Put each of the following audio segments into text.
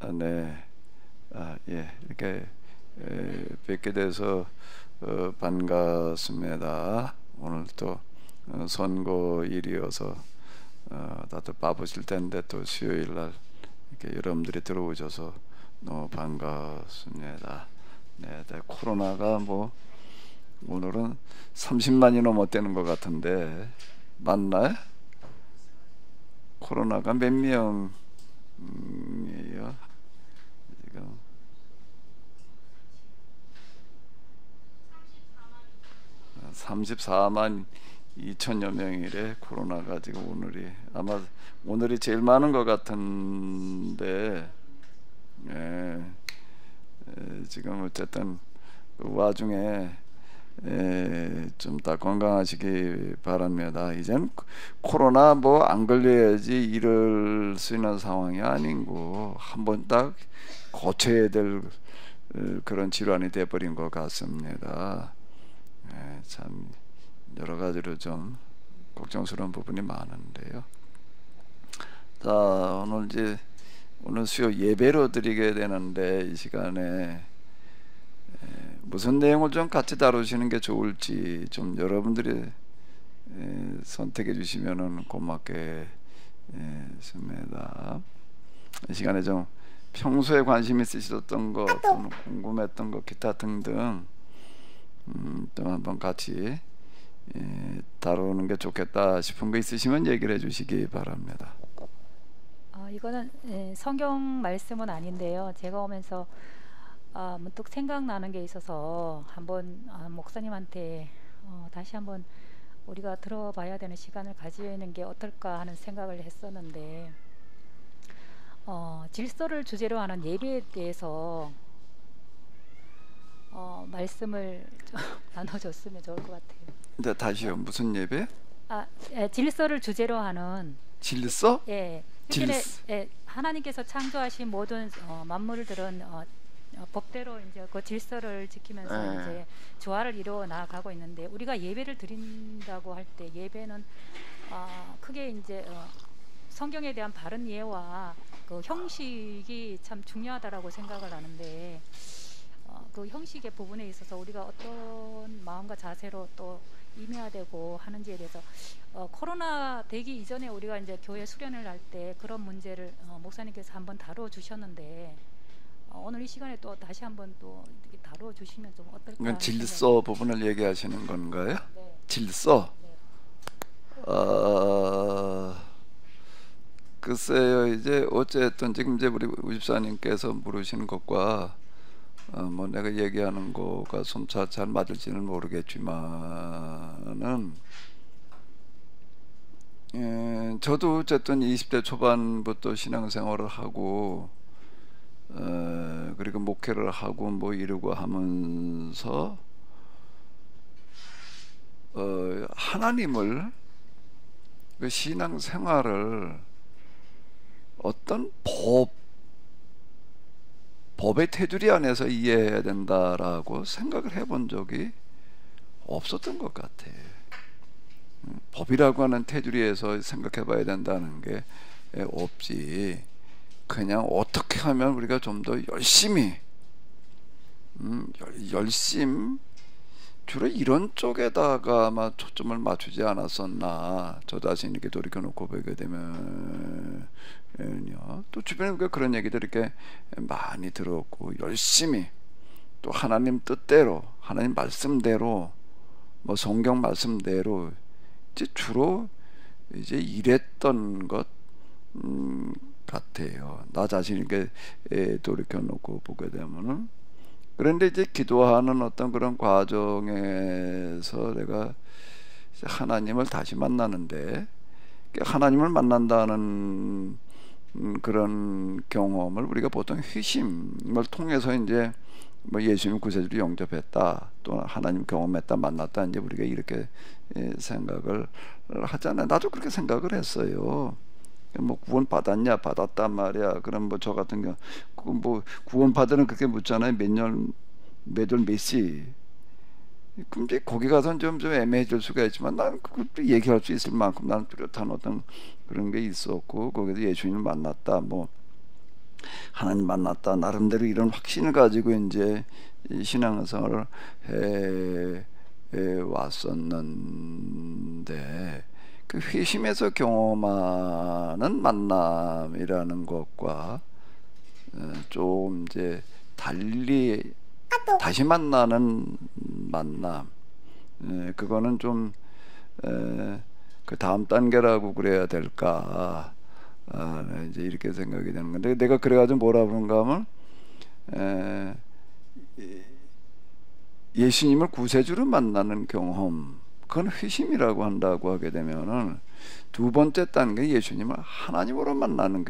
네. 예. 이렇게 뵙게 돼서 반갑습니다. 오늘 또 선거일이어서 다들 바쁘실 텐데 또 수요일 날 이렇게 여러분들이 들어오셔서 너무 반갑습니다. 네, 코로나가 뭐 오늘은 30만이 넘었다는 것 같은데 맞나요? 코로나가 몇 명이에요? 지금 34만 2천여 명이래. 코로나가 지금 오늘이 아마 오늘이 제일 많은 것 같은데 예, 지금 어쨌든 그 와중에 좀 다 건강하시기 바랍니다. 이젠 코로나 뭐 안 걸려야지 이럴 수 있는 상황이 아니고 한번 딱 고쳐야 될 그런 질환이 돼버린 것 같습니다. 참 여러 가지로 좀 걱정스러운 부분이 많은데요. 자, 오늘 수요 예배로 드리게 되는데 이 시간에 무슨 내용을 좀 같이 다루시는 게 좋을지 좀 여러분들이 선택해 주시면은 고맙겠습니다. 이 시간에 좀 평소에 관심 있으셨던 것, 또는 궁금했던 것, 기타 등등 또 한번 같이 다루는 게 좋겠다 싶은 거 있으시면 얘기를 해주시기 바랍니다. 이거는 성경 말씀은 아닌데요. 제가 오면서 문득 생각나는 게 있어서 한번 목사님한테 다시 한번 우리가 들어봐야 되는 시간을 가지는 게 어떨까 하는 생각을 했었는데 질서를 주제로 하는 예배에 대해서 말씀을 좀 나눠줬으면 좋을 것 같아요. 이제 다시요. 무슨 예배? 질서를 주제로 하는 질서? 예, 하나님께서 창조하신 모든 만물들은 법대로 이제 그 질서를 지키면서 이제 조화를 이루어 나아가고 있는데 우리가 예배를 드린다고 할 때 예배는 크게 이제 성경에 대한 바른 이해와 그 형식이 참 중요하다라고 생각을 하는데 그 형식의 부분에 있어서 우리가 어떤 마음과 자세로 또 임해야 되고 하는지에 대해서 코로나 되기 이전에 우리가 이제 교회 수련을 할 때 그런 문제를 목사님께서 한번 다뤄 주셨는데 오늘 이 시간에 또 다시 한번 또 다뤄 주시면 좀 어떨까? 이건 질서 부분을 얘기하시는 건가요? 네. 질서? 네. 글쎄요. 이제 어쨌든 지금 이제 우리 우집사님께서 물으시는 것과 뭐 내가 얘기하는 거가 솜차 잘 맞을지는 모르겠지만은 저도 어쨌든 20대 초반부터 신앙생활을 하고 그리고 목회를 하고 뭐 이러고 하면서 하나님을 그 신앙생활을 어떤 법의 테두리 안에서 이해해야 된다라고 생각을 해본 적이 없었던 것 같아. 법이라고 하는 테두리에서 생각해 봐야 된다는 게 없지. 그냥 어떻게 하면 우리가 좀 더 열심히 주로 이런 쪽에다가 아마 초점을 맞추지 않았었나. 저 자신에게 돌이켜놓고 보게 되면요, 또 주변에 그런 얘기들 이렇게 많이 들었고, 열심히 또 하나님 뜻대로, 하나님 말씀대로, 뭐 성경 말씀대로 이제 주로 이제 일했던 것 같아요. 나 자신에게 돌이켜놓고 보게 되면은. 그런데 이제 기도하는 어떤 그런 과정에서 내가 하나님을 다시 만나는데, 하나님을 만난다는 그런 경험을 우리가 보통 회심을 통해서 이제 뭐 예수님 구세주로 영접했다, 또 하나님 경험했다, 만났다, 이제 우리가 이렇게 생각을 하잖아요. 나도 그렇게 생각을 했어요. 뭐 구원 받았냐? 받았단 말이야. 그럼 뭐 저 같은 경우 뭐 구원 받으는 그렇게 묻잖아요. 몇 월 몇 시. 그럼 이제 거기 가서는 좀 애매해질 수가 있지만 난 그것도 얘기할 수 있을 만큼 나는 뚜렷한 어떤 그런 게 있었고, 거기서 예수님을 만났다, 뭐 하나님 만났다 나름대로 이런 확신을 가지고 이제 신앙생활을 해 왔었는데 그 회심에서 경험하는 만남이라는 것과 좀 이제 달리 다시 만나는 만남, 그거는 좀 그 다음 단계라고 그래야 될까, 이제 이렇게 생각이 되는 건데, 내가 그래가지고 뭐라 그런가 하면 예수님을 구세주로 만나는 경험, 그건 회심이라고 한다고 하게 되면은 두 번째 단계 예수님을 하나님으로 만나는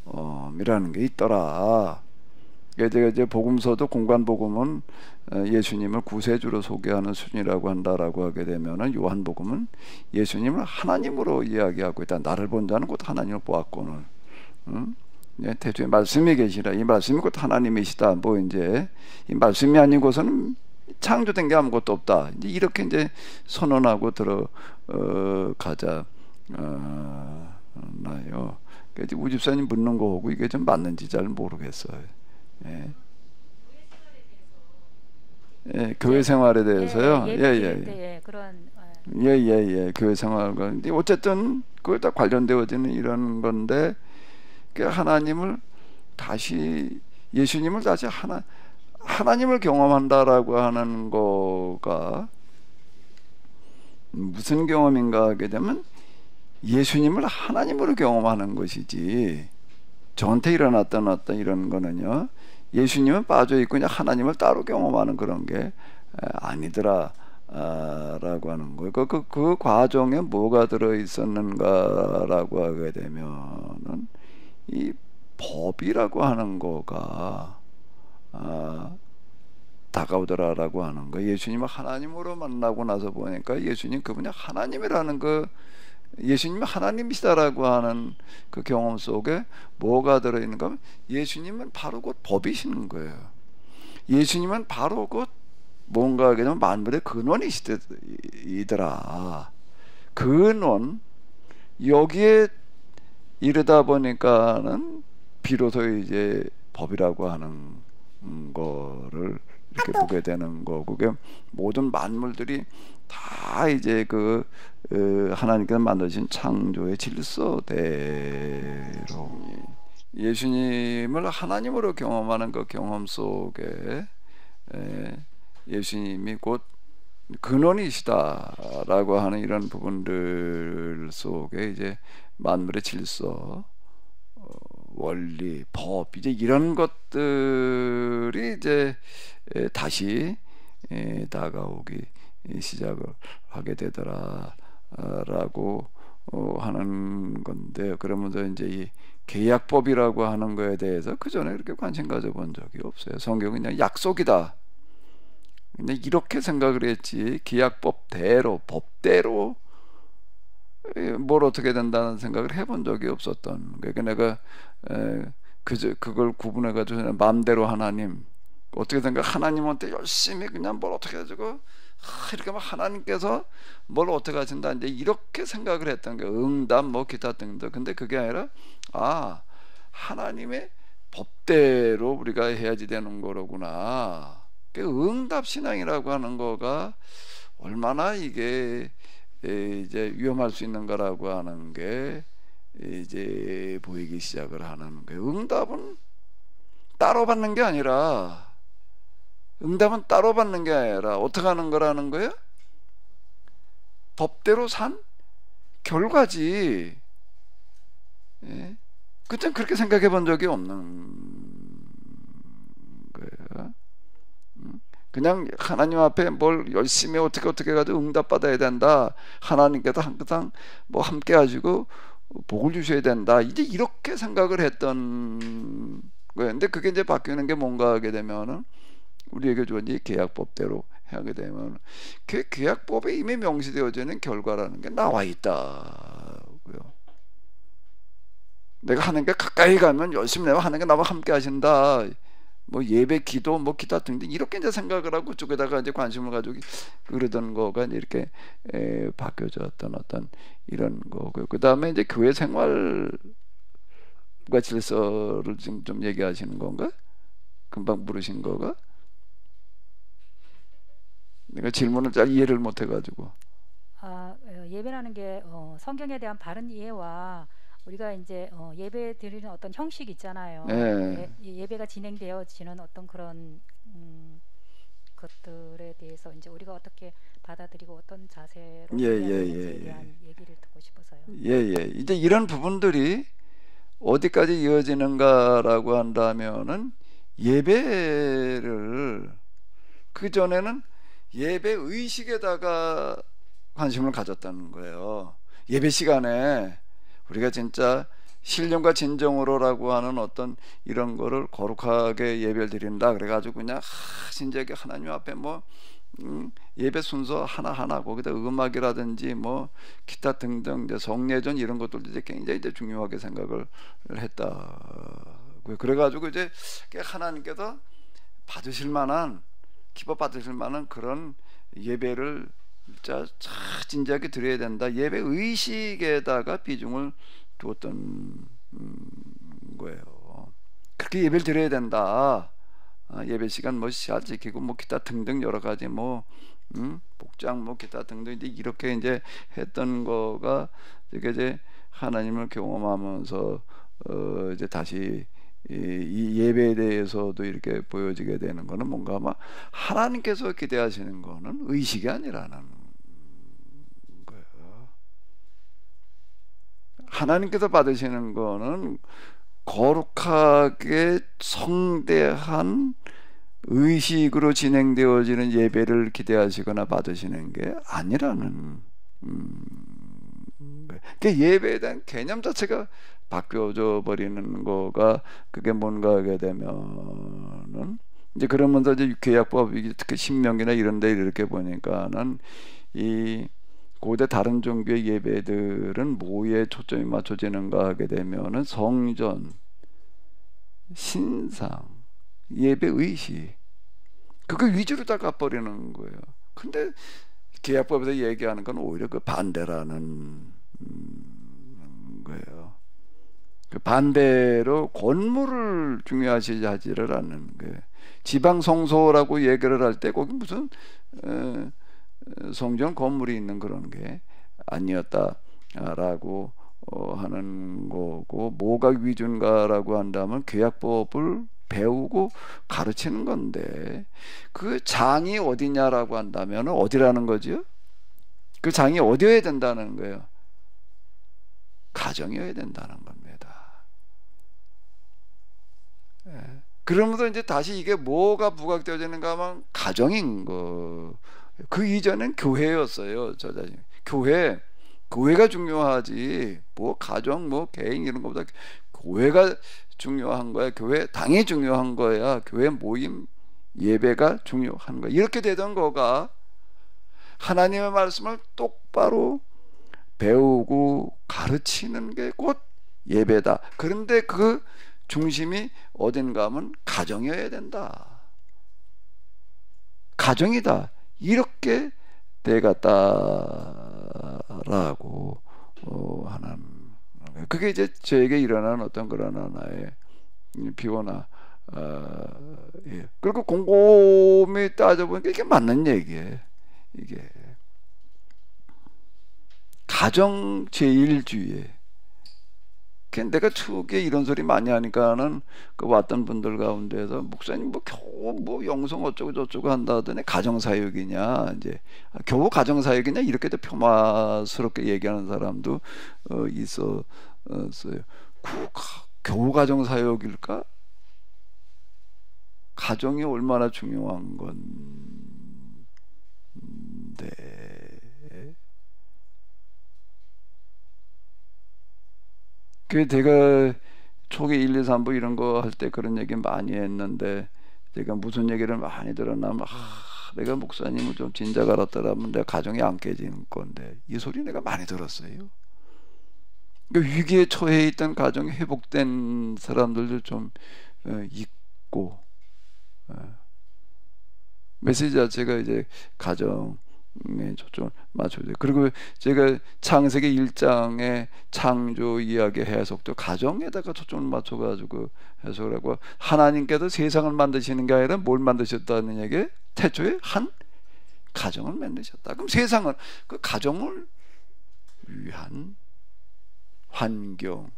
경험이라는 게 있더라. 제가 이제 복음서도 공간 복음은 예수님을 구세주로 소개하는 수준이라고 한다라고 하게 되면은 요한복음은 예수님을 하나님으로 이야기하고 있다. 나를 본 자는 곧 하나님을 보았거늘. 대초에 말씀이 계시라. 이 말씀이 곧 하나님이시다. 뭐 이제 이 말씀이 아니고서는 창조된 게 아무것도 없다. 이제 이렇게 이제 선언하고 들어가자 나요. 우집사님 묻는 거 보고 이게 좀 맞는지 잘 모르겠어요. 예. 예, 교회 생활에 대해서요. 예, 그런 교회 생활과 어쨌든 그거 다 관련되어지는 이런 건데, 하나님을 다시 예수님을 다시 하나님을 경험한다라고 하는 거가 무슨 경험인가 하게 되면 예수님을 하나님으로 경험하는 것이지, 저한테 일어났던 어떤 이런 거는요, 예수님은 빠져 있고 그냥 하나님을 따로 경험하는 그런 게 아니더라 라고 하는 거예요. 그 과정에 뭐가 들어 있었는가라고 하게 되면은 이 법이라고 하는 거가 다가오더라라고 하는 거. 예수님을 하나님으로 만나고 나서 보니까 예수님 그분이 하나님이라는 예수님이 하나님이시다라고 하는 그 경험 속에 뭐가 들어있는가 하면 예수님은 바로 곧 법이시는 거예요. 예수님은 바로 곧 뭔가 하게 되면 만물의 근원이시더라. 근원, 여기에 이르다 보니까는 비로소 이제 법이라고 하는 거를 이렇게 보게 되는 거고, 그게 모든 만물들이 다 이제 하나님께서 만드신 창조의 질서대로 예수님을 하나님으로 경험하는 그 경험 속에 예수님이 곧 근원이시다라고 하는 이런 부분들 속에 이제 만물의 질서, 원리, 법, 이제 이런 것들이 이제 다시 다가오기 시작을 하게 되더라라고 하는 건데, 그러면서 이제 이 계약법이라고 하는 거에 대해서 그 전에 그렇게 관심 가져본 적이 없어요. 성경은 그냥 약속이다, 그냥 이렇게 생각을 했지, 계약법대로 법대로 뭘 어떻게 된다는 생각을 해본 적이 없었던. 그러니까 내가 그걸 구분해 가지고 마음대로 하나님 어떻게 생각, 하나님한테 열심히 그냥 뭘 어떻게 해가지고 이렇게 막 하나님께서 뭘 어떻게 하신다 이제 이렇게 생각을 했던 게 응답 뭐 기타 등등. 근데 그게 아니라 하나님의 법대로 우리가 해야지 되는 거로구나. 응답 신앙이라고 하는 거가 얼마나 이게 이제 위험할 수 있는 거라고 하는 게 이제 보이기 시작을 하는 거예요. 응답은 따로 받는 게 아니라 어떻게 하는 거라는 거예요? 법대로 산 결과지. 예? 그땐 그렇게 생각해 본 적이 없는 거예요. 그냥 하나님 앞에 뭘 열심히 어떻게 해가지고 응답받아야 된다, 하나님께서 항상 뭐 함께 가지고 복을 주셔야 된다, 이제 이렇게 생각을 했던 거예요. 근데 그게 이제 바뀌는 게 뭔가 하게 되면은 우리에게 주어진 이 계약법대로 하게 되면 그 계약법에 이미 명시되어지는 결과라는 게 나와 있다고요. 내가 하나님께 가까이 가면 열심히 내가 하나님께 나와 함께 하신다, 뭐 예배, 기도, 뭐 기타 등등 이렇게 이제 생각을 하고 그쪽에다가 이제 관심을 가지고 그러던 거가 이렇게 바뀌어졌던 어떤 이런 거고요. 그 다음에 이제 교회 생활을 율법과 질서를 지금 좀 얘기하시는 건가? 금방 물으신 거가? 내가 질문을 잘 이해를 못 해가지고. 예배라는 게 성경에 대한 바른 이해와 우리가 이제 예배 드리는 어떤 형식 있잖아요. 예. 예배가 진행되어지는 어떤 그런 것들에 대해서 이제 우리가 어떻게 받아들이고 어떤 자세로 드려야되는지에 대한 얘기를 듣고 싶어서요. 이제 이런 부분들이 어디까지 이어지는가라고 한다면은 예배를 그 전에는 예배 의식에다가 관심을 가졌다는 거예요. 예배 시간에 우리가 진짜 신령과 진정으로라고 하는 어떤 이런 거를 거룩하게 예배를 드린다 그래가지고 그냥 진짜 하나님 앞에 뭐 예배 순서 하나하나 거기다 음악이라든지 뭐 기타 등등 이제 성례전 이런 것들도 이제 굉장히 이제 중요하게 생각을 했다. 그래가지고 이제 하나님께서 받으실 만한 기뻐 받으실 만한 그런 예배를 진짜 진지하게 드려야 된다. 예배 의식에다가 비중을 두었던 거예요. 그렇게 예배를 드려야 된다. 예배 시간 뭐 시간 지키고 뭐 기타 등등 여러 가지 뭐 복장 뭐 기타 등등 이제 이렇게 이제 했던 거가 이제 하나님을 경험하면서 이제 다시 이 예배에 대해서도 이렇게 보여지게 되는 거는 뭔가 아마 하나님께서 기대하시는 거는 의식이 아니라는 거예요. 하나님께서 받으시는 거는 거룩하게 성대한 의식으로 진행되어지는 예배를 기대하시거나 받으시는 게 아니라는 그 예배에 대한 개념 자체가 바뀌어져 버리는 거가 그게 뭔가 하게 되면은 이제 그러면서 이제 구약법이 특히 신명기나 이런 데 이렇게 보니까는 이 고대 다른 종교의 예배들은 뭐에 초점이 맞춰지는가 하게 되면은 성전, 신상, 예배 의식 그거 위주로 다 가버리는 거예요. 근데 구약법에서 얘기하는 건 오히려 그 반대라는 거예요. 그 반대로 건물을 중요하지를 않는 거예요. 지방 성소라고 얘기를 할 때 거기 무슨 성전 건물이 있는 그런 게 아니었다라고 하는 거고, 뭐가 위준가라고 한다면 구약법을 배우고 가르치는 건데 그 장이 어디냐라고 한다면 어디라는 거죠? 그 장이 어디여야 된다는 거예요? 가정이어야 된다는 겁니다. 그러면서 이제 다시 이게 뭐가 부각되어지는가 하면 가정인 거. 그 이전엔 교회였어요. 저 자신. 교회가 중요하지. 뭐 가정, 뭐 개인 이런 것보다 교회가 중요한 거야. 교회 당이 중요한 거야. 교회 모임 예배가 중요한 거야. 이렇게 되던 거가 하나님의 말씀을 똑바로 배우고 가르치는 게 곧 예배다. 그런데 그 중심이 어딘가 하면 가정이어야 된다. 가정이다. 이렇게 돼갔다라고 하는 그게 이제 저에게 일어나는 어떤 그런 하나의 비워나 예. 그리고 곰곰이 따져보니까 이게 맞는 얘기예요. 이게 가정 제일주의. 내가 초기에 이런 소리 많이 하니까는 그 왔던 분들 가운데서 목사님 뭐 겨우 뭐 영성 어쩌고 저쩌고 한다 하더니 가정사역이냐 이제 겨우 가정사역이냐 이렇게도 폄하스럽게 얘기하는 사람도 있었어요. 겨우 가정사역일까? 가정이 얼마나 중요한 건데 그 제가 초기 1, 2, 3부 이런 거 할 때 그런 얘기 많이 했는데 제가 무슨 얘기를 많이 들었냐면 내가 목사님을 좀 진작 알았더라면 내가 가정이 안 깨지는 건데 이 소리 내가 많이 들었어요. 그러니까 위기에 처해 있던 가정이 회복된 사람들도 좀 있고 메시지 자체가 이제 가정 초점을 맞춰야 돼요. 그리고 제가 창세기 1장의 창조 이야기 해석도 가정에다가 초점을 맞춰가지고 해석을 하고, 하나님께서 세상을 만드시는 게 아니라 뭘 만드셨다는 얘기? 태초에 한 가정을 만드셨다. 그럼 세상은 그 가정을 위한 환경이었다.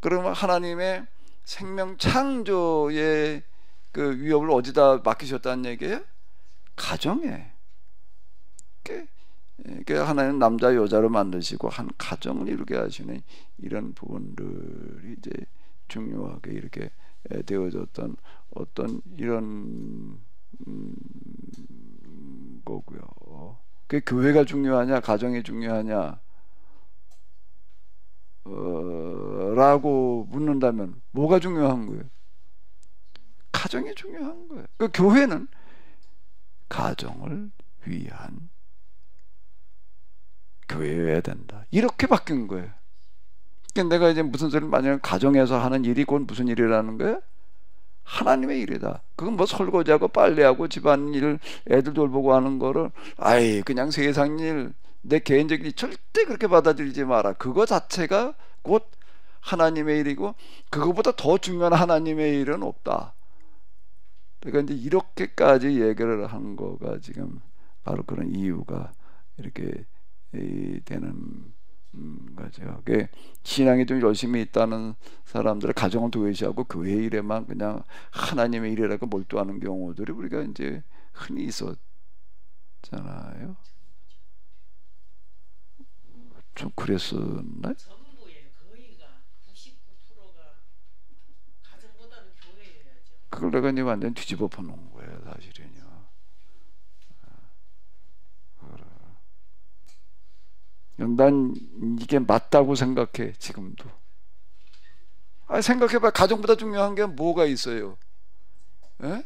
그러면 하나님의 생명 창조의 그 위협을 어디다 맡기셨다는 얘기예요? 가정에. 하나님 남자 여자로 만드시고 한 가정을 이루게 하시는 이런 부분들이 이제 중요하게 이렇게 되어졌던 어떤 이런 거고요. 그 교회가 중요하냐 가정이 중요하냐 라고 묻는다면 뭐가 중요한 거예요? 가정이 중요한 거예요. 그 교회는 가정을 위한 교회여야 된다. 이렇게 바뀐 거예요. 그러니까 내가 이제 무슨 소리를 많이 하면 가정에서 하는 일이 그건 무슨 일이라는 거예요? 하나님의 일이다. 그건 뭐 설거지하고 빨래하고 집안일 애들 돌보고 하는 거를 아이 그냥 세상 일 내 개인적인 일 절대 그렇게 받아들이지 마라. 그거 자체가 곧 하나님의 일이고 그거보다 더 중요한 하나님의 일은 없다. 그러니까 이제 이렇게까지 얘기를 한 거가 지금 바로 그런 이유가 이렇게 되는 거죠. 신앙이 좀 열심히 있다는 사람들은 가정을 도외시하고 교회 일에만 그냥 하나님의 일이라고 몰두하는 경우들이 우리가 이제 흔히 있었잖아요. 좀 그랬었나? 전부의 거의가 99%가 가정보다는 교회여야죠. 그걸 내가 이제 완전 뒤집어 놓은 거예요, 사실은요. 난 이게 맞다고 생각해, 지금도. 생각해봐. 가정보다 중요한 게 뭐가 있어요? 에?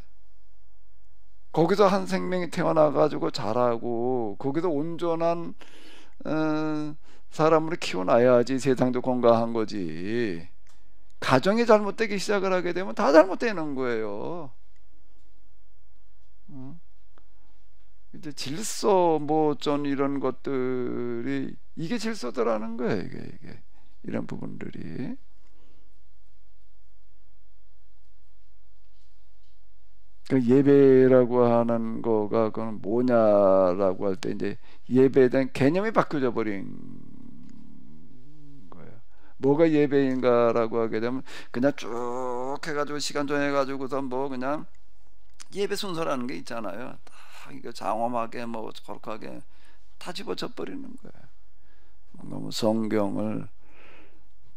거기서 한 생명이 태어나가지고 자라고 거기서 온전한 사람으로 키워놔야지 세상도 건강한 거지. 가정이 잘못되기 시작을 하게 되면 다 잘못되는 거예요. 이제 질서 전 이런 것들이 이게 질서더라는 거예요. 이게 이런 부분들이. 그 예배라고 하는 거가 그건 뭐냐라고 할 때 이제 예배에 대한 개념이 바뀌어져 버린 거예요. 뭐가 예배인가라고 하게 되면 그냥 쭉 해가지고 시간 정해가지고서 뭐 그냥 예배 순서라는 게 있잖아요. 다 이거 장엄하게 거룩하게 다 집어쳐 버리는 거예요. 뭔가 뭐 성경을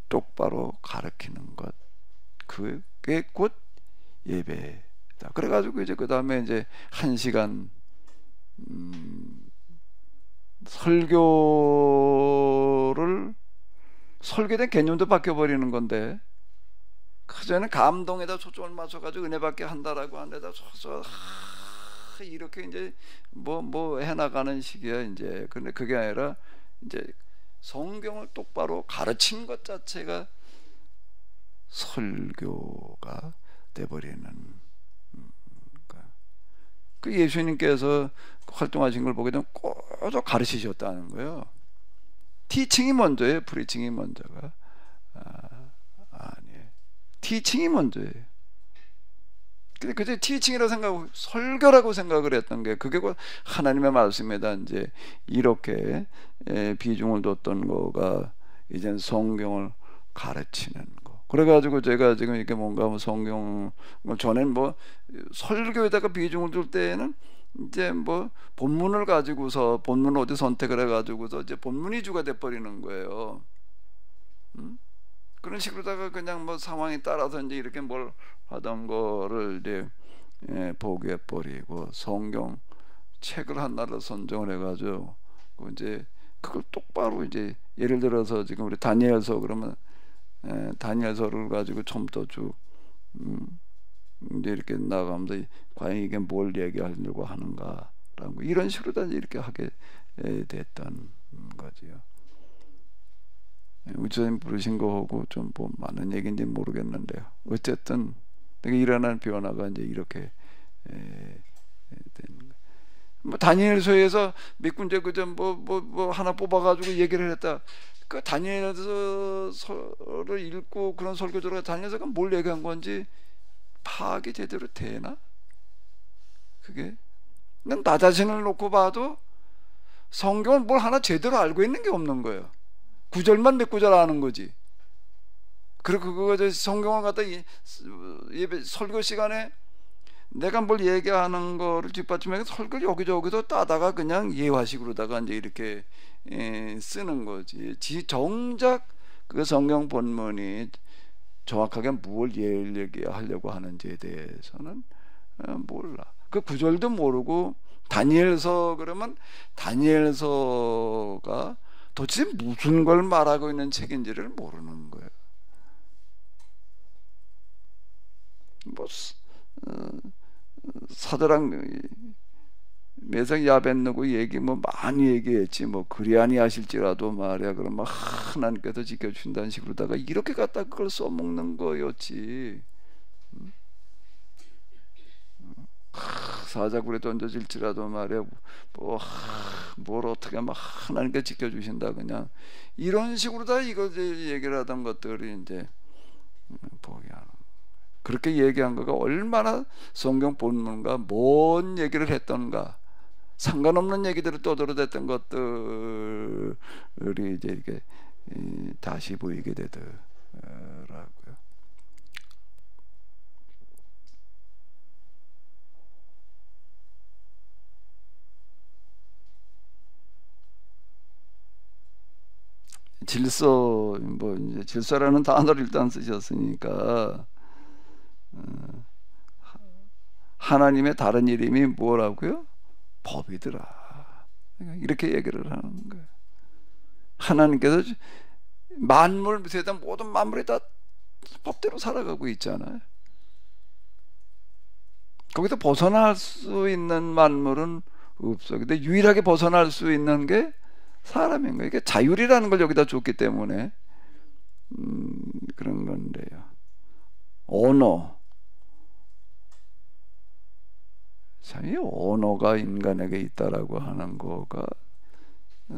똑바로 가르치는 것, 그게 곧 예배. 그래가지고 이제 그 다음에 이제 1시간 설교에 대한 개념도 바뀌어 버리는 건데, 그전에는 감동에다 초점을 맞춰가지고 은혜 받게 한다라고 하는데다 이렇게 이제 뭐 해나가는 식이야 이제. 근데 그게 아니라 이제 성경을 똑바로 가르친 것 자체가 설교가 돼버리는. 그 예수님께서 활동하신 걸 보게 되면 꼬적 가르치셨다는 거예요. 티칭이 먼저예요. 프리칭이 먼저가 아니에요. 티칭이 먼저예요. 근데 그때 티칭이라고 생각하고 설교라고 생각을 했던 게 그게 곧 하나님의 말씀에다 이제 이렇게 비중을 뒀던 거가 이젠 성경을 가르치는 거. 그래가지고 제가 지금 이렇게 뭔가 성경을 전엔 설교에다가 비중을 둘 때에는 이제 본문을 가지고서 본문 어디 선택을 해가지고서 이제 본문이 주가 돼버리는 거예요. 그런 식으로다가 그냥 상황에 따라서 이제 이렇게 뭘 하던 거를 이제 보게 버리고 성경 책을 하나를 선정을 해가지고 이제 그걸 똑바로 이제 예를 들어서 지금 우리 다니엘서 그러면 다니엘서를 가지고 처음부터 쭉 이제 이렇게 나가면서 과연 이게 뭘 얘기하려고 하는가라고 이런 식으로 다 이렇게 하게 됐던 거지요. 우주님 부르신 거하고 좀 많은 얘기인지 모르겠는데요. 어쨌든 일어난 변화가 이제 이렇게 되는 거예요. 뭐 다니엘서에서 미군제 그저 뭐 하나 뽑아가지고 얘기를 했다. 그 다니엘서를 읽고 그런 설교들을 다니엘서가 뭘 얘기한 건지 파악이 제대로 되나? 그게 나 자신을 놓고 봐도 성경을 뭘 하나 제대로 알고 있는 게 없는 거예요. 구절만 몇 구절 아는 거지. 그리고 그거 성경을 갖다 예배 설교 시간에 내가 뭘 얘기하는 거를 뒷받침해서 설교를 여기저기서 따다가 그냥 예화식으로다가 이제 이렇게 쓰는 거지. 정작 그 성경 본문이 정확하게 뭘 얘기하려고 하는지에 대해서는 몰라. 그 구절도 모르고 다니엘서 그러면 다니엘서가 도대체 무슨 걸 말하고 있는 책인지를 모르는 거예요. 뭐 사드락 메삭 야벳느고 얘기 뭐 많이 얘기했지. 뭐 그리 아니하실지라도 말이야. 그럼 막 하나님께서 지켜주신다는 식으로다가 이렇게 갖다 그걸 써먹는 거였지. 사자굴에 던져질지라도 말이야. 뭘 어떻게 막 하나님께 지켜주신다 그냥 이런 식으로 다 이거 얘기를 하던 것들이 이제 보게 하는. 그렇게 얘기한 거가 얼마나 성경 본문과 뭔 얘기를 했던가, 상관없는 얘기들을 떠들어댔던 것들이 이제 이게 다시 보이게 되더라고요. 질서, 뭐 이제 질서라는 단어를 일단 쓰셨으니까 하나님의 다른 이름이 뭐라고요? 법이더라. 이렇게 얘기를 하는 거예요. 하나님께서 만물, 세상 모든 만물이 다 법대로 살아가고 있잖아요. 거기서 벗어날 수 있는 만물은 없어. 근데 유일하게 벗어날 수 있는 게 사람인 거예요. 이게 자율이라는 걸 여기다 줬기 때문에 그런 건데요. 언어. 참, 이 언어가 인간에게 있다라고 하는 거가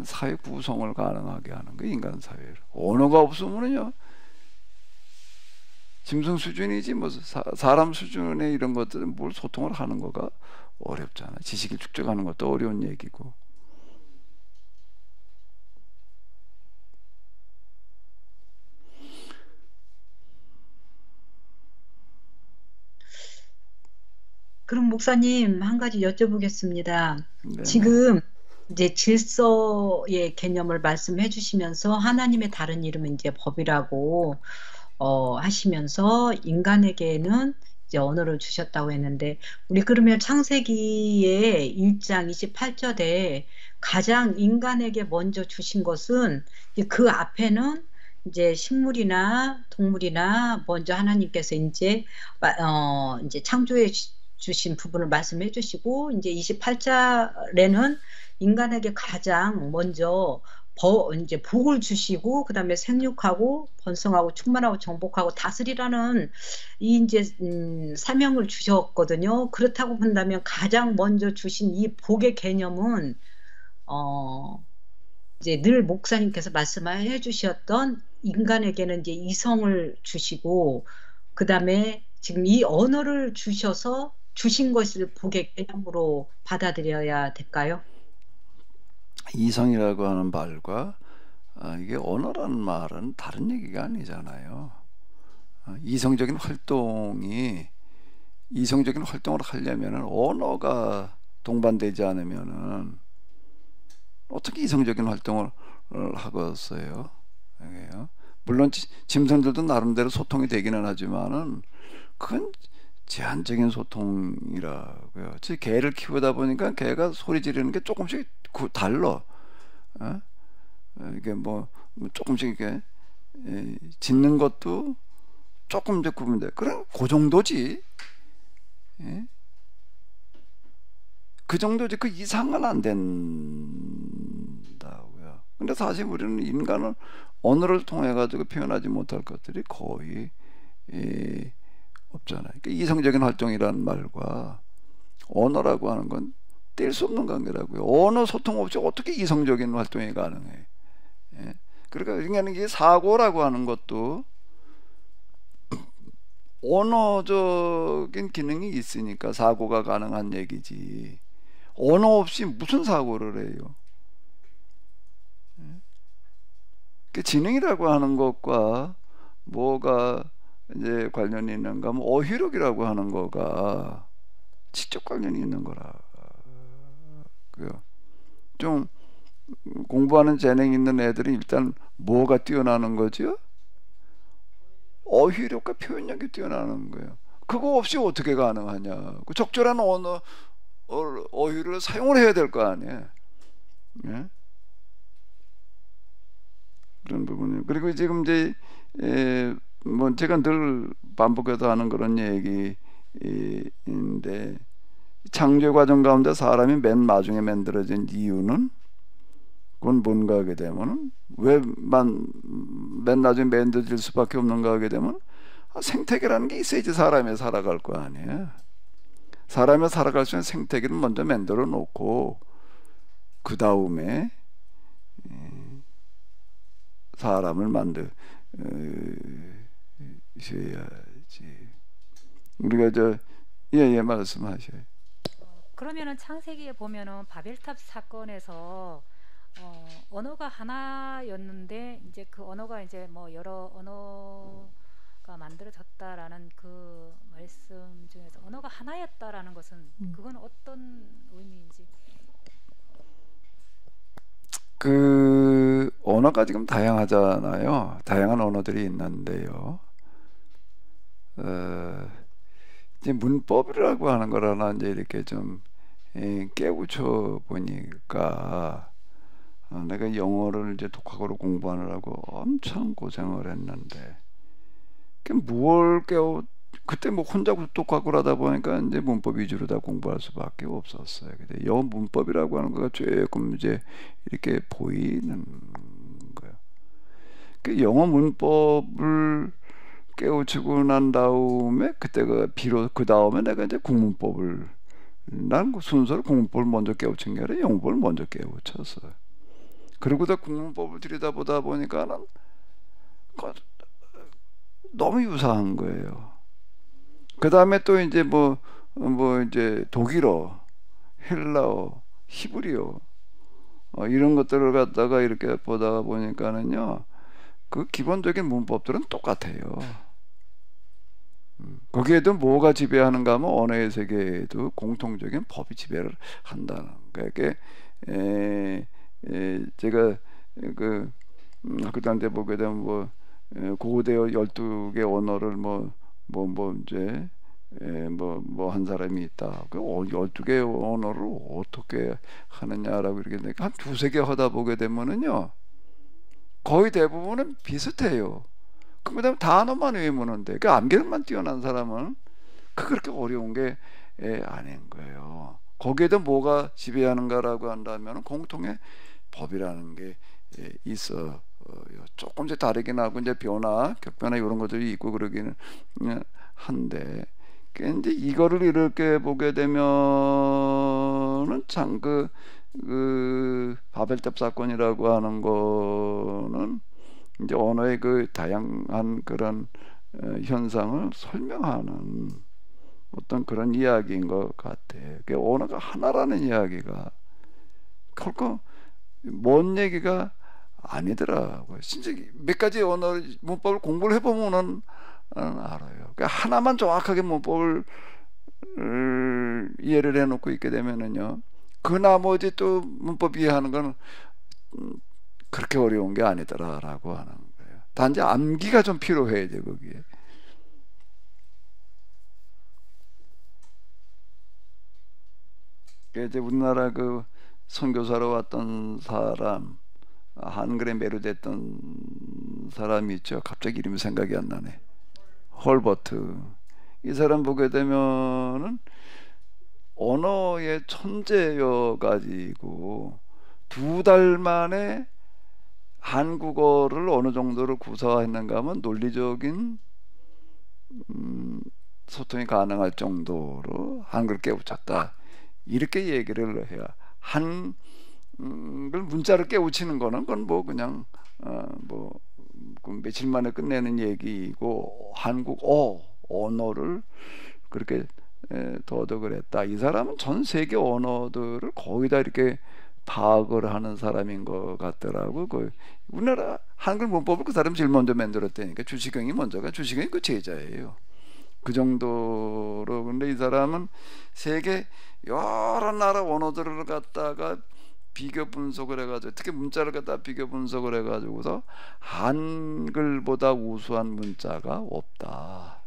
사회 구성을 가능하게 하는 거, 인간 사회를. 언어가 없으면요, 짐승 수준이지 뭐 사람 수준의 이런 것들은 뭘 소통을 하는 거가 어렵잖아. 지식을 축적하는 것도 어려운 얘기고. 그럼 목사님 한 가지 여쭤보겠습니다. 네네. 지금 이제 질서의 개념을 말씀해 주시면서 하나님의 다른 이름은 이제 법이라고 하시면서 인간에게는 이제 언어를 주셨다고 했는데, 우리 그러면 창세기의 1장 28절에 가장 인간에게 먼저 주신 것은 그 앞에는 이제 식물이나 동물이나 먼저 하나님께서 이제 창조해 주신 부분을 말씀해 주시고, 이제 28절에는 인간에게 가장 먼저 이제 복을 주시고, 그 다음에 생육하고 번성하고 충만하고 정복하고 다스리라는 이 이제 사명을 주셨거든요. 그렇다고 본다면 가장 먼저 주신 이 복의 개념은 이제 늘 목사님께서 말씀해 주셨던 인간에게는 이제 이성을 주시고, 그 다음에 지금 이 언어를 주셔서 주신 것을 복의 개념으로 받아들여야 될까요? 이성이라고 하는 말과 이게 언어라는 말은 다른 얘기가 아니잖아요. 이성적인 활동을 하려면은 언어가 동반되지 않으면은 어떻게 이성적인 활동을 하겠어요? 물론 짐승들도 나름대로 소통이 되기는 하지만은 그건 제한적인 소통이라고요. 개를 키우다 보니까 개가 소리 지르는 게 조금씩 달라. 이게 뭐 조금씩 이렇게 짖는 것도 조금 이제 구분돼. 그럼 그 정도지. 그 정도지. 그 이상은 안 된다고요. 근데 사실 우리는 인간은 언어를 통해 가지고 표현하지 못할 것들이 거의 없잖아요. 그러니까 이성적인 활동이라는 말과 언어라고 하는 건 뗄 수 없는 관계라고요. 언어 소통 없이 어떻게 이성적인 활동이 가능해? 예? 그러니까 이게 사고라고 하는 것도 언어적인 기능이 있으니까 사고가 가능한 얘기지. 언어 없이 무슨 사고를 해요? 그 지능이라고 하는 것과 뭐가 이제 관련이 있는가 하면 어휘력이라고 하는 거가 직접 관련이 있는 거라고요. 좀 공부하는 재능 있는 애들은 일단 뭐가 뛰어나는 거죠? 어휘력과 표현력이 뛰어나는 거예요. 그거 없이 어떻게 가능하냐? 그 적절한 언어 어휘를 사용을 해야 될 거 아니에요. 예? 그런 부분이. 그리고 지금 이제 뭐 제가 늘 반복해서 하는 그런 얘기인데, 창조 과정 가운데 사람이 맨 마중에 만들어진 이유는 그건 뭔가 하게 되면은 왜 맨 나중에 만들어질 수밖에 없는가 하게 되면 생태계라는 게 있어야지 사람이 살아갈 거 아니에요. 사람이 살아갈 수 있는 생태계를 먼저 만들어 놓고 그 다음에 사람을 만드셔야지. 우리가 예 말씀하셔요. 그러면은 창세기에 보면은 바벨탑 사건에서 언어가 하나였는데 이제 그 언어가 이제 뭐 여러 언어가 만들어졌다라는 그 말씀 중에서 언어가 하나였다라는 것은 그건 어떤 의미인지. 그 언어가 지금 다양하잖아요. 다양한 언어들이 있는데요. 이제 문법이라고 하는 걸 하나 이제 이렇게 좀 깨우쳐 보니까 내가 영어를 이제 독학으로 공부하느라고 엄청 고생을 했는데 뭘 그때 뭐 혼자 독학을 하다 보니까 이제 문법 위주로 다 공부할 수밖에 없었어요. 근데 영어 문법이라고 하는 거가 조금 이제 이렇게 보이는 거예요. 그 영어 문법을 깨우치고 난 다음에 그때가 비로소 그 다음에 내가 이제 국문법을 난 순서로 국문법을 먼저 깨우친 게 아니라 영문법을 먼저 깨우쳤어요. 그러고도 국문법을 들여다보다 보니까는 너무 유사한 거예요. 그 다음에 또 이제 뭐 이제 독일어, 헬라어, 히브리어 이런 것들을 갖다가 이렇게 보다 보니까는요, 그 기본적인 문법들은 똑같아요. 거기에도 뭐가 지배하는가 하면 언어의 세계에도 공통적인 법이 지배를 한다는 거예요. 제가 그 학교 다닐 때 보게 되면 뭐 고대 12개 언어를 이제 한 사람이 있다. 그 12개 언어를 어떻게 하느냐라고 이렇게 한 두세 개 하다 보게 되면은요, 거의 대부분은 비슷해요. 그다음에 단어만 외우면 돼. 그 암기력만 뛰어난 사람은 그렇게 어려운 게 아닌 거예요. 거기에도 뭐가 지배하는가라고 한다면 공통의 법이라는 게 있어요. 조금씩 다르긴 하고 이제 격변화 이런 것들이 있고 그러기는 한데, 이제 이거를 이렇게 보게 되면은 참 그 바벨탑 사건이라고 하는 거는 이제 언어의 그 다양한 그런 현상을 설명하는 어떤 그런 이야기인 것 같아요. 언어가 하나라는 이야기가 결코 먼 얘기가 아니더라고요. 진짜 몇 가지 언어 문법을 공부를 해보면은 알아요. 하나만 정확하게 문법을 이해를 해놓고 있게 되면은요, 그 나머지 또 문법 이해하는 건 그렇게 어려운 게 아니더라라고 하는 거예요. 단지 암기가 좀 필요해야 돼 거기에. 이제 우리나라 그 선교사로 왔던 사람, 한글에 매료됐던 사람이 있죠. 갑자기 이름이 생각이 안 나네. 헐버트. 이 사람 보게 되면은 언어의 천재여 가지고 2달 만에 한국어를 어느 정도로 구사했는가 하면 논리적인 소통이 가능할 정도로 한글을 깨우쳤다, 이렇게 얘기를 해야 한 걸 문자를 깨우치는 거는 그건 뭐 그냥 그 며칠 만에 끝내는 얘기고 한국 언어를 그렇게 도덕을 했다. 이 사람은 전 세계 언어들을 거의 다 이렇게 파악을 하는 사람인 것 같더라고. 그 우리나라 한글 문법을 그 사람 제일 먼저 만들었다니까. 주시경이 먼저가 주시경이 그 제자예요. 그 정도로. 근데 이 사람은 세계 여러 나라 언어들을 갖다가 비교 분석을 해가지고 특히 문자를 갖다 비교 분석을 해가지고서 한글보다 우수한 문자가 없다.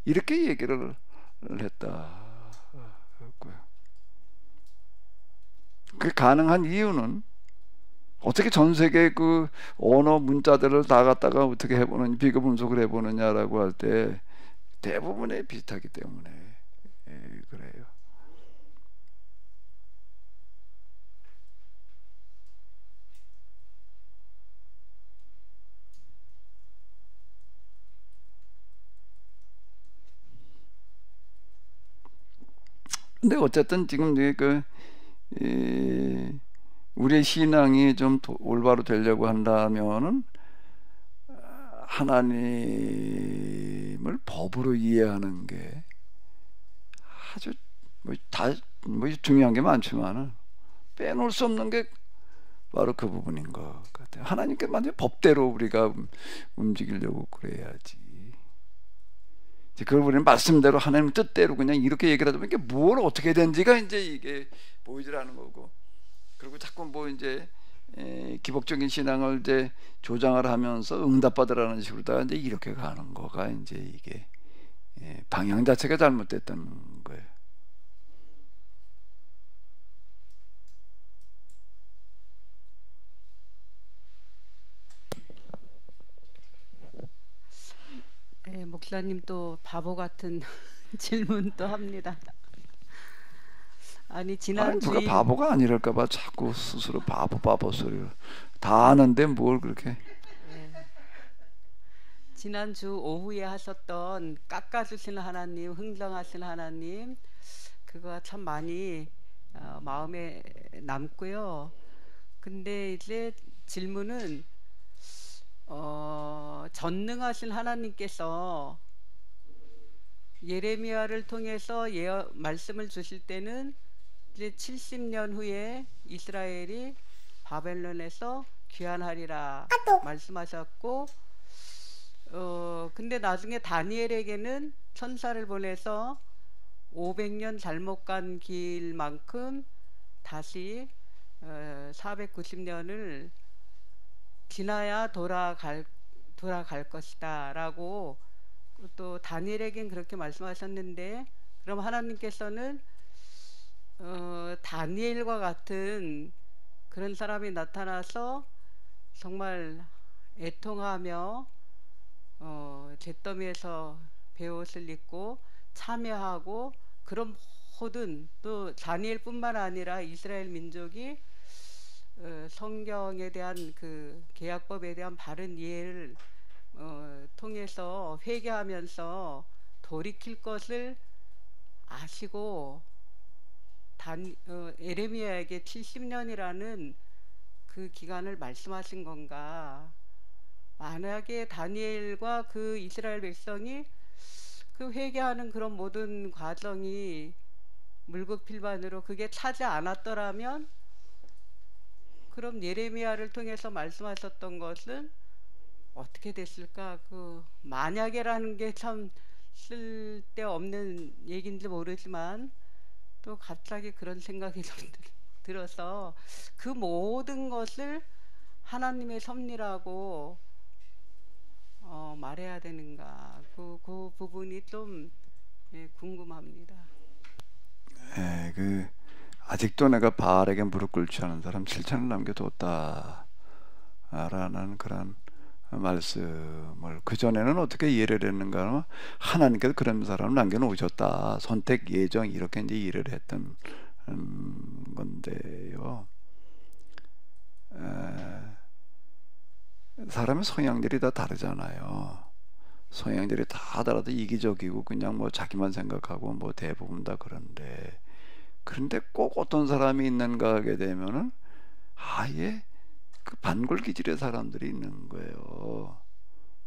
이렇게 얘기를 했다. 그게 가능한 이유는 어떻게 전 세계 그 언어 문자들을 다 갖다가 어떻게 해보는 비교 분석을 해보느냐라고 할 때 대부분에 비슷하기 때문에 그래요. 근데 어쨌든 지금 우리의 신앙이 좀 올바로 되려고 한다면은 하나님을 법으로 이해하는 게 아주 중요한 게 많지만은 빼놓을 수 없는 게 바로 그 부분인 것 같아요. 하나님께 만약 법대로 우리가 움직이려고 그래야지. 그걸 우리는 말씀대로 하나님 뜻대로 그냥 이렇게 얘기를 하다 보니까 뭘 어떻게 된지가 이제 이게 보이질 않은 거고, 그리고 자꾸 뭐 이제 기복적인 신앙을 이제 조장을 하면서 응답받으라는 식으로다가 이제 이렇게 가는 거가 이제 이게 방향 자체가 잘못됐던 거예요. 네, 목사님 또 바보 같은 질문도 합니다. 아니 지난 누가 바보가 아니랄까봐 자꾸 스스로 바보 소리를 다 아는데 뭘 그렇게. 지난주 오후에 하셨던 깎아주시는 하나님, 흥정하시는 하나님, 그거 참 많이 마음에 남고요. 근데 이제 질문은 전능하신 하나님께서 예레미야를 통해서 말씀을 주실 때는 이제 70년 후에 이스라엘이 바벨론에서 귀환하리라 말씀하셨고, 근데 나중에 다니엘에게는 천사를 보내서 500년 잘못 간 길만큼 다시 490년을 지나야 돌아갈 것이다 라고 또 다니엘에겐 그렇게 말씀하셨는데, 그럼 하나님께서는 다니엘과 같은 그런 사람이 나타나서 정말 애통하며 잿더미에서 베옷을 입고 참여하고, 그런 모든 또 다니엘뿐만 아니라 이스라엘 민족이 성경에 대한 그 계약법에 대한 바른 이해를 통해서 회개하면서 돌이킬 것을 아시고 에레미야에게 70년이라는 그 기간을 말씀하신 건가? 만약에 다니엘과 그 이스라엘 백성이 그 회개하는 그런 모든 과정이 물급필반으로 그게 차지 않았더라면, 그럼 예레미야를 통해서 말씀하셨던 것은 어떻게 됐을까? 그 만약에라는 게 참 쓸데없는 얘기인지 모르지만 또 갑자기 그런 생각이 좀 들어서 그 모든 것을 하나님의 섭리라고 말해야 되는가? 그 부분이 좀 궁금합니다. 아직도 내가 바알에게 무릎 꿇지 않은 사람 7천을 남겨뒀다 라는 그런 말씀을 그전에는 어떻게 이해를 했는가 하면, 하나님께서 그런 사람을 남겨놓으셨다, 선택 예정 이렇게 이제 이해를 했던 건데요. 사람의 성향들이 다 다르잖아요. 성향들이 다 다르도 이기적이고 그냥 뭐 자기만 생각하고 뭐 대부분 다 그런데, 그런데 꼭 어떤 사람이 있는가 하게 되면은 아예 그 반골 기질의 사람들이 있는 거예요.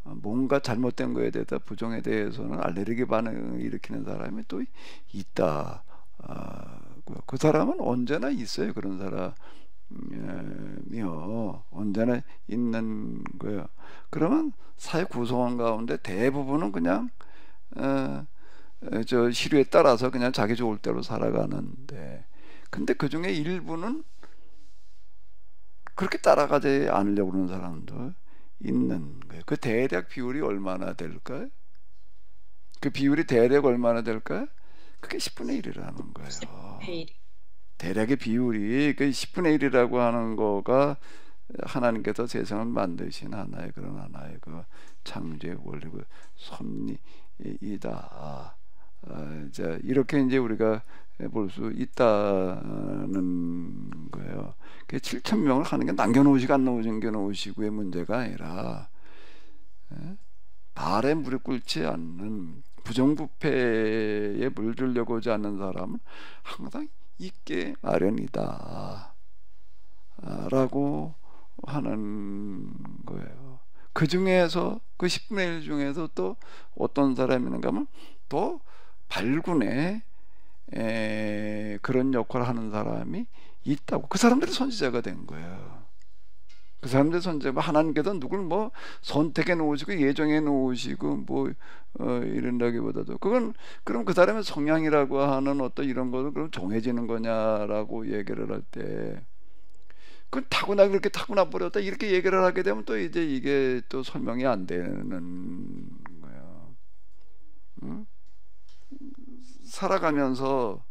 뭔가 잘못된 거에 대해서 부정에 대해서는 알레르기 반응을 일으키는 사람이 또 있다. 그 사람은 언제나 있어요. 그런 사람이요. 언제나 있는 거예요. 그러면 사회 구성원 가운데 대부분은 그냥 저 시류에 따라서 그냥 자기 좋을 대로 살아가는데, 근데 그 중에 일부는 그렇게 따라가지 않으려고 그러는 사람도 있는 거예요. 그 대략 비율이 얼마나 될까요? 그 비율이 대략 얼마나 될까요? 그게 10분의 1이라는 거예요. 10분의 1. 대략의 비율이 그 10분의 1이라고 하는 거가 하나님께서 세상을 만드신 하나의 그런 하나의 그 창조의 원리, 그 섭리이다. 자, 이렇게 이제 우리가 볼 수 있다는 거예요. 그 7,000명을 하는 게 남겨놓으시고 안 남겨놓으시고의 문제가 아니라 발에 무릎 꿇지 않는 부정부패에 물들려고 하지 않는 사람은 항상 있게 마련이다 라고 하는 거예요. 그 중에서 그 10분의 1 중에서 또 어떤 사람이 있는가 하면 또 발군의 그런 역할을 하는 사람이 있다고. 그 사람들이 선지자가 된 거예요. 그 사람들이 선지자, 하나님께서 누굴 뭐 선택해 놓으시고 예정해 놓으시고 뭐 이런다기보다도 그건 그럼 그 사람의 성향이라고 하는 어떤 이런 것은 그럼 정해지는 거냐라고 얘기를 할 때, 그 타고나게 그렇게 타고나 버렸다 이렇게 얘기를 하게 되면 또 이제 이게 또 설명이 안 되는 거예요. 응? 살아가면서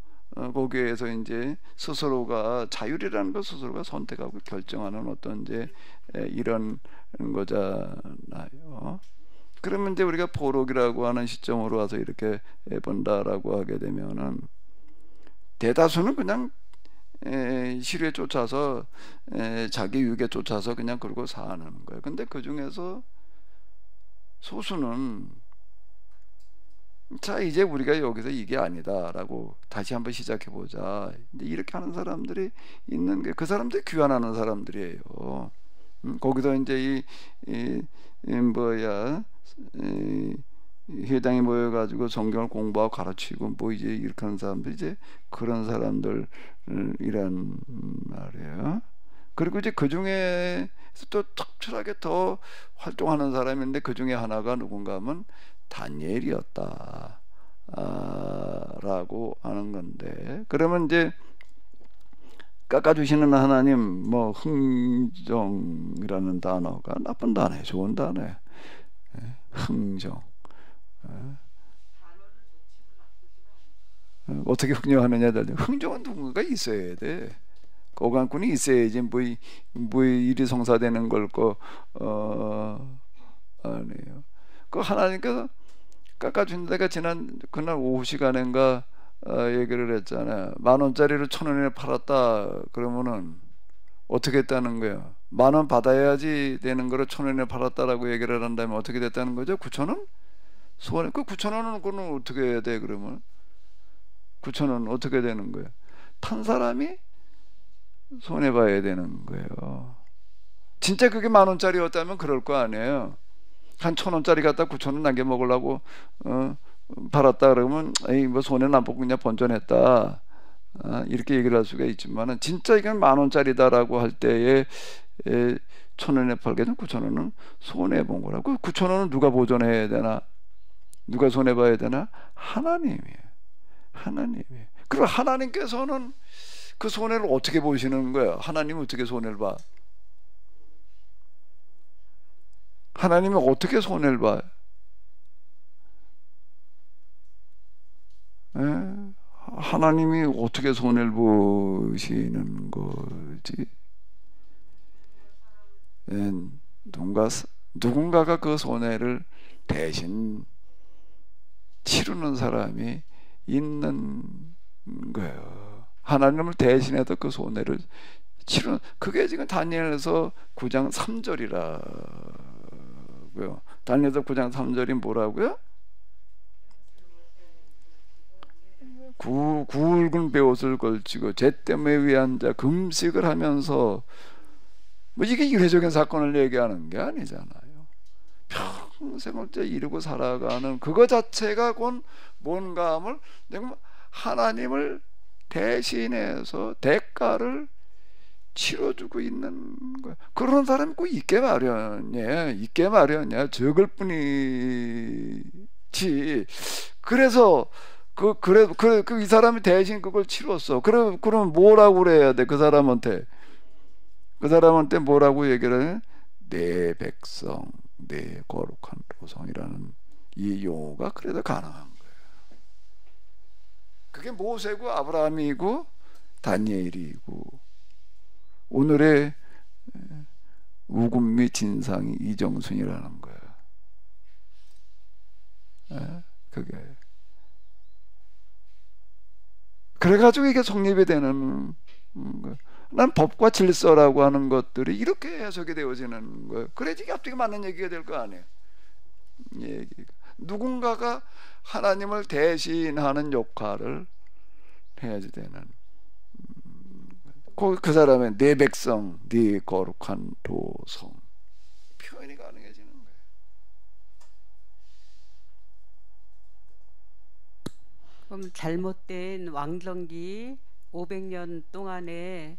거기에서 이제 스스로가 자율이라는 것, 스스로가 선택하고 결정하는 어떤 이제 이런 거잖아요. 그러면 이제 우리가 포록이라고 하는 시점으로 와서 이렇게 본다라고 하게 되면은 대다수는 그냥 시류에 쫓아서 자기 유익에 쫓아서 그냥 그러고 사는 거예요. 근데 그 중에서 소수는 자, 이제 우리가 여기서 이게 아니다라고 다시 한번 시작해 보자. 이제 이렇게 하는 사람들이 있는 게, 그 사람들이 귀환하는 사람들이에요. 거기서 이제 회당에 모여가지고 성경을 공부하고 가르치고 뭐 이제 이렇게 하는 사람들, 이제 그런 사람들이란 말이에요. 그리고 이제 그 중에 또 특출하게 더 활동하는 사람이 있는데 그 중에 하나가 누군가 하면 다니엘이었다 라고 하는 건데, 그러면 이제 깎아주시는 하나님, 뭐 흥정이라는 단어가 나쁜 단어예요, 좋은 단어예요. 흥정. 어떻게 흥정하느냐, 흥정은 누군가 있어야 돼. 거간꾼이 있어야지 뭐 일이 성사되는 걸 거 아니에요. 그 하나님께서 깎아준 데가 지난 그날 오후 시간인가 얘기를 했잖아요. 10,000원짜리를 1,000원에 팔았다 그러면은 어떻게 했다는 거예요? 10,000원 받아야지 되는 거를 1,000원에 팔았다라고 얘기를 한다면 어떻게 됐다는 거죠? 9,000원? 소원에 그 9,000원은 그는 어떻게 해야 돼? 그러면 9,000원 어떻게 되는 거예요? 탄 사람이 손해 봐야 되는 거예요. 진짜 그게 10,000원짜리였다면 그럴 거 아니에요. 한 1,000원짜리 갖다 9,000원 남겨 먹으려고 팔았다 그러면 에이 뭐 손해 안 보고 그냥 번전했다 이렇게 얘기를 할 수가 있지만은, 진짜 이건 10,000원짜리다라고 할 때에 1,000원에 팔게 되면 9,000원은 손해 본 거라고. 9,000원은 누가 보존해야 되나? 누가 손해 봐야 되나? 하나님이에요. 하나님이에요. 그리고 하나님께서는 그 손해를 어떻게 보시는 거예요? 하나님은 어떻게 손해를 봐? 하나님은 어떻게 손해를 봐요? 하나님이 어떻게 손해를 보시는 거지? 누군가가 그 손해를 대신 치르는 사람이 있는 거예요. 하나님을 대신해서 그 손해를 치르는, 그게 지금 다니엘서 9장 3절이라고요. 다니엘서 9장 3절이 뭐라고요? 굵은 베옷을 걸치고 죄 때문에 위한 자 금식을 하면서 뭐 이게 이례적인 사건을 얘기하는 게 아니잖아요. 평생을 이루고 살아가는 그거 자체가 곧 뭔가 하면 하나님을 대신해서 대가를 치러주고 있는 거야. 그런 사람이 꼭 있게 마련이야. 적을 뿐이지. 그래서 이 사람이 대신 그걸 치렀어. 그럼 뭐라고 그래야 돼? 그 사람한테 뭐라고 얘기를 해? 내 백성, 내 거룩한 도성이라는 이 용어가 그래도 가능한 거예요. 그게 모세고 아브라함이고 다니엘이고 오늘의 우금미 진상이 이정순이라는 거예요. 그게 그래가지고 이게 성립이 되는 거예요. 난 법과 질서라고 하는 것들이 이렇게 해석이 되어지는 거예요. 그래야지 이게 앞뒤가 맞는 얘기가 될 거 아니에요. 누군가가 하나님을 대신하는 역할을 해야지 되는 그 사람의 내 백성, 네 거룩한 도성 표현이 가능해지는 거예요. 그럼 잘못된 왕정기 500년 동안에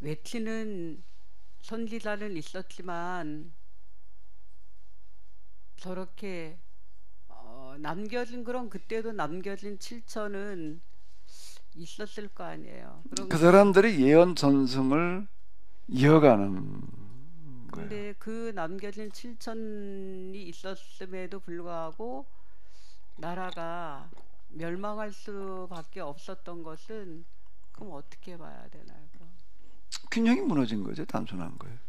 외치는 선지자는 있었지만 저렇게 남겨진 그때도 남겨진 7천은 있었을 거 아니에요. 그 사람들이 예언 전승을 이어가는 거예요. 근데 그 남겨진 7천이 있었음에도 불구하고 나라가 멸망할 수밖에 없었던 것은 그럼 어떻게 봐야 되나요? 그럼? 균형이 무너진 거죠. 단순한 거예요.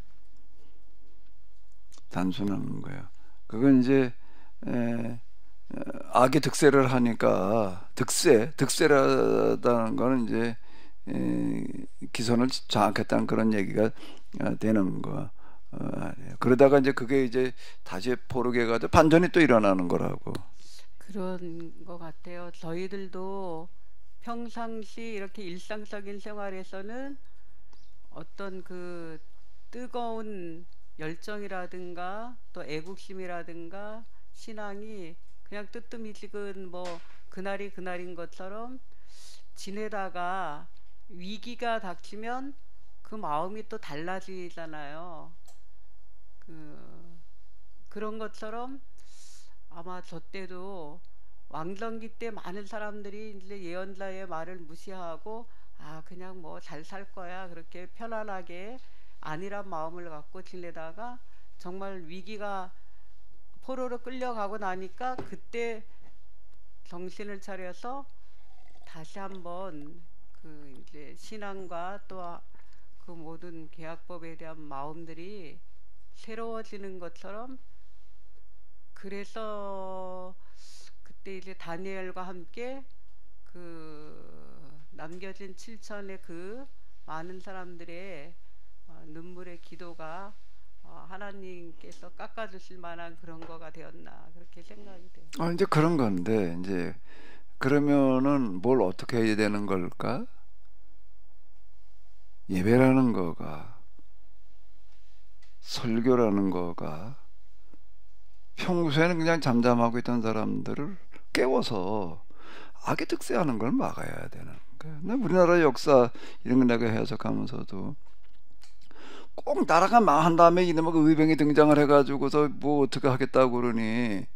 그건 이제 악이 득세를 하니까 득세라다는 거는 이제 기선을 장악했다는 그런 얘기가 되는 거 아니에요. 그러다가 이제 그게 이제 다시 포르게 가지고 반전이 또 일어나는 거라고. 그런 것 같아요. 저희들도 평상시 이렇게 일상적인 생활에서는 어떤 그 뜨거운 열정이라든가 또 애국심이라든가 신앙이 그냥 뜨뜻미지근 뭐 그날이 그날인 것처럼 지내다가 위기가 닥치면 그 마음이 또 달라지잖아요. 그런 것처럼 아마 저 때도 왕정기 때 많은 사람들이 이제 예언자의 말을 무시하고 그냥 뭐 잘 살 거야 그렇게 편안하게 안일한 마음을 갖고 지내다가 정말 위기가 포로로 끌려가고 나니까 그때 정신을 차려서 다시 한번 그 이제 신앙과 또 그 모든 계약법에 대한 마음들이 새로워지는 것처럼 그래서 그때 이제 다니엘과 함께 그 남겨진 7천의 그 많은 사람들의 눈물의 기도가 하나님께서 깎아주실 만한 그런 거가 되었나 그렇게 생각이 돼요. 이제 그런 건데 이제 그러면은 뭘 어떻게 해야 되는 걸까? 예배라는 거가 설교라는 거가 평소에는 그냥 잠잠하고 있던 사람들을 깨워서 악의 득세하는 걸 막아야 되는 거예요. 우리나라 역사 이런 거 내가 해석하면서도 꼭 나라가 망한 다음에 이놈의 의병이 등장을 해가지고서 뭐 어떻게 하겠다고 그러니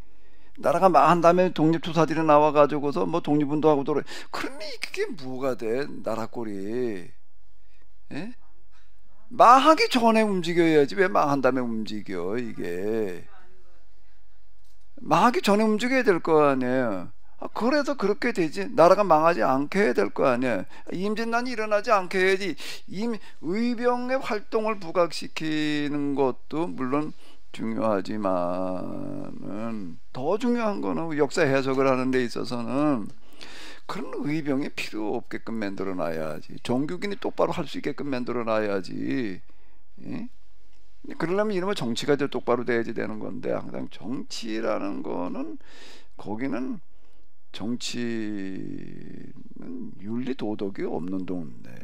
나라가 망한 다음에 독립투사들이 나와가지고서 뭐 독립운동하고 돌아 그러니 그게 뭐가 돼 나라 꼴이 예? 망하기 전에 움직여야지 왜 망한 다음에 움직여 이게 망하기 전에 움직여야 될 거 아니에요. 그래서 그렇게 되지 나라가 망하지 않게 해야 될 거 아니에요. 임진난이 일어나지 않게 해야지. 의병의 활동을 부각시키는 것도 물론 중요하지만은 더 중요한 거는 역사 해석을 하는 데 있어서는 그런 의병이 필요 없게끔 만들어 놔야지. 정규군이 똑바로 할 수 있게끔 만들어 놔야지. 예? 그러려면 이러면 정치가 이제 똑바로 돼야지 되는 건데 항상 정치라는 거는 거기는 정치는 윤리 도덕이 없는 동네.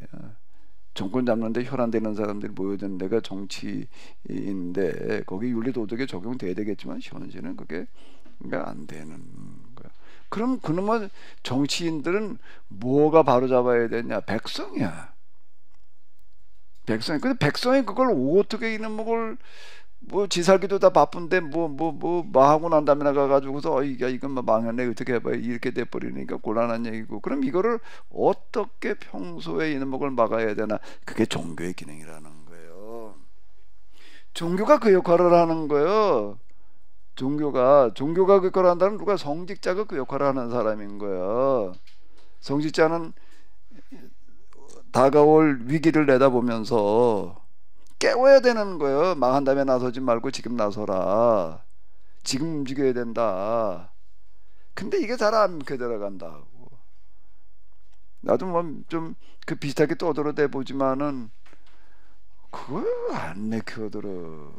정권 잡는데 혈안되는 사람들이 모여든 데가 정치인데 거기 윤리 도덕에 적용돼야 되겠지만 현실은 그게 안 되는 거야. 그럼 그놈의 정치인들은 뭐가 바로 잡아야 되냐? 백성이야. 백성이. 근데 백성이 그걸 어떻게 이놈을 뭐 지살기도 다 바쁜데 뭐 하고 난 다음에 나가가지고서 이건 뭐 망했네 어떻게 해봐 이렇게 돼버리니까 곤란한 얘기고. 그럼 이거를 어떻게 평소에 이놈을 막아야 되나? 그게 종교의 기능이라는 거예요. 종교가 그 역할을 하는 거예요. 종교가 그 역할을 한다는 누가 성직자가 그 역할을 하는 사람인 거예요. 성직자는 다가올 위기를 내다보면서 깨워야 되는 거예요. 망한 다음에 나서지 말고 지금 나서라. 지금 움직여야 된다. 근데 이게 잘 안 믿게 들어간다고. 나도 뭐 좀 그 비슷하게 떠들어대 보지만은 그걸 안 믿게 들어가는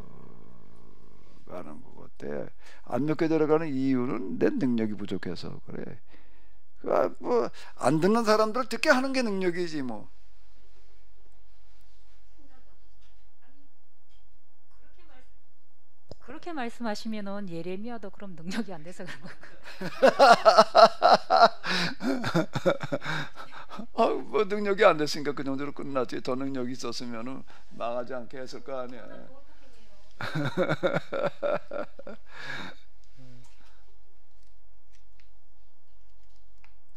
것 같아. 안 믿게 들어가는 이유는 내 능력이 부족해서 그래. 뭐 안 듣는 사람들 듣게 하는 게 능력이지 뭐. 그렇게 말씀하시면은 예레미야도 그럼 능력이 안 돼서 그런 거예요. 뭐 능력이 안 됐으니까 그 정도로 끝났지. 더 능력이 있었으면은 망하지 않게 했을 거 아니야.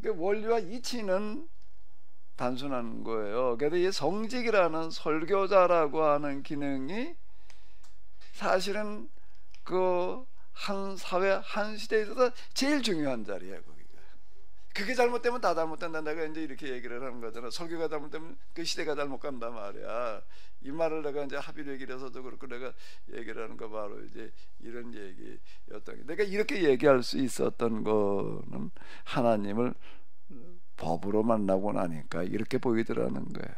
원리와 이치는 단순한 거예요. 그래서 이 성직이라는 설교자라고 하는 기능이 사실은 그 한 사회 한 시대에 있어서 제일 중요한 자리야 거기가. 그게 잘못되면 다 잘못된다. 내가 이제 이렇게 얘기를 하는 거잖아. 설교가 잘못되면 그 시대가 잘못 간다 말이야. 이 말을 내가 이제 합의를 얘기를 해서도 그렇고 내가 얘기를 하는 거 바로 이제 이런 얘기였던 게, 내가 이렇게 얘기할 수 있었던 거는 하나님을 법으로 만나고 나니까 이렇게 보이더라는 거야.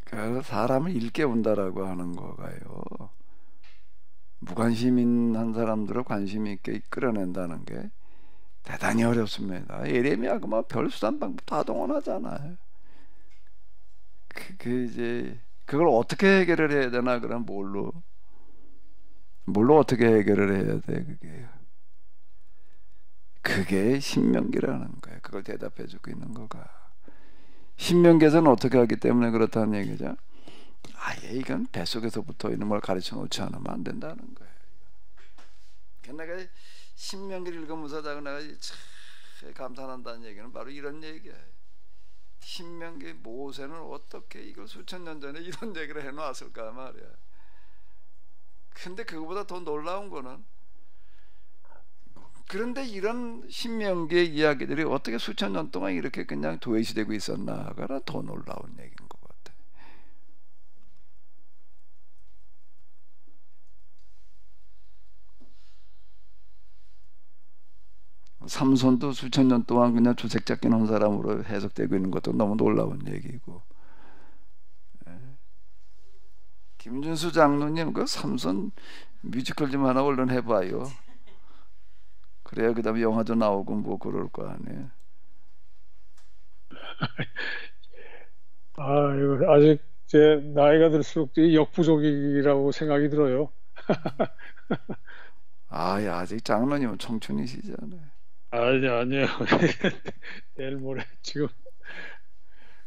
그래서 사람을 일깨운다라고 하는 거가요. 무관심한 사람들을 관심 있게 이끌어낸다는 게 대단히 어렵습니다. 예레미야 그만 별 수단 방법 다 동원하잖아요. 이제 그걸 어떻게 해결을 해야 되나? 그럼 뭘로 어떻게 해결을 해야 돼? 그게 신명기라는 거예요. 그걸 대답해주고 있는 거가. 신명기에서는 어떻게 하기 때문에 그렇다는 얘기죠. 아예 이건 뱃속에서부터 있는 걸 가르쳐 놓지 않으면 안 된다는 거예요. 내가 신명기를 읽으면서 내가 참 감탄한다는 얘기는 바로 이런 얘기예요. 신명기 모세는 어떻게 이걸 수천 년 전에 이런 얘기를 해놓았을까 말이야. 근데 그거보다 더 놀라운 거는, 그런데 이런 신명기의 이야기들이 어떻게 수천 년 동안 이렇게 그냥 도외시되고 있었나가 더 놀라운 얘기인 것 같아. 삼손도 수천 년 동안 그냥 주색 잡긴 한 사람으로 해석되고 있는 것도 너무 놀라운 얘기고. 김준수 장로님 그 삼손 뮤지컬 좀 하나 얼른 해봐요. 그래야 그 다음에 영화도 나오고 뭐 그럴 거 아니에요. 이거 아직 제 나이가 들수록 역부족이라고 생각이 들어요. 아직 장로님은 청춘이시잖아요. 아니에요. 내일 모레 지금.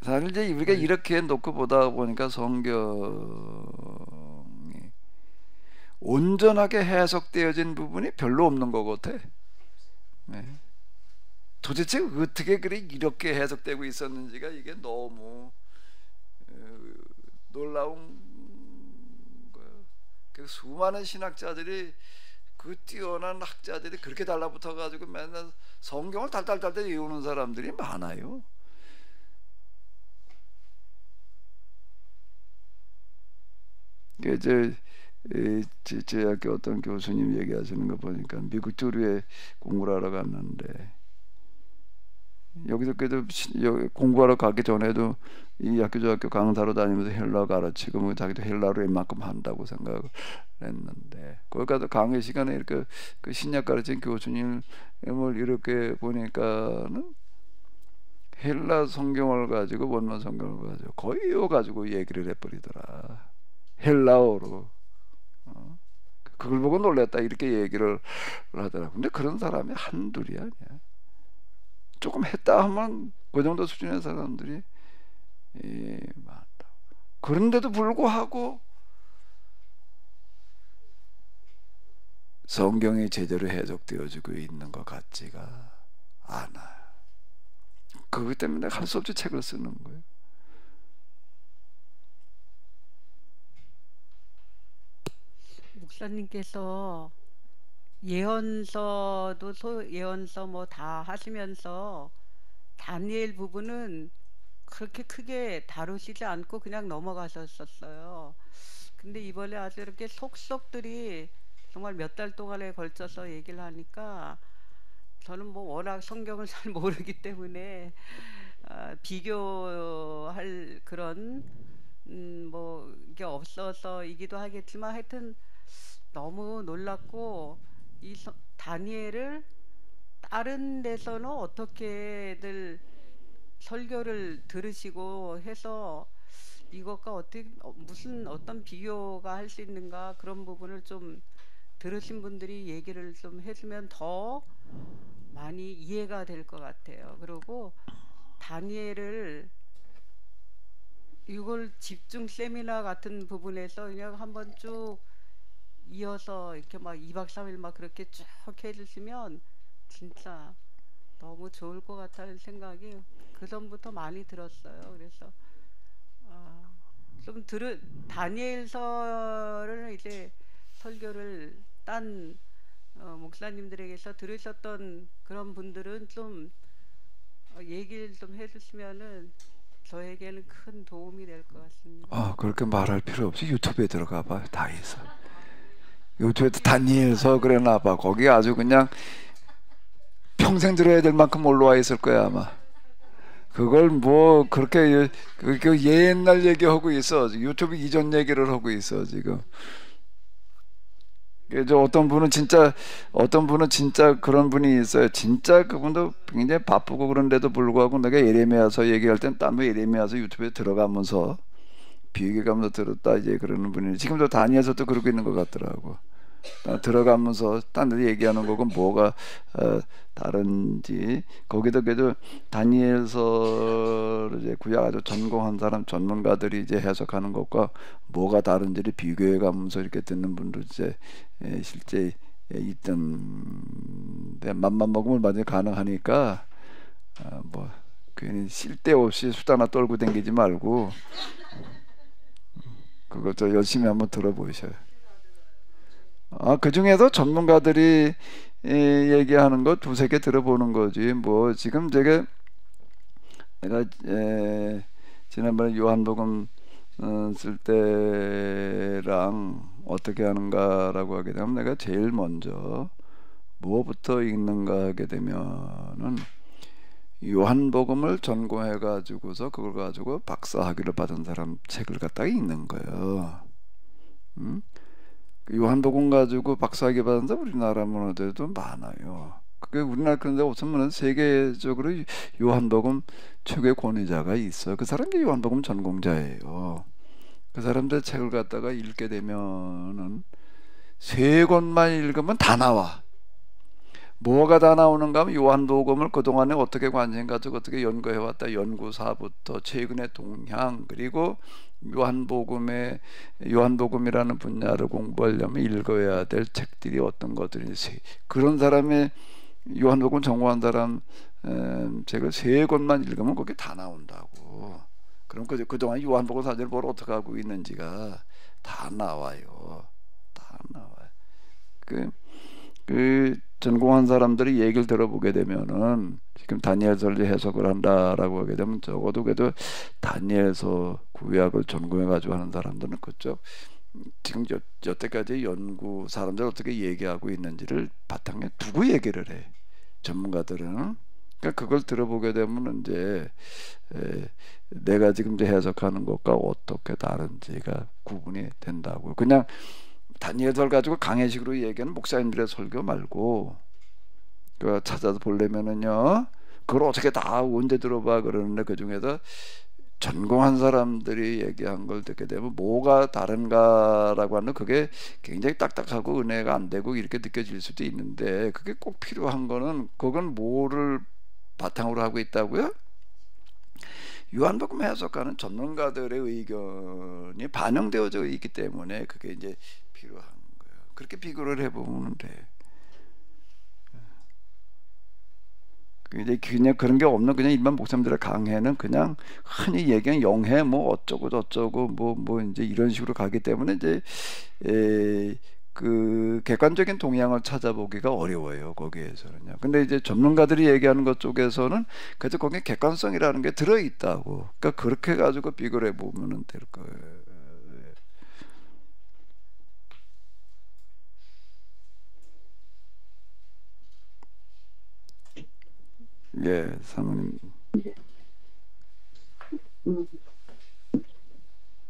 사실 이제 우리가 이렇게 놓고 보다 보니까 성경이 온전하게 해석되어진 부분이 별로 없는 것 같아. 네. 도대체 어떻게 그래 이렇게 해석되고 있었는지가 이게 너무 놀라운 거예요. 그 수많은 신학자들이, 그 뛰어난 학자들이 그렇게 달라붙어 가지고 맨날 성경을 달달달달 외우는 사람들이 많아요. 제 학교 어떤 교수님 얘기하시는 거 보니까 미국 조류에 공부를 하러 갔는데 여기서 그래도 공부하러 가기 전에도 이 학교 저 학교 강사로 다니면서 헬라 가르치고 뭐 자기도 헬라로 웬만큼 한다고 생각을 했는데 거기 가서 강의 시간에 이렇게 그 신약 가르친 교수님을 이렇게 보니까는 헬라 성경을 가지고 원문 성경을 가지고 거의 이어 가지고 얘기를 해버리더라. 헬라어로. 그걸 보고 놀랬다 이렇게 얘기를 하더라고. 근데 그런 사람이 한둘이 아니야. 조금 했다 하면 그 정도 수준의 사람들이 많다. 그런데도 불구하고 성경이 제대로 해석되어지고 있는 것 같지가 않아. 그것 때문에 할 수 없이 책을 쓰는 거예요. 목사님께서 예언서도 예언서 뭐 다 하시면서 다니엘 부분은 그렇게 크게 다루시지 않고 그냥 넘어가셨었어요. 근데 이번에 아주 이렇게 속속들이 정말 몇 달 동안에 걸쳐서 얘기를 하니까 저는 뭐 워낙 성경을 잘 모르기 때문에 비교할 그런 뭐 이게 없어서이기도 하겠지만 하여튼 너무 놀랐고 이 다니엘을 다른 데서는 어떻게들 설교를 들으시고 해서 이것과 어떻게 무슨 어떤 비교가 할 수 있는가 그런 부분을 좀 들으신 분들이 얘기를 좀 해주면 더 많이 이해가 될 것 같아요. 그리고 다니엘을 이걸 집중 세미나 같은 부분에서 그냥 한번 쭉 이어서 이렇게 막 2박 3일 막 그렇게 쭉 해주시면 진짜 너무 좋을 것 같다는 생각이 그 전부터 많이 들었어요. 그래서 좀 다니엘서를 이제 설교를 딴 목사님들에게서 들으셨던 그런 분들은 좀 얘기를 좀 해주시면은 저에게는 큰 도움이 될 것 같습니다. 그렇게 말할 필요 없이 유튜브에 들어가 봐. 다 있어. 유튜브에 다니엘서 그래나 봐. 거기 아주 그냥 평생 들어야 될 만큼 올라와 있을 거야 아마. 그걸 뭐 그렇게 그 옛날 얘기하고 있어. 유튜브 이전 얘기를 하고 있어 지금. 어떤 분은 진짜 그런 분이 있어요. 진짜 그분도 굉장히 바쁘고 그런데도 불구하고 내가 예레미야서 얘기할 땐 딴 예레미야서 유튜브에 들어가면서 비교가면서 들었다 이제 그러는 분이 지금도 다니엘서도 그러고 있는 것 같더라고. 들어가면서 딴 데 얘기하는 거고 뭐가 다른지 거기도 그래도 다니엘서를 이제 구약 아주 전공한 사람 전문가들이 이제 해석하는 것과 뭐가 다른지를 비교해 가면서 이렇게 듣는 분도 이제 실제 있던데 맘만 먹으면 완전히 가능하니까 뭐 괜히 쓸데없이 수다나 떨고 댕기지 말고 그것도 열심히 한번 들어보셔요. 그 중에서 전문가들이 얘기하는 거 두세 개 들어보는 거지. 뭐 지금 내가 지난번에 요한복음 쓸 때랑 어떻게 하는가라고 하게 되면 내가 제일 먼저 뭐부터 읽는가 하게 되면은 요한복음을 전공해 가지고서 그걸 가지고 박사학위를 받은 사람 책을 갖다가 읽는 거예요. 요한복음 가지고 박사학위 받은 사람 우리나라 문화들도 많아요. 그게 우리나라 그런데 없으면 세계적으로 요한복음 최고의 권위자가 있어. 그 사람이 요한복음 전공자예요. 그 사람들 책을 갖다가 읽게 되면은 3권만 읽으면 다 나와. 뭐가 다 나오는가 하면 요한복음을 그동안에 어떻게 관심 가지고 어떻게 연구해왔다 연구사부터 최근의 동향 그리고 요한복음이라는 분야를 공부하려면 읽어야 될 책들이 어떤 것들이 그런 사람의 요한복음 전공한 사람 책을 3권만 읽으면 거기 다 나온다고. 그럼 그동안 요한복음 사전을 보러 어떻게 하고 있는지가 다 나와요. 다 나와요. 그 전공한 사람들이 얘기를 들어보게 되면은 지금 다니엘서를 해석을 한다라고 하게 되면 적어도 그래도 다니엘서 구약을 전공해 가지고 하는 사람들은 그쪽 지금 여태까지 연구 사람들 어떻게 얘기하고 있는지를 바탕에 두고 얘기를 해. 전문가들은 그러니까 그걸 들어보게 되면 이제 내가 지금 이제 해석하는 것과 어떻게 다른지가 구분이 된다고. 그냥 다니엘설 가지고 강해식으로 얘기하는 목사님들의 설교 말고 그 찾아서 보려면은요, 그걸 어떻게 다 언제 들어봐 그러는데 그 중에서 전공한 사람들이 얘기한 걸 듣게 되면 뭐가 다른가라고 하는 그게 굉장히 딱딱하고 은혜가 안 되고 이렇게 느껴질 수도 있는데, 그게 꼭 필요한 거는 그건 뭐를 바탕으로 하고 있다고요? 요한복음 해석하는 전문가들의 의견이 반영되어져 있기 때문에 그게 이제 필요한 거예요. 그렇게 비교를 해보면 돼. 이제 그냥 그런 게 없는 그냥 일반 목사님들의 강해는 그냥 흔히 얘기하는 영해 뭐 어쩌고 저쩌고 뭐 이제 이런 식으로 가기 때문에 이제 그 객관적인 동향을 찾아보기가 어려워요, 거기에서는요. 근데 이제 전문가들이 얘기하는 것 쪽에서는 그래도 거기에 객관성이라는 게 들어있다고. 그러니까 그렇게 가지고 비교를 해보면 될 거예요. 예, 사모님.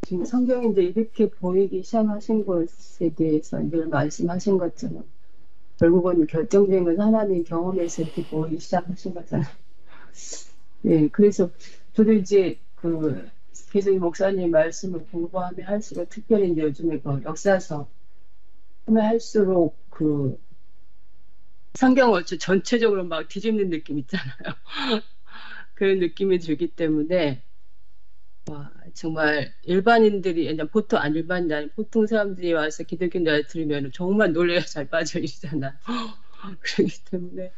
지금 성경에 이제 이렇게 보이기 시작하신 것에 대해서 늘 말씀하신 것처럼 결국은 결정적인 건 하나님 경험에서 이렇게 보이기 시작하신 거잖아요. 예, 그래서 저도 이제 계속 목사님 말씀을 공부하면 할수록, 특별히 이제 요즘에 역사서 하면 할수록 성경을 전체적으로 막 뒤집는 느낌 있잖아요. 그런 느낌이 들기 때문에 정말 일반인들이, 보통 안 일반인이 아니고 보통 사람들이 와서 기독교 날 들으면 정말 놀래야 잘 빠져있잖아. 그렇기 때문에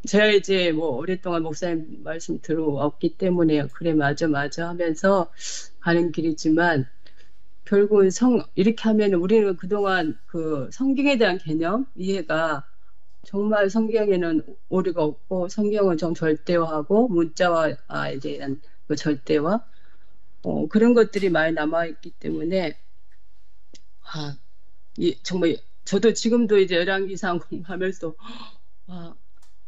제가 이제 뭐 오랫동안 목사님 말씀 들어왔기 때문에 그래 맞아 하면서 가는 길이지만, 결국은 이렇게 하면 우리는 그동안 성경에 대한 개념 이해가 정말 성경에는 오류가 없고, 성경은 좀 절대화하고 문자화에 대한 절대화 그런 것들이 많이 남아있기 때문에 정말 저도 지금도 이제 열왕기상 공부하면서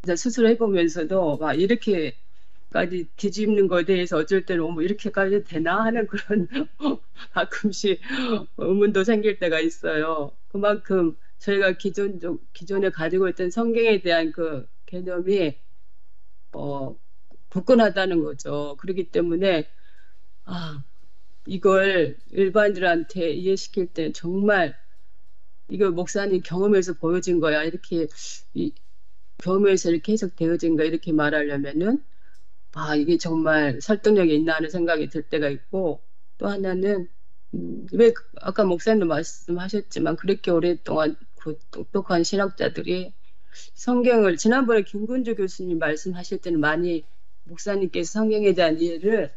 이제 스스로 해보면서도 이렇게까지 뒤집는 것에 대해서 어쩔 때는 이렇게까지 되나 하는 그런 가끔씩 의문도 생길 때가 있어요. 그만큼 저희가 기존에 가지고 있던 성경에 대한 그 개념이 굳건하다는 거죠. 그렇기 때문에 이걸 일반인들한테 이해시킬 때 정말 이거 목사님 경험에서 보여진 거야, 이렇게 경험에서 이렇게 해석되어진 거야, 이렇게 말하려면은 이게 정말 설득력이 있나 하는 생각이 들 때가 있고, 또 하나는 왜 아까 목사님도 말씀하셨지만 그렇게 오랫동안 똑똑한 신학자들이 성경을, 지난번에 김군주 교수님 말씀하실 때는 많이 목사님께서 성경에 대한 이해를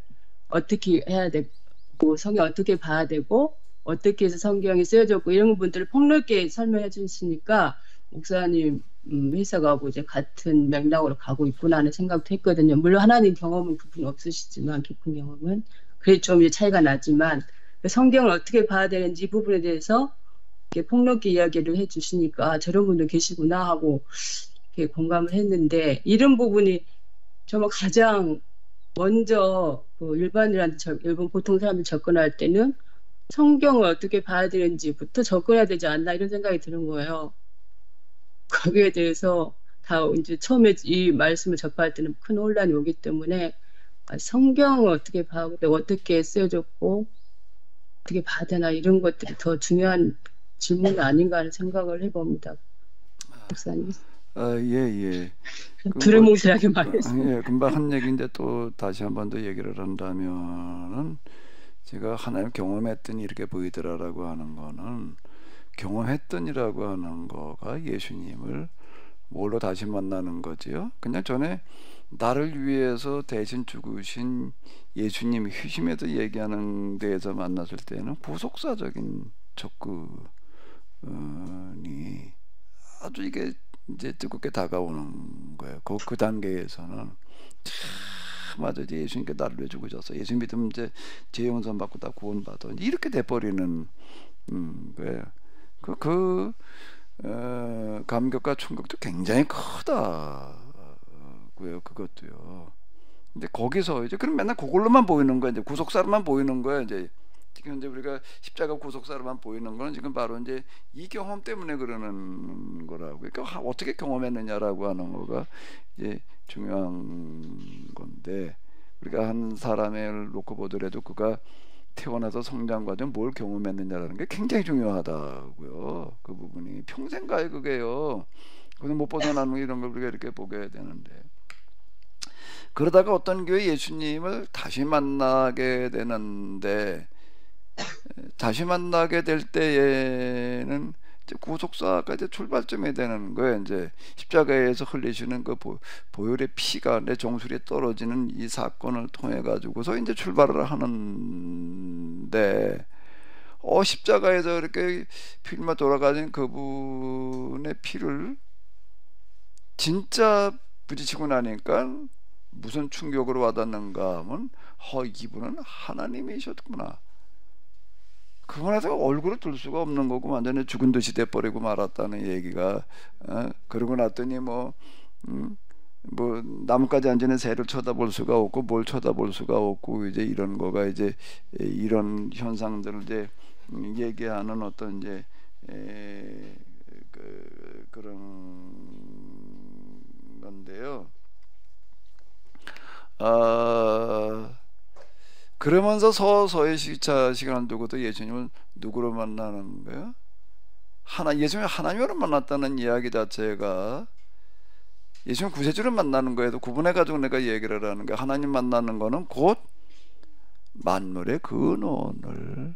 어떻게 해야 되고, 성경 어떻게 봐야 되고, 어떻게 해서 성경이 쓰여졌고 이런 분들을 폭넓게 설명해 주시니까 목사님 회사가고 이제 같은 맥락으로 가고 있구나 하는 생각도 했거든요. 물론 하나님 경험은 그분 없으시지만, 깊은 경험은 그래 좀 차이가 나지만 성경을 어떻게 봐야 되는지 이 부분에 대해서 이렇게 폭넓게 이야기를 해주시니까 저런 분도 계시구나 하고 이렇게 공감을 했는데, 이런 부분이 정말 가장 먼저 일반 보통 사람들 접근할 때는 성경을 어떻게 봐야 되는지부터 접근해야 되지 않나 이런 생각이 드는 거예요. 거기에 대해서 다 이제 처음에 이 말씀을 접할 때는 큰 혼란이 오기 때문에 성경을 어떻게 봐야 되고 어떻게 쓰여졌고 어떻게 봐야 되나 이런 것들이 더 중요한 질문이 아닌가 하는 생각을 해봅니다. 목사님. 예. 두루뭉실하게 말했습니다. 예, 금방 한 얘기인데 또 다시 한 번 더 얘기를 한다면은, 제가 하나님 경험했더니 이렇게 보이더라라고 하는 거는, 경험했더니라고 하는 거가 예수님을 뭘로 다시 만나는 거지요? 그냥 전에 나를 위해서 대신 죽으신 예수님 휴심에서 얘기하는 데에서 만났을 때는 부속사적인 접근이 아주 이게 이제 뜨겁게 다가오는 거예요. 그 단계에서는 맞아, 이제 예수님께 나를 위해 죽으셔서 예수 믿으면 이제 죄 용서 받고 다 구원받아 이렇게 돼버리는 거예요. 감격과 충격도 굉장히 크다고 있고요. 그것도요. 근데 거기서 이제 그럼 맨날 그걸로만 보이는 거야. 이제 구속사로만 보이는 거야. 이제 지금 이제 우리가 십자가 구속사로만 보이는 거는 지금 바로 이제 이 경험 때문에 그러는 거라고. 그러니까 어떻게 경험했느냐라고 하는 거가 이제 중요한 건데, 우리가 한 사람을 놓고 보더라도 그가 태어나서 성장 과정 뭘 경험했느냐라는 게 굉장히 중요하다고요. 그 부분이 평생 가요 그게요. 그건 못 벗어나는 이런 걸 우리가 이렇게 보게 되는데, 그러다가 어떤 교회 예수님을 다시 만나게 되는데, 다시 만나게 될 때에는 이제 구속사가 이제 출발점이 되는 거예요. 이제 십자가에서 흘리시는 그 보혈의 피가 내 정수리에 떨어지는 이 사건을 통해 가지고서 이제 출발을 하는데, 십자가에서 이렇게 피만 돌아가는 그분의 피를 진짜 부딪히고 나니까 무슨 충격으로 와닿는가 하면, 이분은 하나님이셨구나. 그분한테 얼굴을 들 수가 없는 거고 완전히 죽은 듯이 돼버리고 말았다는 얘기가, 그러고 났더니 뭐 나뭇가지 앉은 새를 쳐다볼 수가 없고 뭘 쳐다볼 수가 없고, 이제 이런 거가 이제 이런 현상들을 이제 얘기하는 어떤 이제 그런 건데요. 그러면서 서서히 시간을 두고도 예수님을 누구로 만나는 거예요? 예수님이 하나님으로 만났다는 이야기 자체가, 예수님 구세주를 만나는 거에도 구분해가지고 내가 얘기를 하는 거야. 하나님 만나는 거는 곧 만물의 근원을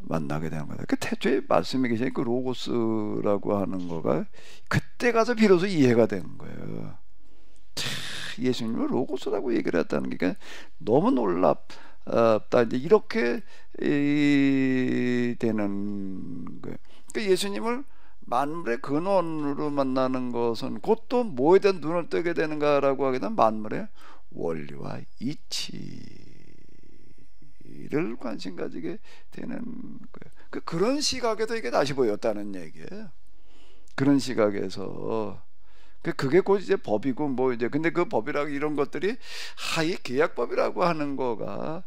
만나게 되는 거다. 그 태초에 말씀이 계신 그 로고스라고 하는 거가 그때 가서 비로소 이해가 된 거예요. 예수님을 로고스라고 얘기를 했다는 게 너무 놀랍다. 이제 이렇게 되는 거예요. 그러니까 예수님을 만물의 근원으로 만나는 것은 곧 또 뭐에 대한 눈을 뜨게 되는가라고 하게 되면 만물의 원리와 이치를 관심 가지게 되는 거예요. 그런 시각에서 이게 다시 보였다는 얘기예요. 그런 시각에서 그게 곧 이제 법이고 뭐 이제, 근데 그 법이라고 이런 것들이 이 계약법이라고 하는 거가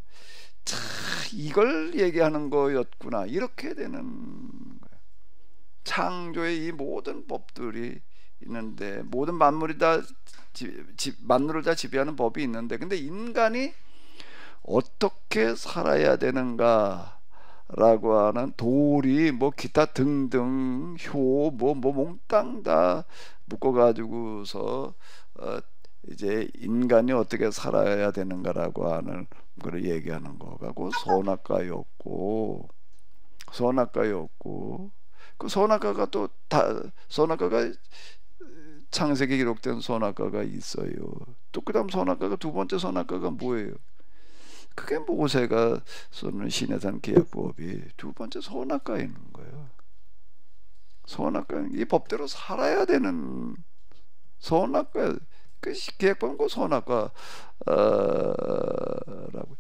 이걸 얘기하는 거였구나, 이렇게 되는 거예요. 창조의 이 모든 법들이 있는데, 모든 만물이 다 만물을 다 지배하는 법이 있는데, 근데 인간이 어떻게 살아야 되는가 라고 하는 도리 뭐 기타 등등 효 뭐 몽땅 다 묶어가지고서 이제 인간이 어떻게 살아야 되는가라고 하는 걸 얘기하는 거가 그 선악과였고, 그 선악과가 또 선악과가 창세기에 기록된 선악과가 있어요. 또 그다음 선악과가, 두 번째 선악과가 뭐예요? 그게 모세가 쓰는 시내산 계약법이 두 번째 선악과에 있는 거예요. 선악과는 이 법대로 살아야 되는 선악과, 그 계약법은 그 선악과라고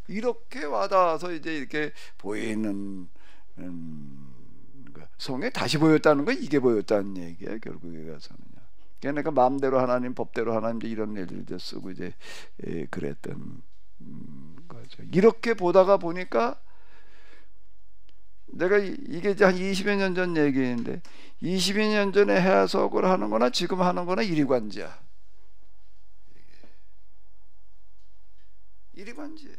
이렇게 와닿아서 이제 이렇게 보이는 성에 다시 보였다는 건 이게 보였다는 얘기야, 결국에 가서는요. 그러니까 마음대로 하나님, 법대로 하나님, 이런 일들 쓰고 이제 그랬던 거죠. 이렇게 보다가 보니까 내가 이게 이제 한 20여 년 전 얘기인데, 20여 년 전에 해석을 하는 거나 지금 하는 거나 이리관지야. 이리관지.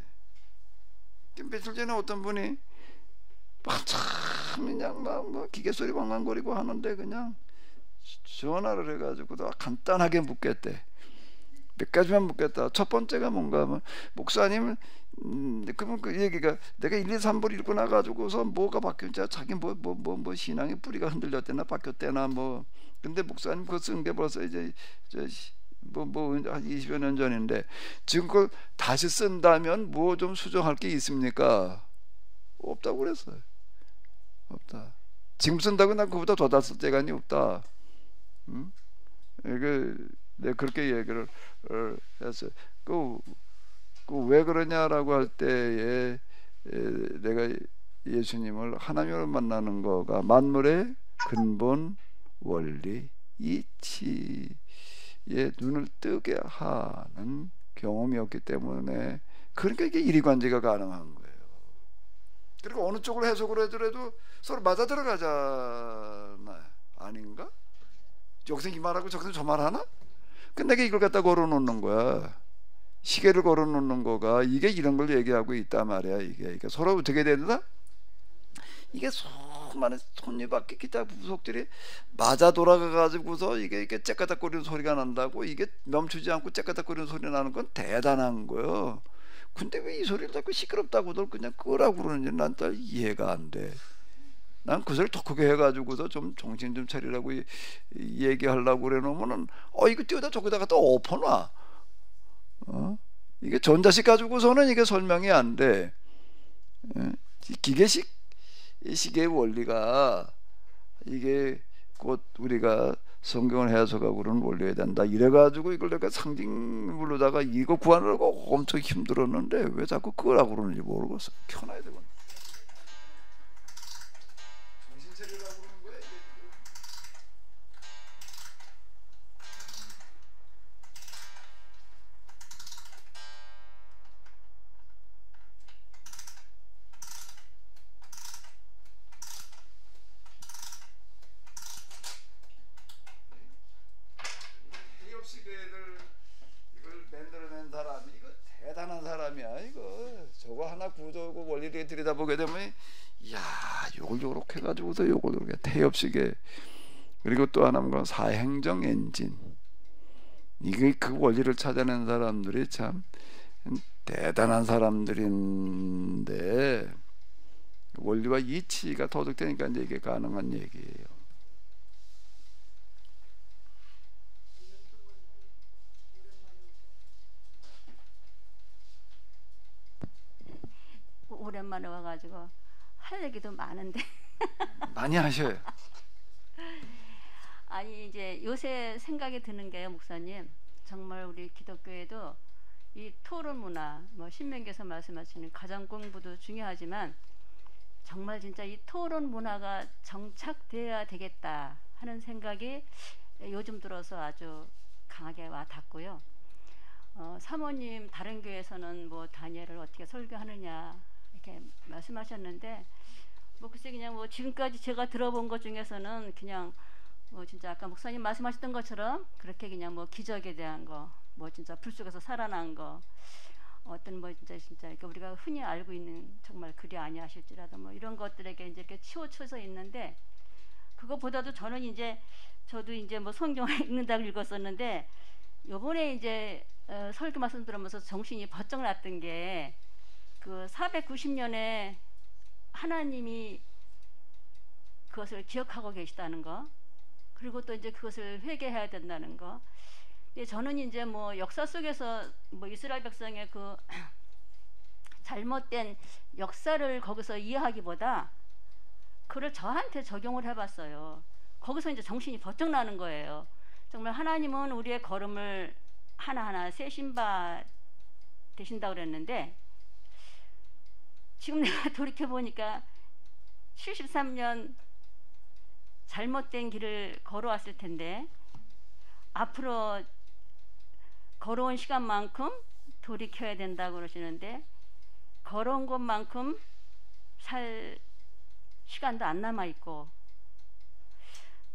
며칠 전에 어떤 분이 참 그냥 뭐 기계 소리 왕왕거리고 하는데 그냥 전화를 해가지고 간단하게 묻겠대. 몇 가지만 묻겠다. 첫 번째가 뭔가 하면, 목사님, 그러면 그 얘기가 내가 1, 2, 3부 읽고 나가지고서 뭐가 바뀌었지? 자기 뭐 신앙의 뿌리가 흔들렸대나 바뀌었대나 뭐. 근데 목사님 그거 쓴 게 벌써 이제 한 20여 년 전인데, 지금 그걸 다시 쓴다면 뭐 좀 수정할 게 있습니까? 없다고 그랬어요. 없다. 지금 쓴다고 난 그보다 더 다 쓸 때가 없다. 이게 내가 그렇게 얘기를 했어요. 왜 그러냐라고 할 때에 내가 예수님을 하나님을 만나는 거가 만물의 근본, 원리, 이치, 눈을 뜨게 하는 경험이었기 때문에 그러니까 이게 이리관계가 가능한 거예요. 그리고 어느 쪽으로 해석을 해더라도 서로 맞아 들어가잖아요. 아닌가? 여기서 이 말하고 저기서 저 말하나? 근데 내가 이걸 갖다 걸어놓는 거야. 시계를 걸어놓는 거가 이게 이런 걸 얘기하고 있단 말이야. 이게 그러니까 서로 어떻게 된다? 이게 수많은 손님밖에 기타 부속들이 맞아 돌아가가지고서 이게 째까닥거리는 소리가 난다고. 이게 멈추지 않고 째까닥거리는 소리 나는 건 대단한 거예요. 근데 왜 이 소리를 자꾸 시끄럽다고들 그냥 끄라고 그러는지 난 잘 이해가 안 돼. 난 그 소리를 더 크게 해가지고서 좀 정신 좀 차리라고 얘기하려고 그래 놓으면은 이거 띄우다 저기다가 또 엎어놔. 이게 전자식 가지고서는 이게 설명이 안 돼. 기계식 시계의 원리가 이게 곧 우리가 성경을 해석하고 그런 원리해야 된다. 이래가지고 이걸 내가 상징물로다가 이거 구하려고 엄청 힘들었는데 왜 자꾸 그거라고 그러는지 모르겠어. 켜놔야 되겠네. 정신 차리라고 그러는 거야. 시계를 이걸 만들어낸 사람이 이거 대단한 사람이야. 이거 저거 하나 구조고 원리를 들여다보게 되면 이야 요걸 요렇게 해가지고서 요걸 요렇게 태엽시계. 그리고 또 하나는 사행정 엔진. 이게 그 원리를 찾아낸 사람들이 참 대단한 사람들인데 원리와 이치가 도둑되니까 이제 이게 가능한 얘기예요. 오랜만에 와가지고 할 얘기도 많은데 많이 하셔요. 아니 이제 요새 생각이 드는 게요, 목사님. 정말 우리 기독교에도 이 토론 문화, 뭐 신명기에서 말씀하시는 가정 공부도 중요하지만 정말 진짜 이 토론 문화가 정착돼야 되겠다 하는 생각이 요즘 들어서 아주 강하게 와 닿고요. 사모님 다른 교회에서는 뭐 다니엘을 어떻게 설교하느냐 이렇게 말씀하셨는데 뭐 글쎄 그냥 뭐 지금까지 제가 들어본 것 중에서는 그냥 뭐 진짜 아까 목사님 말씀하셨던 것처럼 그렇게 그냥 뭐 기적에 대한 거, 뭐 진짜 불 속에서 살아난 거, 어떤 뭐 진짜 그러니까 우리가 흔히 알고 있는 정말 그리 아니하실지라도 뭐 이런 것들에게 이제 이렇게 치우쳐져 있는데 그거보다도 저는 이제 저도 이제 뭐 성경을 읽는다고 읽었었는데 요번에 이제 설교 말씀 들으면서 정신이 번쩍 났던 게 그 490년에 하나님이 그것을 기억하고 계시다는 거, 그리고 또 이제 그것을 회개해야 된다는 거. 근데 저는 이제 뭐 역사 속에서 뭐 이스라엘 백성의 그 잘못된 역사를 거기서 이해하기보다 그걸 저한테 적용을 해봤어요. 거기서 이제 정신이 번쩍 나는 거예요. 정말 하나님은 우리의 걸음을 하나하나 세신 바 되신다고 그랬는데 지금 내가 돌이켜보니까 73년 잘못된 길을 걸어왔을 텐데 앞으로 걸어온 시간만큼 돌이켜야 된다고 그러시는데 걸어온 것만큼 살 시간도 안 남아있고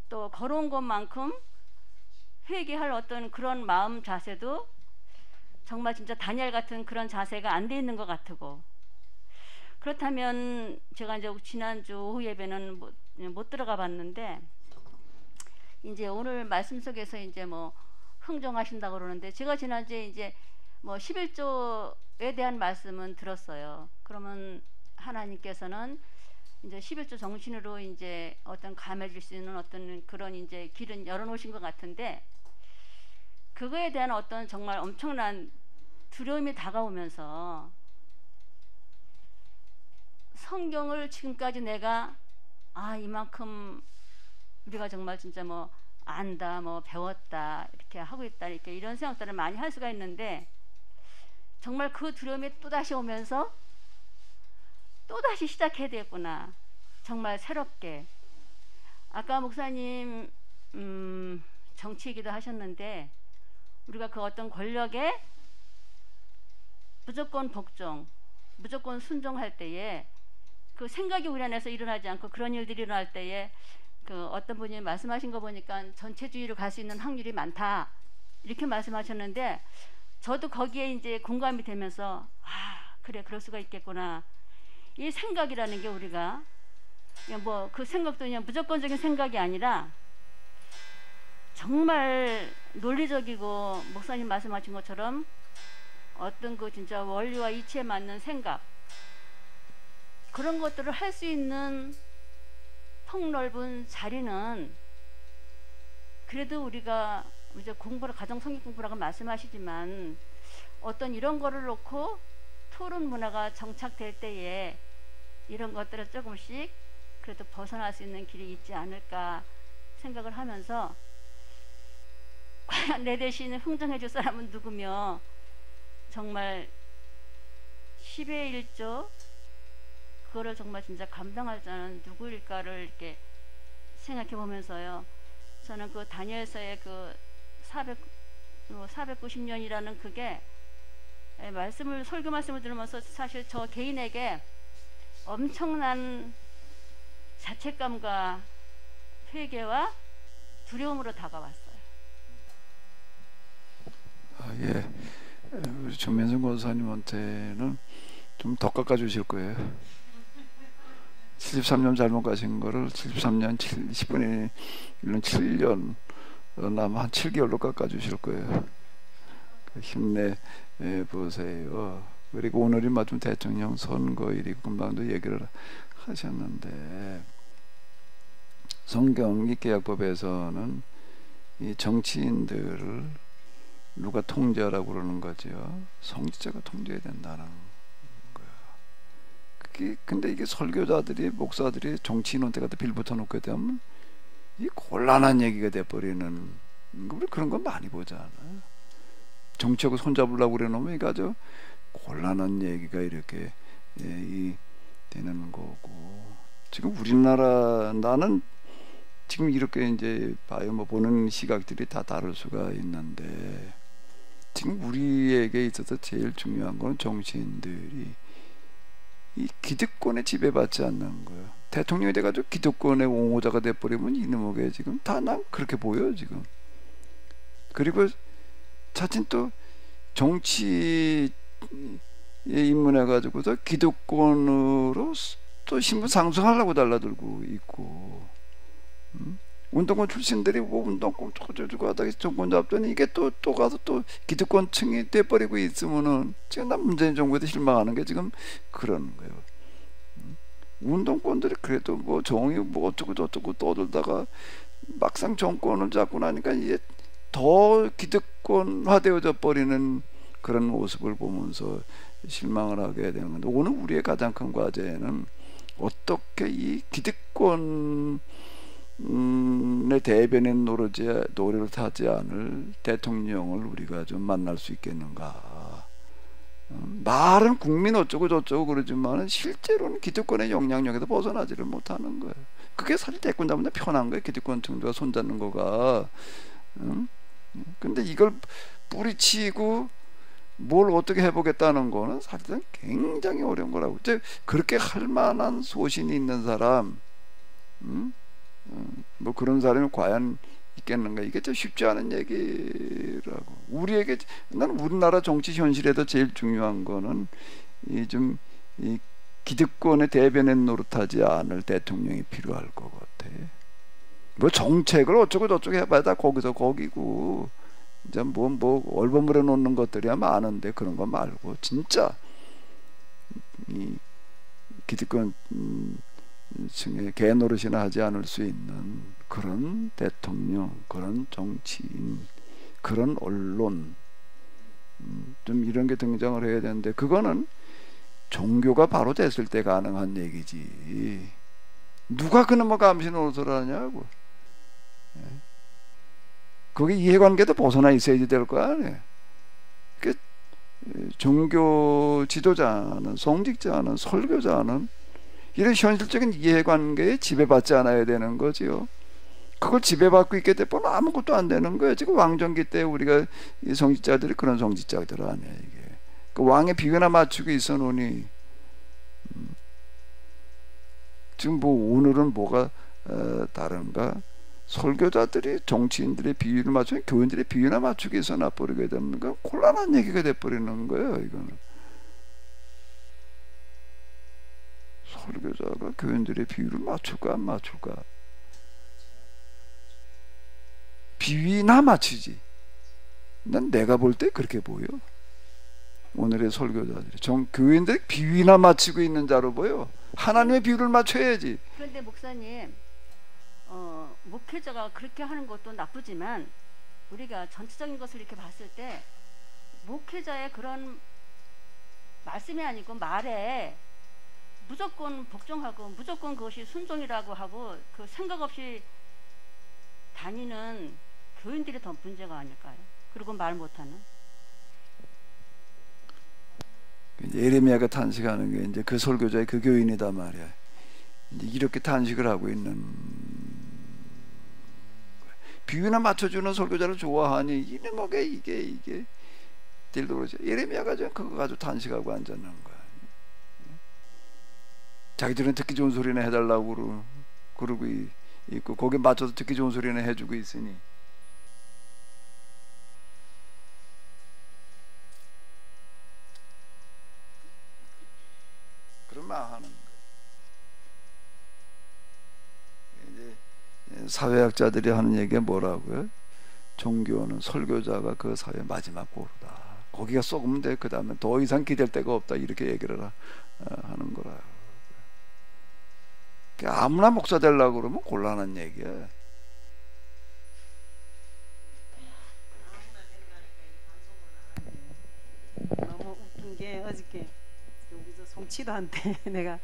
또 걸어온 것만큼 회개할 어떤 그런 마음 자세도 정말 진짜 다니엘 같은 그런 자세가 안 돼 있는 것 같고, 그렇다면 제가 이제 지난주 오후 예배는 못 들어가 봤는데 이제 오늘 말씀 속에서 이제 뭐 흥정하신다고 그러는데 제가 지난주에 이제 뭐 11조에 대한 말씀은 들었어요. 그러면 하나님께서는 이제 11조 정신으로 이제 어떤 감해줄 수 있는 어떤 그런 이제 길은 열어놓으신 것 같은데 그거에 대한 어떤 정말 엄청난 두려움이 다가오면서 성경을 지금까지 내가 이만큼 우리가 정말 진짜 뭐 안다, 뭐 배웠다 이렇게 하고 있다 이렇게 이런 생각들을 많이 할 수가 있는데 정말 그 두려움이 또다시 오면서 또다시 시작해야 되겠구나. 정말 새롭게. 아까 목사님 정치 얘기도 하셨는데 우리가 그 어떤 권력에 무조건 복종, 무조건 순종할 때에 그 생각이 우리 안에서 일어나지 않고 그런 일들이 일어날 때에 그 어떤 분이 말씀하신 거 보니까 전체주의로 갈 수 있는 확률이 많다 이렇게 말씀하셨는데 저도 거기에 이제 공감이 되면서 아 그래 그럴 수가 있겠구나. 이 생각이라는 게 우리가 뭐 그 생각도 그냥 무조건적인 생각이 아니라 정말 논리적이고 목사님 말씀하신 것처럼 어떤 그 진짜 원리와 이치에 맞는 생각 그런 것들을 할 수 있는 폭넓은 자리는 그래도 우리가 이제 공부를 가정 성격 공부라고 말씀하시지만 어떤 이런 거를 놓고 토론 문화가 정착될 때에 이런 것들을 조금씩 그래도 벗어날 수 있는 길이 있지 않을까 생각을 하면서 과연 내 대신 흥정해 줄 사람은 누구며 정말 10의 1조 그거를 정말 진짜 감당할 자는 누구일까를 이렇게 생각해 보면서요. 저는 그 다니엘서의 그 490년이라는 그게 설교 말씀을 들으면서 사실 저 개인에게 엄청난 자책감과 회개와 두려움으로 다가왔어요. 예. 우리 정면성 권사님한테는 좀 더 깎아주실 거예요. 73년 잘못 가신 거를 73년 10분의 1년 7년 남아 한 7개월로 깎아주실 거예요. 힘내 보세요. 그리고 오늘이 마침 대통령 선거일이고 금방도 얘기를 하셨는데 성경 입계약법에서는 이 정치인들을 누가 통제하라고 그러는 거죠. 성직자가 통제해야 된다는 거야. 근데 이게 설교자들이 목사들이 정치인한테 갖다 빌붙어 놓게 되면 이 곤란한 얘기가 돼버리는 우리 그런 거 많이 보잖아. 정치하고 손잡으려고 그래 놓으면 이게 아주 곤란한 얘기가 이렇게 되는 거고. 지금 우리나라 나는 지금 이렇게 이제 봐요. 뭐 보는 시각들이 다 다를 수가 있는데 지금 우리에게 있어서 제일 중요한 건 정치인들이 이 기득권에 지배받지 않는 거예요. 대통령이 돼가지고 기득권의 옹호자가 돼버리면 이놈에게 지금 다 난 그렇게 보여요 지금. 그리고 자칫 또 정치에 입문해가지고서 기득권으로 또 신분 상승하려고 달라들고 있고, 운동권 출신들이 뭐 운동권 저주고 하다가 정권 잡더니 이게 또 가서 또 기득권층이 돼버리고 있으면은 지금 난 문재인 정부에도 실망하는 게 지금 그러는 거예요. 운동권들이 그래도 뭐 정의 뭐 어쩌고 저쩌고 떠들다가 막상 정권을 잡고 나니까 이제 더 기득권화되어져 버리는 그런 모습을 보면서 실망을 하게 되는 건데, 오늘 우리의 가장 큰 과제는 어떻게 이 기득권의 대변에 노래를 타지 않을 대통령을 우리가 좀 만날 수 있겠는가. 말은 국민 어쩌고 저쩌고 그러지만 실제로는 기득권의 영향력에서 벗어나지를 못하는 거예요. 그게 사실 대권 잡는 데 편한 거예요. 기득권 층과 손잡는 거가. 근데 이걸 뿌리치고 뭘 어떻게 해보겠다는 거는 사실은 굉장히 어려운 거라고. 그렇게 할 만한 소신이 있는 사람, 뭐 그런 사람이 과연 있겠는가. 이게 좀 쉽지 않은 얘기라고. 우리에게, 난 우리나라 정치 현실에도 제일 중요한 거는 이 기득권의 대변에 노릇하지 않을 대통령이 필요할 것 같아. 뭐 정책을 어쩌고 저쩌고 해봐야 다 거기서 거기고, 이제 뭐 얼버무려 놓는 것들이야 많은데 그런 거 말고 진짜 이 기득권 층에 개노릇이나 하지 않을 수 있는 그런 대통령, 그런 정치인, 그런 언론, 좀 이런 게 등장을 해야 되는데, 그거는 종교가 바로 됐을 때 가능한 얘기지. 누가 그놈의 감시 노릇을 하냐고. 거기 이해관계도 벗어나 있어야 될 거 아니에요. 종교 지도자는, 성직자는, 설교자는 이런 현실적인 이해관계에 지배받지 않아야 되는 거지요. 그걸 지배받고 있게 돼버리면 아무것도 안 되는 거예요. 지금 왕정기 때 우리가 이 성직자들이 그런 성직자들 아니에요. 이게 그 왕의 비위나 맞추고 있어 놓으니 지금 뭐 오늘은 뭐가 다른가? 설교자들이 정치인들의 비위를 맞추고 교인들의 비위나 맞추기 위해서 놔버리게 되면 그 곤란한 얘기가 돼버리는 거예요. 이거는 설교자가 교인들의 비위를 맞출까 안 맞출까? 비위나 맞추지. 난 내가 볼 때 그렇게 보여. 오늘의 설교자들이 교인들 비위나 맞추고 있는 자로 보여. 하나님의 비위를 맞춰야지. 그런데 목사님, 목회자가 그렇게 하는 것도 나쁘지만 우리가 전체적인 것을 이렇게 봤을 때 목회자의 그런 말씀이 아니고 말에 무조건 복종하고 무조건 그것이 순종이라고 하고 그 생각 없이 다니는 교인들이 더 문제가 아닐까요? 그리고 말 못하는. 예레미야가 탄식하는 게 이제 그 설교자의 그 교인이다 말이야. 이제 이렇게 탄식을 하고 있는 거야. 비유나 맞춰주는 설교자를 좋아하니 이게 뭐게 이게 딜도 그러죠. 예레미야가 좀 그거 가지고 탄식하고 앉았는 거야. 자기들은 듣기 좋은 소리나 해달라고 그러고 있고 거기에 맞춰서 듣기 좋은 소리나 해주고 있으니 그런 말 하는 거예요. 이제 사회학자들이 하는 얘기가 뭐라고요? 종교는 설교자가 그 사회의 마지막 보루다. 거기가 썩으면 돼. 그 다음에 더 이상 기댈 데가 없다. 이렇게 얘기를 하는 거라. 아무나 목사 되려고 그러면 곤란한 얘기야. 너무 웃긴 게 어저께 우리 저 송치도한테 내가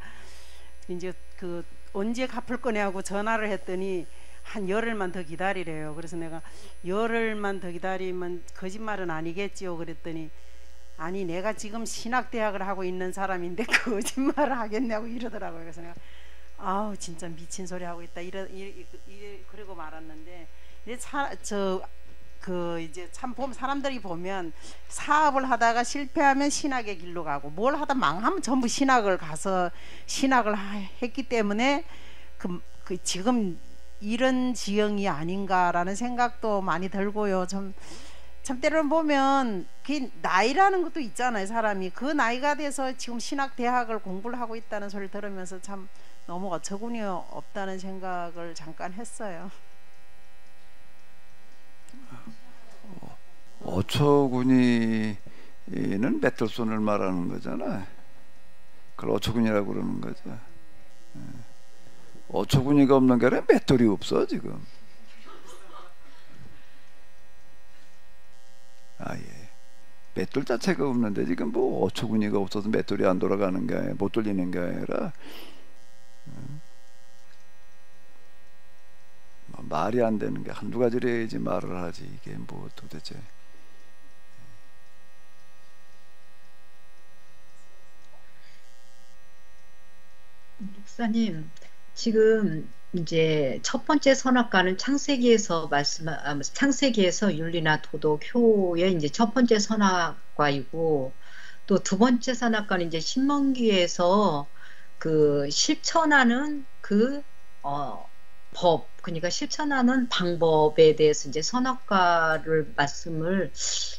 이제 그 언제 갚을 거냐고 전화를 했더니 한 열흘만 더 기다리래요. 그래서 내가 열흘만 더 기다리면 거짓말은 아니겠지요. 그랬더니 아니 내가 지금 신학대학을 하고 있는 사람인데 거짓말을 하겠냐고 이러더라고요. 그래서 내가 아우 진짜 미친 소리 하고 있다 그러고 말았는데 이제 참 보면 사람들이 보면 사업을 하다가 실패하면 신학의 길로 가고 뭘 하다 망하면 전부 신학을 가서 신학을 했기 때문에 그 지금 이런 지형이 아닌가라는 생각도 많이 들고요. 참 때로는 보면 그 나이라는 것도 있잖아요. 사람이 그 나이가 돼서 지금 신학 대학을 공부를 하고 있다는 소리를 들으면서 참 너무 어처구니 없다는 생각을 잠깐 했어요. 어처구니는 맷돌손을 말하는 거잖아. 그걸 어처구니라고 그러는 거죠. 어처구니가 없는 게 아니라 맷돌이 없어 지금. 예. 맷돌 자체가 없는데 지금 뭐 어처구니가 없어서 맷돌이 안 돌아가는 게 아니라 못 돌리는 게 아니라 말이 안 되는 게 한두 가지를 해야지 말을 하지. 이게 뭐 도대체. 목사님, 지금 이제 첫 번째 선악과는 창세기에서 창세기에서 윤리나 도덕, 효의 이제 첫 번째 선악과이고, 또 두 번째 선악과는 이제 신명기에서 그 실천하는 법, 그러니까 실천하는 방법에 대해서 이제 선악과를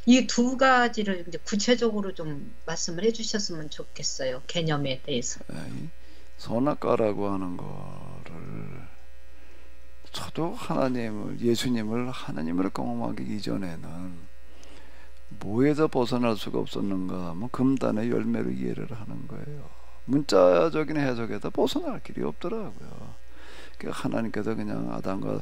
이 두 가지를 이제 구체적으로 좀 말씀을 해주셨으면 좋겠어요. 개념에 대해서. 선악과라고 하는 거를 저도 예수님을 하나님으로 경험하기 이전에는 뭐에서 벗어날 수가 없었는가 하면 금단의 열매로 이해를 하는 거예요. 문자적인 해석에서 벗어날 길이 없더라고요. 하나님께서 그냥 아담과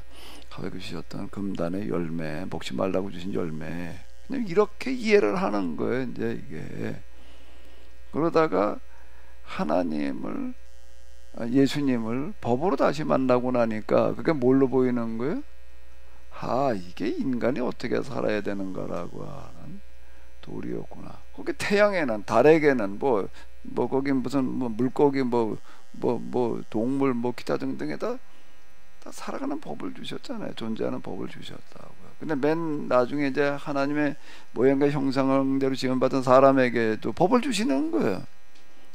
하와에게 주셨던 금단의 열매, 먹지 말라고 주신 열매, 그냥 이렇게 이해를 하는 거예요. 이제 이게 그러다가 예수님을 법으로 다시 만나고 나니까 그게 뭘로 보이는 거예요? 이게 인간이 어떻게 살아야 되는가라고 하는 도리였구나. 거기 태양에는, 달에게는 거기 무슨 물고기 동물 기타 등등에다 다 살아가는 법을 주셨잖아요. 존재하는 법을 주셨다고요. 근데 맨 나중에 이제 하나님의 모양과 형상대로 지음받은 사람에게도 법을 주시는 거예요.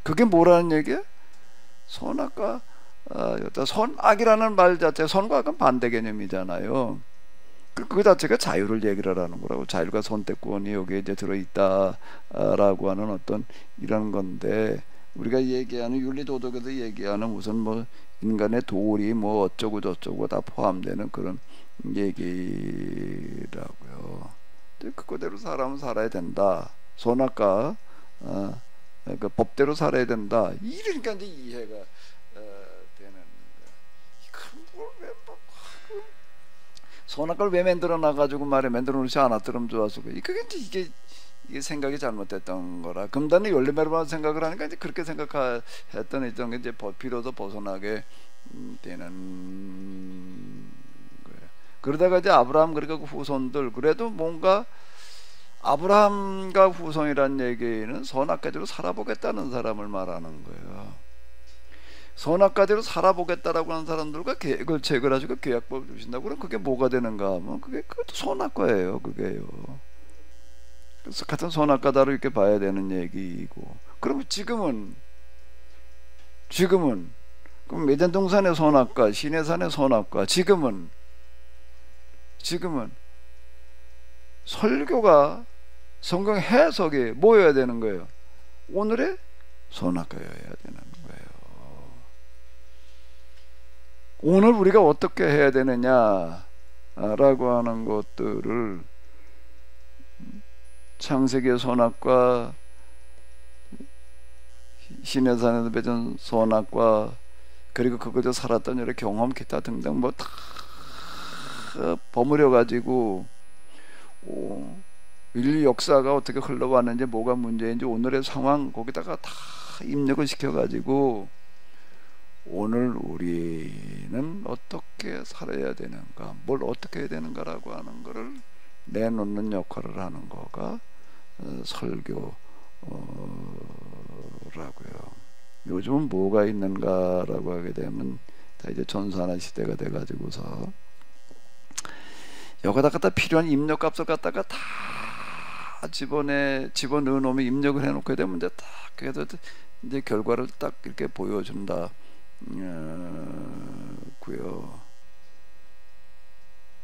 그게 뭐라는 얘기야? 선악과 선악이라는 말 자체, 선과 악은 반대 개념이잖아요. 그 자체가 자유를 얘기를 하는 거라고. 자율과 선택권이 여기에 이제 들어있다라고 하는 어떤 이런 건데, 우리가 얘기하는 윤리도덕에서 얘기하는 무슨 뭐 인간의 도리 뭐 어쩌고 저쩌고 다 포함되는 그런 얘기라고요. 그거대로 사람은 살아야 된다. 선악과 그 법대로 살아야 된다. 이러니까 이제 이해가 되는 거야. 선악과를 왜 만들어 놔가지고 말해 만들어 놓지 않았더럼 좋았을 거야. 그게 이제 이게 생각이 잘못됐던 거라. 금단의 열리매로만 생각을 하니까 이제 그렇게 생각했던 있던 게 이제 비로소 벗어나게 되는 거예요. 그러다가 이제 아브라함 그리고 그 후손들, 그래도 뭔가 아브라함과 후손이란 얘기는 선악과대로 살아보겠다는 사람을 말하는 거예요. 선악과대로 살아보겠다라고 하는 사람들과 계획을 체결하시고 계약법을 주신다고 그러면 그게 뭐가 되는가 하면 그것도 선악과예요. 그게요. 그래서 같은 선악과다로 이렇게 봐야 되는 얘기이고, 그럼 지금은 그럼 매전동산의 선악과, 시내산의 선악과, 지금은 설교가 성경 해석이 뭐여야 되는 거예요? 오늘의 선악과여야 되는 거예요. 오늘 우리가 어떻게 해야 되느냐라고 하는 것들을 창세기의 선악과, 시내산에서 맺은 선악과, 그리고 그것에 살았던 여러 경험 기타 등등 뭐 다 버무려 가지고 인류 역사가 어떻게 흘러왔는지 뭐가 문제인지 오늘의 상황 거기다가 다 입력을 시켜 가지고 오늘 우리는 어떻게 살아야 되는가, 뭘 어떻게 해야 되는가라고 하는 거를 내놓는 역할을 하는 거가 설교라고요. 요즘은 뭐가 있는가라고 하게 되면 다 이제 전산화 시대가 돼가지고서 여기다 갖다 필요한 입력값을 갖다가 다 집어넣어 놓으면 입력을 해놓게 되면 이제 딱 그래도 이제 결과를 딱 이렇게 보여준다. 고요.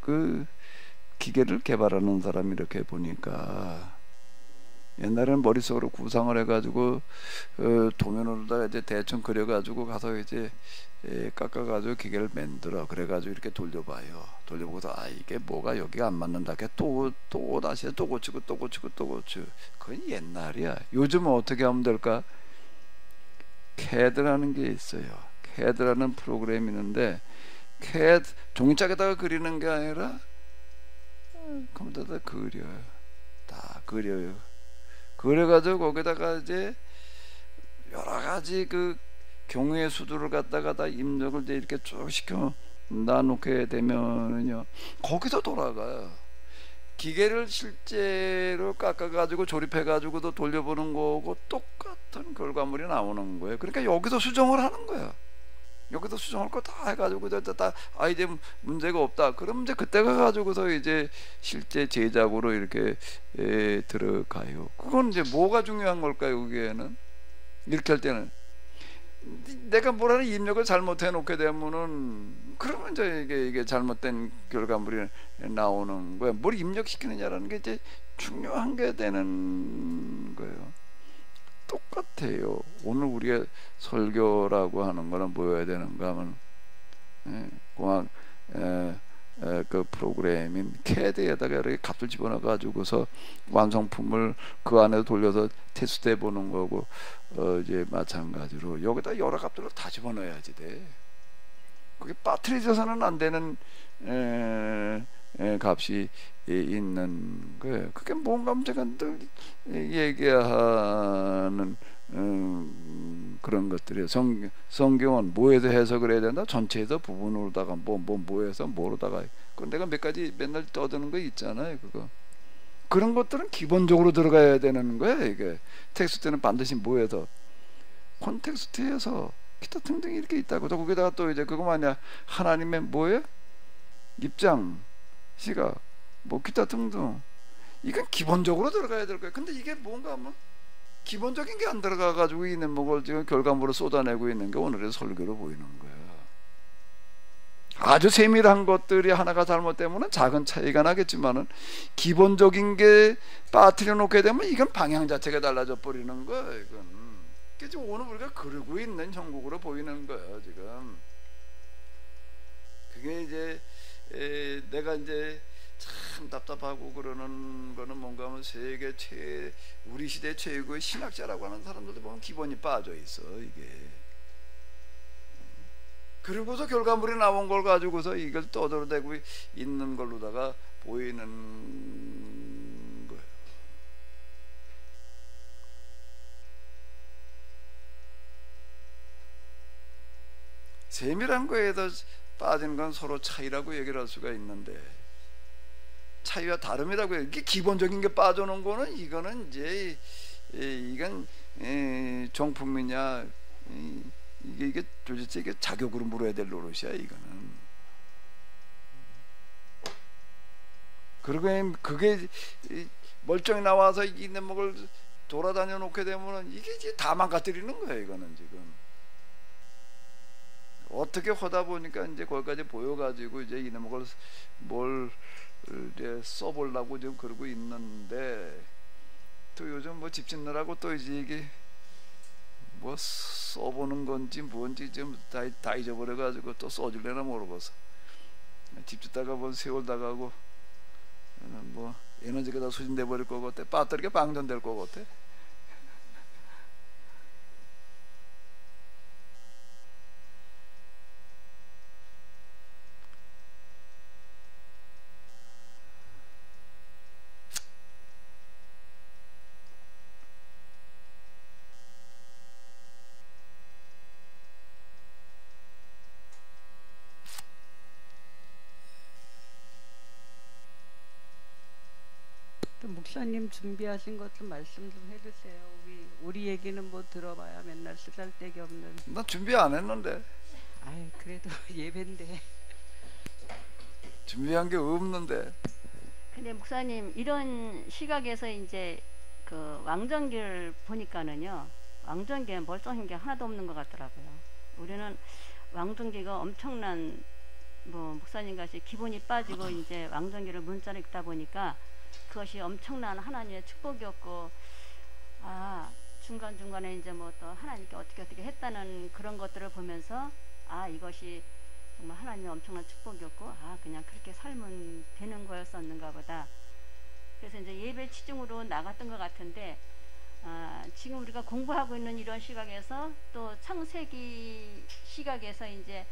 그 기계를 개발하는 사람이 이렇게 보니까 옛날에는 머릿속으로 구상을 해가지고 도면으로다가 이제 대충 그려가지고 가서 이제 깎아가지고 기계를 만들어. 그래가지고 이렇게 돌려봐요. 돌려보고서 이게 뭐가 여기가 안 맞는다. 또 다시 또 고치고 또 고치고 또 고치고. 그건 옛날이야. 요즘은 어떻게 하면 될까? CAD라는 게 있어요. CAD라는 프로그램이 있는데 CAD 종이짝에다가 그리는 게 아니라 컴퓨터에다 그려요. 다 그려요. 그래가지고 거기다가 이제 여러 가지 그 경우의 수두를 갖다가 다 입력을 이제 이렇게 쭉 시켜 놔놓게 되면은요, 거기서 돌아가요. 기계를 실제로 깎아가지고 조립해가지고도 돌려보는 거고 똑같은 결과물이 나오는 거예요. 그러니까 여기서 수정을 하는 거예요. 여기서 수정할 거 다 해가지고 다 이제 문제가 없다. 그럼 이제 그때 가가지고서 이제 실제 제작으로 이렇게 들어가요. 그건 이제 뭐가 중요한 걸까요? 여기에는 이렇게 할 때는 내가 뭐라는 입력을 잘못해 놓게 되면은 그러면 이제 이게 잘못된 결과물이 나오는 거야. 뭘 입력시키느냐라는 게 이제 중요한 게 되는 거예요. 똑같아요. 오늘 우리가 설교라고 하는 거는 뭐여야 되는가 하면 공학 그 프로그램인 CAD에다가 이렇게 값을 집어넣어 가지고서 완성품을 그 안에 돌려서 테스트해 보는 거고, 이제 마찬가지로 여기다 여러 값들을 다 집어넣어야지 돼. 그게 빠뜨려져서는 안 되는 값이 있는 거예요. 그게 뭔가 제가 늘 얘기하는 그런 것들이에요. 성경은 뭐에서 해석을 해야 된다? 전체에서 부분으로다가 뭐에서 뭐로다가. 그 내가 몇 가지 맨날 떠드는 거 있잖아요. 그런 것들은 기본적으로 들어가야 되는 거예요. 이게 텍스트는 반드시 뭐에서 콘텍스트에서 기타 등등 이렇게 있다고. 또 거기다가 또 이제 그거만이야 하나님의 뭐예요? 입장, 시각, 뭐 기타 등등. 이건 기본적으로 들어가야 될 거예요. 근데 이게 뭔가 뭐 기본적인 게 안 들어가 가지고 있는 뭐걸 지금 결과물을 쏟아내고 있는 게 오늘의 설교로 보이는 거예요. 아주 세밀한 것들이 하나가 잘못되면 작은 차이가 나겠지만은 기본적인 게 빠뜨려 놓게 되면 이건 방향 자체가 달라져 버리는 거예요. 이건 지금 오늘 우리가 그러고 있는 형국으로 보이는 거예요. 지금 그게 이제 내가 이제 참 답답하고 그러는 거는 뭔가 하면 세계 우리 시대 최고의 신학자라고 하는 사람들도 보면 기본이 빠져 있어. 이게 그러고서 결과물이 나온 걸 가지고서 이걸 떠들어대고 있는 걸로다가 보이는 거예요. 세밀한 거에다 빠진 건 서로 차이라고 얘기를 할 수가 있는데 차이와 다름이라고 해요. 이게 기본적인 게 빠져놓은 거는 이거는 이제 이건 정품이냐 이게 도대체 이게 자격으로 물어야 될 노릇이야 이거는. 그리고 그게 멀쩡히 나와서 있는 먹을 돌아다녀 놓게 되면은 이게 이제 다 망가뜨리는 거예요. 이거는 지금 어떻게 하다 보니까 이제 거기까지 보여가지고 이제 이놈 먹을 뭘 이제 써보려고 지금 그러고 있는데 또 요즘 뭐 집 짓느라고 또 이제 이게 뭐 써보는 건지 뭔지 좀 다 잊어버려가지고 또 써줄래나 모르겠어. 집 짓다가 뭐 세월 다 가고 뭐 에너지가 다 소진돼 버릴 것 같아. 배터리가 방전될 것 같아. 목사님 준비하신 것 좀 말씀 좀 해주세요. 우리 얘기는 뭐 들어봐야 맨날 쓰잘데기 없는. 나 준비 안 했는데. 아이 그래도 예배인데. 준비한 게 없는데. 근데 목사님 이런 시각에서 이제 그 왕정기를 보니까는요, 왕정기에 멀쩡한 게 하나도 없는 것 같더라고요. 우리는 왕정기가 엄청난 뭐 목사님 같이 기본이 빠지고 이제 왕정기를 문자로 읽다 보니까 그것이 엄청난 하나님의 축복이었고, 아 중간중간에 이제 뭐 또 하나님께 어떻게 했다는 그런 것들을 보면서 아 이것이 정말 하나님의 엄청난 축복이었고, 아 그냥 그렇게 살면 되는 거였었는가 보다. 그래서 이제 예배 치중으로 나갔던 것 같은데, 지금 우리가 공부하고 있는 이런 시각에서 또 창세기 시각에서 이제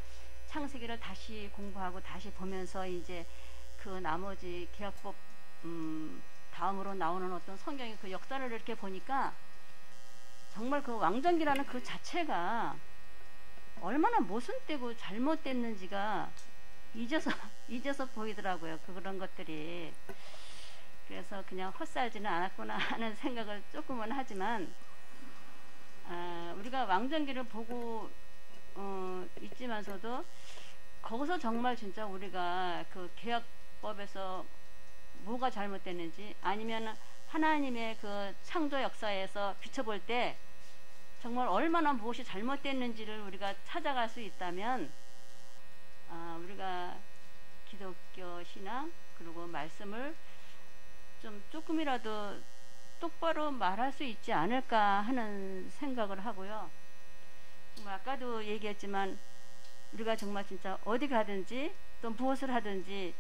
창세기를 다시 공부하고 다시 보면서 이제 그 나머지 계약법 다음으로 나오는 어떤 성경의 그 역사를 이렇게 보니까 정말 그 왕정기라는 그 자체가 얼마나 모순되고 잘못됐는지가 잊어서 보이더라고요. 그런 것들이. 그래서 그냥 헛살지는 않았구나 하는 생각을 조금은 하지만, 우리가 왕정기를 보고 있지만서도 거기서 정말 진짜 우리가 그 계약법에서 뭐가 잘못됐는지, 아니면 하나님의 그 창조 역사에서 비춰볼 때 정말 얼마나 무엇이 잘못됐는지를 우리가 찾아갈 수 있다면, 우리가 기독교 신앙 그리고 말씀을 좀 조금이라도 똑바로 말할 수 있지 않을까 하는 생각을 하고요. 정말 아까도 얘기했지만 우리가 정말 진짜 어디 가든지 또 무엇을 하든지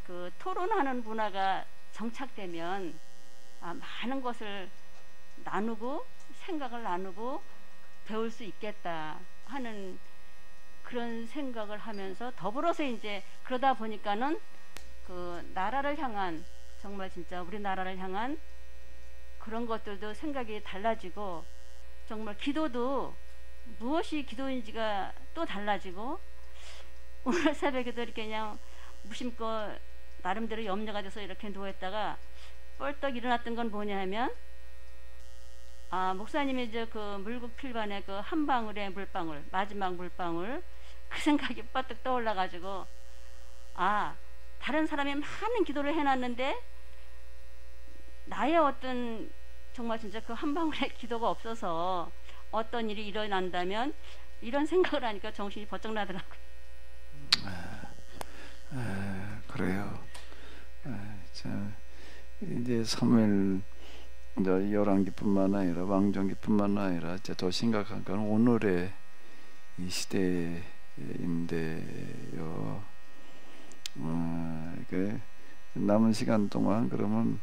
그 토론하는 문화가 정착되면 많은 것을 나누고 생각을 나누고 배울 수 있겠다 하는 그런 생각을 하면서, 더불어서 이제 그러다 보니까는 그 나라를 향한, 정말 진짜 우리나라를 향한 그런 것들도 생각이 달라지고, 정말 기도도 무엇이 기도인지가 또 달라지고, 오늘 새벽에도 이렇게 그냥 무심코 나름대로 염려가 돼서 이렇게 누워있다가 뻘떡 일어났던 건 뭐냐 하면 목사님이 이제 그 물국필반의 그 한 방울의 물방울, 마지막 물방울, 그 생각이 빠뜩 떠올라가지고, 다른 사람이 많은 기도를 해놨는데 나의 어떤 정말 진짜 그 한 방울의 기도가 없어서 어떤 일이 일어난다면, 이런 생각을 하니까 정신이 번쩍 나더라고요. 그래요. 이제 사무엘 열왕기뿐만 아니라 왕정기뿐만 아니라 이제 더 심각한 건 오늘의 이 시대인데요. 남은 시간 동안 그러면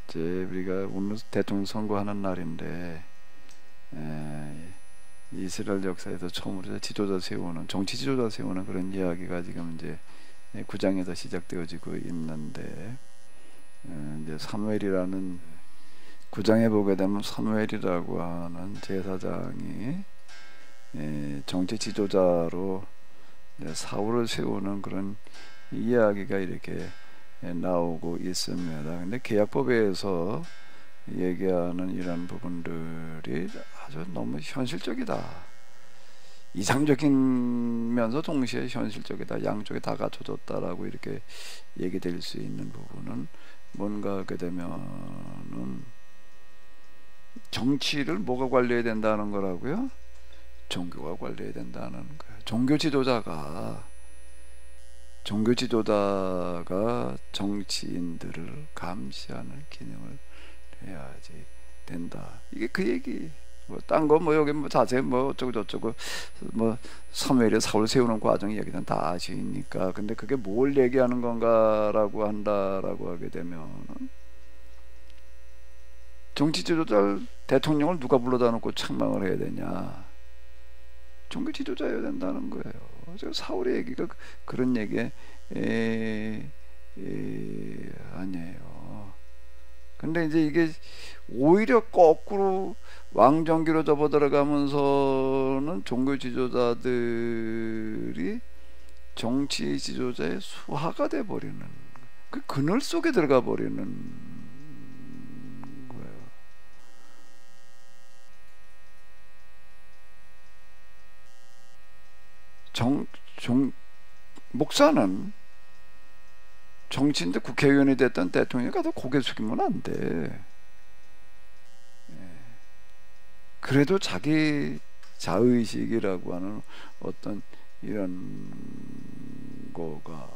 이제 우리가 오늘 대통령 선거하는 날인데, 이스라엘 역사에서 처음으로 지도자 세우는, 정치 지도자 세우는 그런 이야기가 지금 이제 9장에서 시작되어지고 있는데, 이제 사무엘이라는 9장에 보게 되면 사무엘이라고 하는 제사장이 정치 지도자로 사울을 세우는 그런 이야기가 이렇게 나오고 있습니다. 근데 계약법에서 얘기하는 이런 부분들이 아주 너무 현실적이다, 이상적이면서 동시에 현실적이다, 양쪽에 다 갖춰졌다라고 이렇게 얘기될 수 있는 부분은 뭔가 하게 되면은 정치를 뭐가 관리해야 된다는 거라고요? 종교가 관리해야 된다는 거예요. 종교 지도자가 정치인들을 감시하는 기능을 해야지 된다. 이게 그 얘기. 딴 거 뭐 여기 뭐 자세히 뭐 어쩌고 저쩌고 뭐 사무엘이 사울 세우는 과정 얘기는 다 아시니까. 근데 그게 뭘 얘기하는 건가라고 한다라고 하게 되면은, 정치 지도자 대통령을 누가 불러다 놓고 책망을 해야 되냐? 종교 지도자여야 된다는 거예요. 사울의 얘기가 그런 얘기 아니에요. 근데 이제 이게 오히려 거꾸로 왕정기로 접어들어가면서는 종교 지도자들이 정치 지도자의 수하가 돼버리는, 그 그늘 속에 들어가 버리는 거예요. 목사는 정치인데 국회의원이 됐던 대통령이 가도 고개 숙이면 안 돼. 그래도 자기 자의식이라고 하는 어떤 이런 거가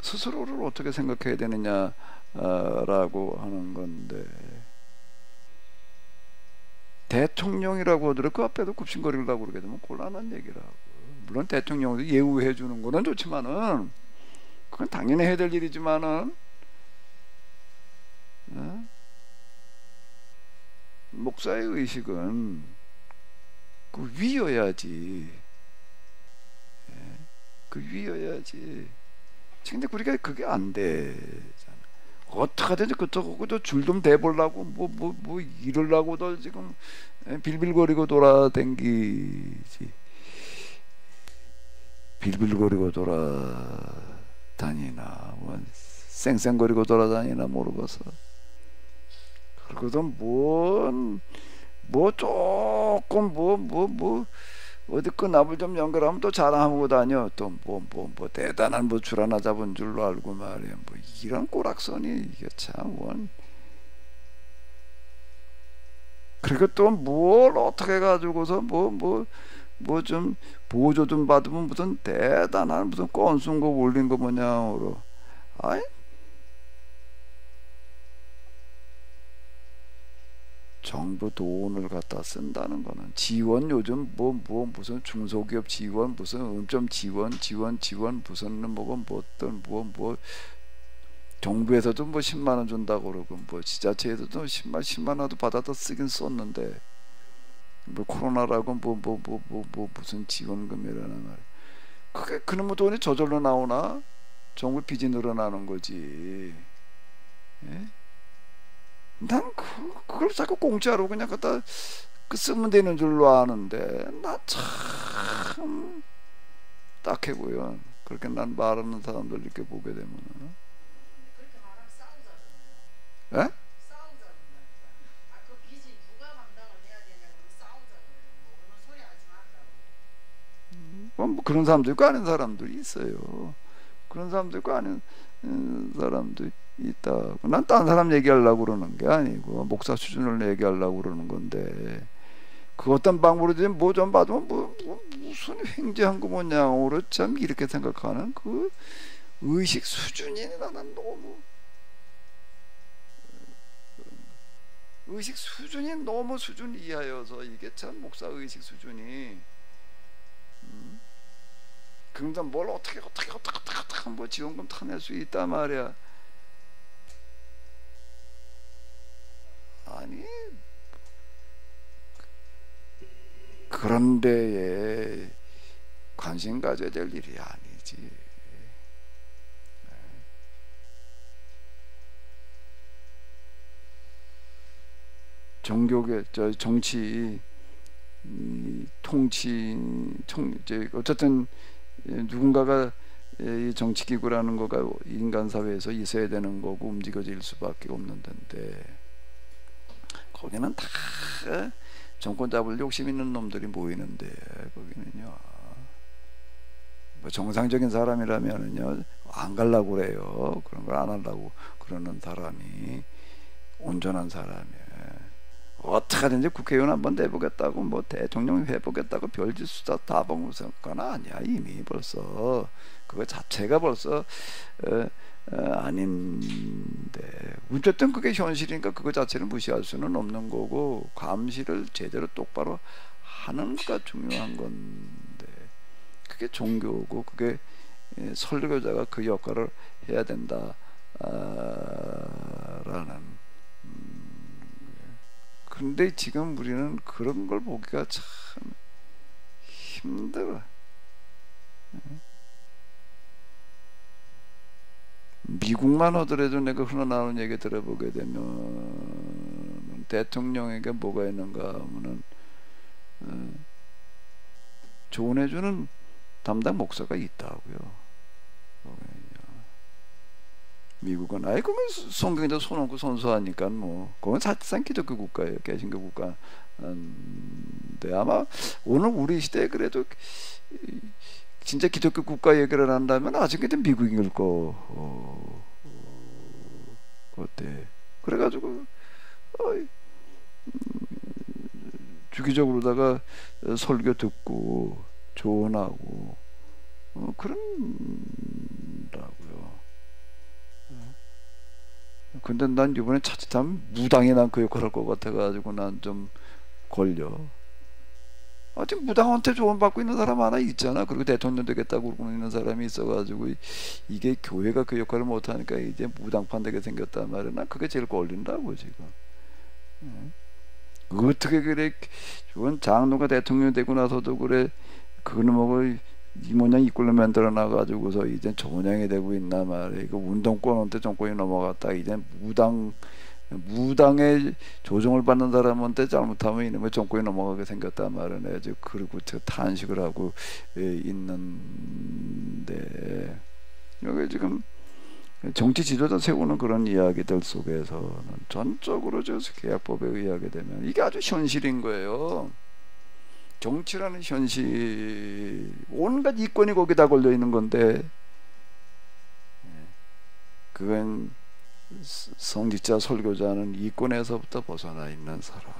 스스로를 어떻게 생각해야 되느냐라고 하는 건데, 대통령이라고 하더라도 그 앞에도 굽신거리려고 그러게 되면 곤란한 얘기라고. 물론 대통령도 예우해 주는 거는 좋지만은, 그건 당연히 해야 될 일이지만은, 목사의 의식은 그 위여야지. 그 위여야지. 근데 우리가 그게 안 되잖아. 어떡하든지 그쪽하고도 줄 좀 대보려고 뭐 이러려고도 지금 빌빌거리고 돌아다니지. 빌빌거리고 돌아다니나 뭐 쌩쌩거리고 돌아다니나 모르겠어. 그러고도 뭐 조금 어디 그 납을 좀 연결하면 또 자랑하고 다녀. 또 뭐 대단한 뭐 줄 하나 잡은 줄로 알고 말이야. 뭐 이런 꼬락선이 이게 참 원. 그리고 또 뭘 어떻게 가지고서 뭐 좀 보조 좀 받으면 무슨 대단한 무슨 건순 거 올린 거 뭐냐로. 아이, 정부 돈을 갖다 쓴다는 거는 지원, 요즘 뭐 무슨 중소기업 지원, 무슨 음점 지원 무슨 뭐 어떤 뭐 정부에서도 뭐 10만 원 준다고 그러고 뭐 지자체에서도 10만 원도 받아서 쓰긴 썼는데, 뭐 코로나라고 뭐 무슨 지원금이라는 말. 그게 그놈의 돈이 저절로 나오나? 정부 빚이 늘어나는 거지. 예? 난 그걸 자꾸 공짜로 그냥 갖다 쓰면 되는 줄로 아는데, 나 참 딱해 보여. 그렇게 난 말하는 사람들 이렇게 보게 되면. 예? 그런 사람도 있고 아는 사람들이 있어요. 그런 사람도 있고 아는 사람도 있다고. 난 다른 사람 얘기하려고 그러는 게 아니고 목사 수준을 얘기하려고 그러는 건데, 그 어떤 방법으로든 뭐 좀 봐도 무슨 횡재한 거 뭐냐고 참 이렇게 생각하는 그 의식 수준이 나는 너무, 의식 수준이 너무 수준 이하여서 이게 참 목사 의식 수준이 그러다 뭘 어떻게 뭐 지원금 타낼 수 있단 말이야. 아니 그런 데에 관심 가져야 될 일이 아니지. 종교계 정치 통치 어쨌든 누군가가 이 정치기구라는 거가 인간 사회에서 있어야 되는 거고 움직여질 수밖에 없는 데인데, 거기는 다 정권 잡을 욕심 있는 놈들이 모이는데, 거기는요 뭐 정상적인 사람이라면은요 안 가려고 그래요. 그런 걸 안 하려고 그러는 사람이 온전한 사람이에요. 어떻게든지 국회의원 한번 내보겠다고 뭐 대통령 해보겠다고 별짓 수다 다 봉사건 아니야. 이미 벌써 그거 자체가 벌써 아닌데, 어쨌든 그게 현실이니까 그거 자체를 무시할 수는 없는 거고, 감시를 제대로 똑바로 하는 거가 중요한 건데, 그게 종교고 그게 설교자가 그 역할을 해야 된다 라는. 근데 지금 우리는 그런 걸 보기가 참 힘들어. 미국만 하더라도 내가 흘러나오는 얘기 들어보게 되면 대통령에게 뭐가 있는가 하면은 조언해주는 담당 목사가 있다고요. 미국은 아예 그러면 성경에다 손 얹고 선서하니까 뭐 그건 사실상 기독교 국가예요. 개신교 국가인데, 아마 오늘 우리 시대에 그래도 진짜 기독교 국가 얘기를 한다면 아직까지 미국일 거 어때? 그래가지고 주기적으로다가 설교 듣고 조언하고 그런다고요. 근데 난 이번에 자칫하면 무당이 난 그 역할을 할 것 같아가지고 난 좀 걸려. 아직 무당한테 조언받고 있는 사람 하나 있잖아. 그리고 대통령 되겠다고 그러고 있는 사람이 있어가지고 이게 교회가 그 역할을 못하니까 이제 무당판 되게 생겼단 말이야. 난 그게 제일 걸린다고 지금. 어떻게 그래? 저건 장로가 대통령 되고 나서도 그래. 그놈하고 이 모양 이 꼴로 만들어 놔가지고서 이제 저 모양이 되고 있나 말이야. 이거 운동권한테 정권이 넘어갔다. 이제 무당의 조정을 받는 사람한테 잘못하면 이놈의 정권이 넘어가게 생겼단 말이야. 그리고 저 탄식을 하고 있는데, 여기 지금 정치 지도자 세우는 그런 이야기들 속에서는 전적으로 저 계약법에 의하게 되면 이게 아주 현실인 거예요. 정치라는 현실, 온갖 이권이 거기다 걸려 있는 건데, 그건 성직자 설교자는 이권에서부터 벗어나 있는 사람.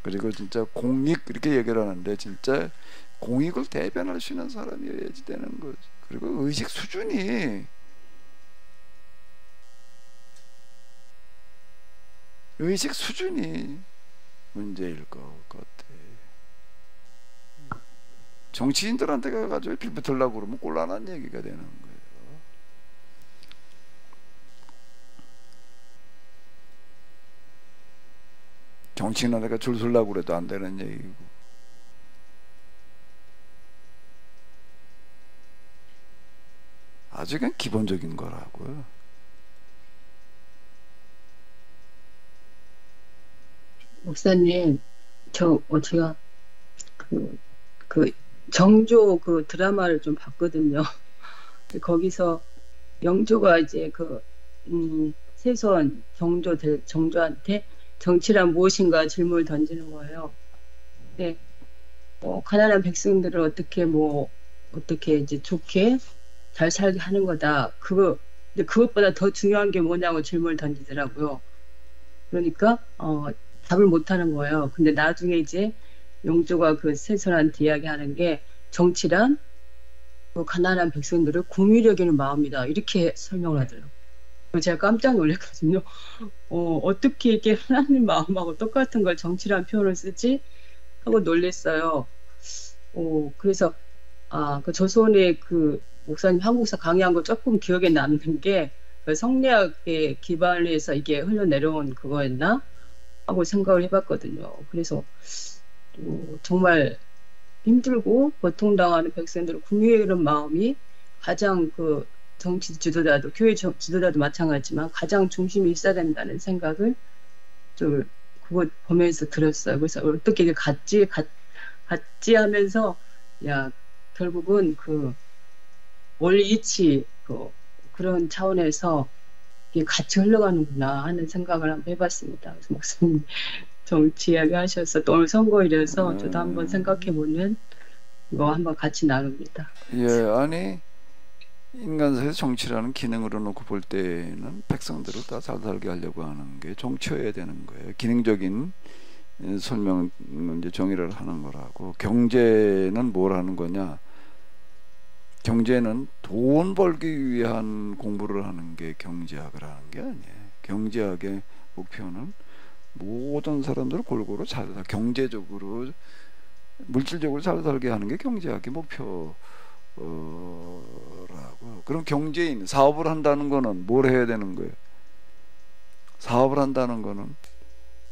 그리고 진짜 공익 이렇게 얘기를 하는데 진짜 공익을 대변할 수 있는 사람이어야지 되는 거지. 그리고 의식 수준이 문제일 것 같아. 정치인들한테 가가지고 빌붙으려고 그러면 곤란한 얘기가 되는 거예요. 정치인한테 줄 서려고 그래도 안 되는 얘기고. 아직은 기본적인 거라고요. 목사님, 제가 그 정조 그 드라마를 좀 봤거든요. 거기서 영조가 이제 세손 정조한테 정치란 무엇인가 질문을 던지는 거예요. 네, 가난한 백성들을 어떻게 어떻게 이제 좋게 잘 살게 하는 거다. 근데 그것보다 더 중요한 게 뭐냐고 질문을 던지더라고요. 그러니까 답을 못 하는 거예요. 근데 나중에 이제 영조가 그 세손한테 이야기하는 게 정치란 그 가난한 백성들을 궁휼히 여기는 마음이다. 이렇게 설명을 하더라고요. 제가 깜짝 놀랐거든요. 어떻게 이렇게 하나님 마음하고 똑같은 걸 정치란 표현을 쓰지? 하고 놀랬어요. 그래서 그 조선의 그 목사님 한국사 강의한 거 조금 기억에 남는 게 그 성리학에 기반해서 이게 흘러내려온 그거였나 하고 생각을 해봤거든요. 그래서 정말 힘들고 고통당하는 백성들을 궁유해 이런 마음이 가장 그 정치 지도자도 교회 지도자도 마찬가지지만 가장 중심에 있어야 된다는 생각을 좀 그거 보면서 들었어요. 그래서 어떻게 이게 같지 하면서 야 결국은 그 원리 이치 그런 차원에서 이게 같이 흘러가는구나 하는 생각을 한번 해봤습니다. 그래서 목사님 정치 이야기 하셔서 또 오늘 선거일이라서 저도 한번 생각해보는 이거 한번 같이 나눕니다. 예, 아니 인간사에서 정치라는 기능으로 놓고 볼 때는 백성들을 다 잘 살게 하려고 하는 게 정치여야 되는 거예요. 기능적인 설명 이제 정의를 하는 거라고. 경제는 뭘 하는 거냐? 경제는 돈 벌기 위한 공부를 하는 게 경제학을 하는 게 아니에요. 경제학의 목표는 모든 사람들을 골고루 잘 경제적으로 물질적으로 잘 살게 하는 게 경제학의 목표라고. 그럼 경제인 사업을 한다는 거는 뭘 해야 되는 거예요? 사업을 한다는 거는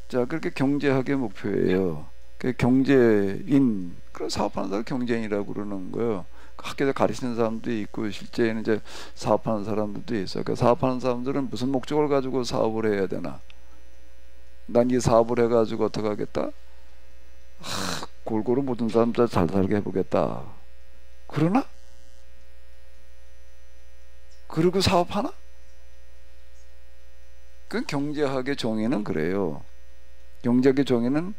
자 그렇게 경제학의 목표예요. 그 경제인 그런 사업하는 사람 경제인이라고 그러는 거예요. 학교에서 가르치는 사람도 있고 실제는 이제 사업하는 사람들도 있어요. 그 사업하는 사람들은 무슨 목적을 가지고 사업을 해야 되나? 난 이 사업을 해가지고 어떻게 하겠다? 골고루 모든 사람들 잘 살게 해보겠다. 그러나? 그리고 사업하나? 그 경제학의 정의는 그래요. 경제학의 정의는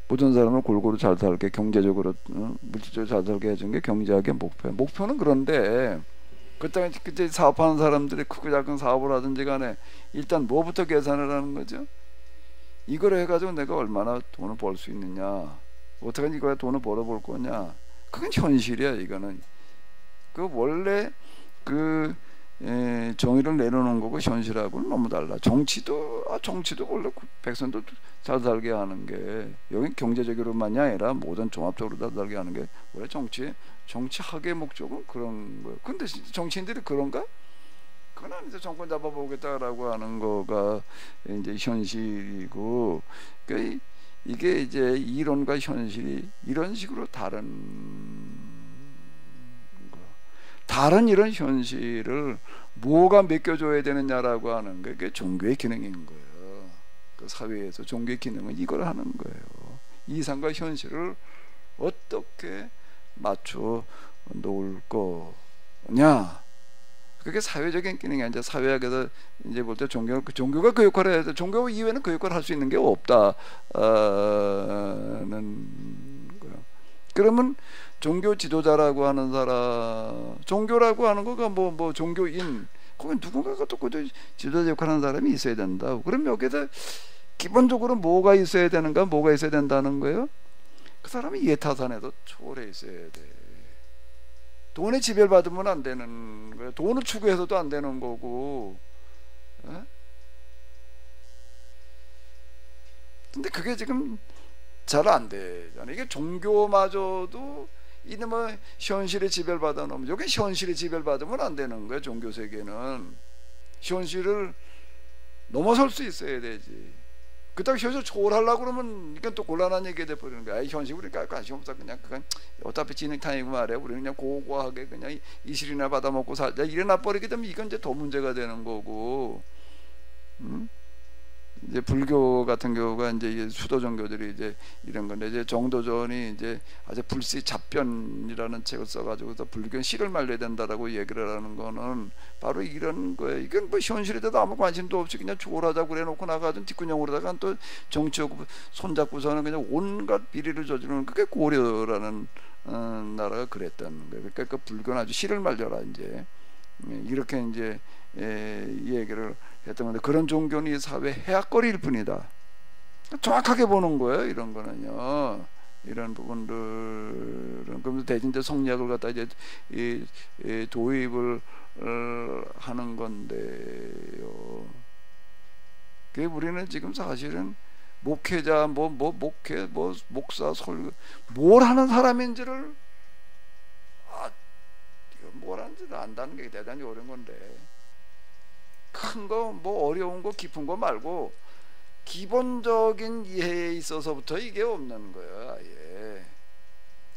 모든 사람을 골고루 잘 살게 경제적으로 물질적으로 잘 살게 해주는 게 경제학의 목표예요. 목표는 그런데 그때 사업하는 사람들이 크고 작은 사업을 하든지 간에 일단 뭐부터 계산을 하는 거죠? 이걸 해가지고 내가 얼마나 돈을 벌 수 있느냐, 어떻게 이거에 돈을 벌어볼 거냐, 그건 현실이야. 이거는 그 원래 그 정의를 내려놓은 거고 현실하고는 너무 달라. 정치도 원래 백성도 잘 살게 하는 게 여기 경제적으로만이 아니라 모든 종합적으로 다 살게 하는 게 원래 정치학의 목적은 그런 거예요. 근데 정치인들이 그런가? 그건 아니죠. 정권 잡아보겠다라고 하는 거가 이제 현실이고, 그러니까 이게 이제 이론과 현실이 이런 식으로 다른 이런 현실을 뭐가 맡겨줘야 되느냐라고 하는 게 그게 종교의 기능인 거예요. 그 사회에서 종교의 기능은 이걸 하는 거예요. 이상과 현실을 어떻게 맞춰 놓을 거냐. 그게 사회적인 기능이 아니라 사회학에서 이제 볼 때 종교가 그 역할을 해야 돼. 종교 이외에는 그 역할을 할 수 있는 게 없다는 거예요. 그러면 종교 지도자라고 하는 사람, 종교라고 하는 거가 뭐 종교인, 거기 누군가가 또 지도자 역할을 하는 사람이 있어야 된다. 그럼 여기서 기본적으로 뭐가 있어야 되는가, 뭐가 있어야 된다는 거예요? 그 사람이 이해타산에도 초월해 있어야 돼. 돈에 지배받으면 안 되는 거예요. 돈을 추구해서도 안 되는 거고. 근데 그게 지금 잘 안 되잖아요. 이게 종교마저도 이놈의 현실에 지배를 받아 놓으면, 여기 현실에 지배를 받으면 안 되는 거예요. 종교 세계는 현실을 넘어설 수 있어야 되지. 그렇다고 현실 초월하려고 그러면 이건 또 곤란한 얘기가 돼버리는 거야. 현실 우리가 관심 없어. 그냥 그건 어차피 진흙탕이고 말이야. 우리는 그냥 고고하게 그냥 이실이나 받아먹고 살자. 이래나 버리게 되면 이건 이제 더 문제가 되는 거고. 이제 불교 같은 경우가 이제 수도 종교들이 이제 이런 건데, 이제 정도전이 이제 아주 불시 잡변이라는 책을 써가지고서 불교는 씨를 말려야 된다라고 얘기를 하는 거는 바로 이런 거예요. 이건 뭐 현실에 대해서 아무 관심도 없이 그냥 초월하자고 그래놓고 나가던 뒷구녕으로다가 또 정치하고 손잡고서는 그냥 온갖 비리를 저지르는, 그게 고려라는 나라가 그랬다는 거예요. 그러니까 그 불교는 아주 씨를 말려라 이제 이렇게 이제 얘기를 했던 건데, 그런 종교는 이 사회 해악거리일 뿐이다. 정확하게 보는 거예요. 이런 거는요. 이런 부분들은 그러면서 대신 이제 성리학을 갖다 이제 도입을 하는 건데요. 그 우리는 지금 사실은 목회자 목회 목사 설교 뭘 하는 사람인지를 뭘 하는지를 안다는 게 대단히 어려운 건데, 큰 거 뭐 어려운 거 깊은 거 말고 기본적인 이해에 있어서부터 이게 없는 거예요. 아예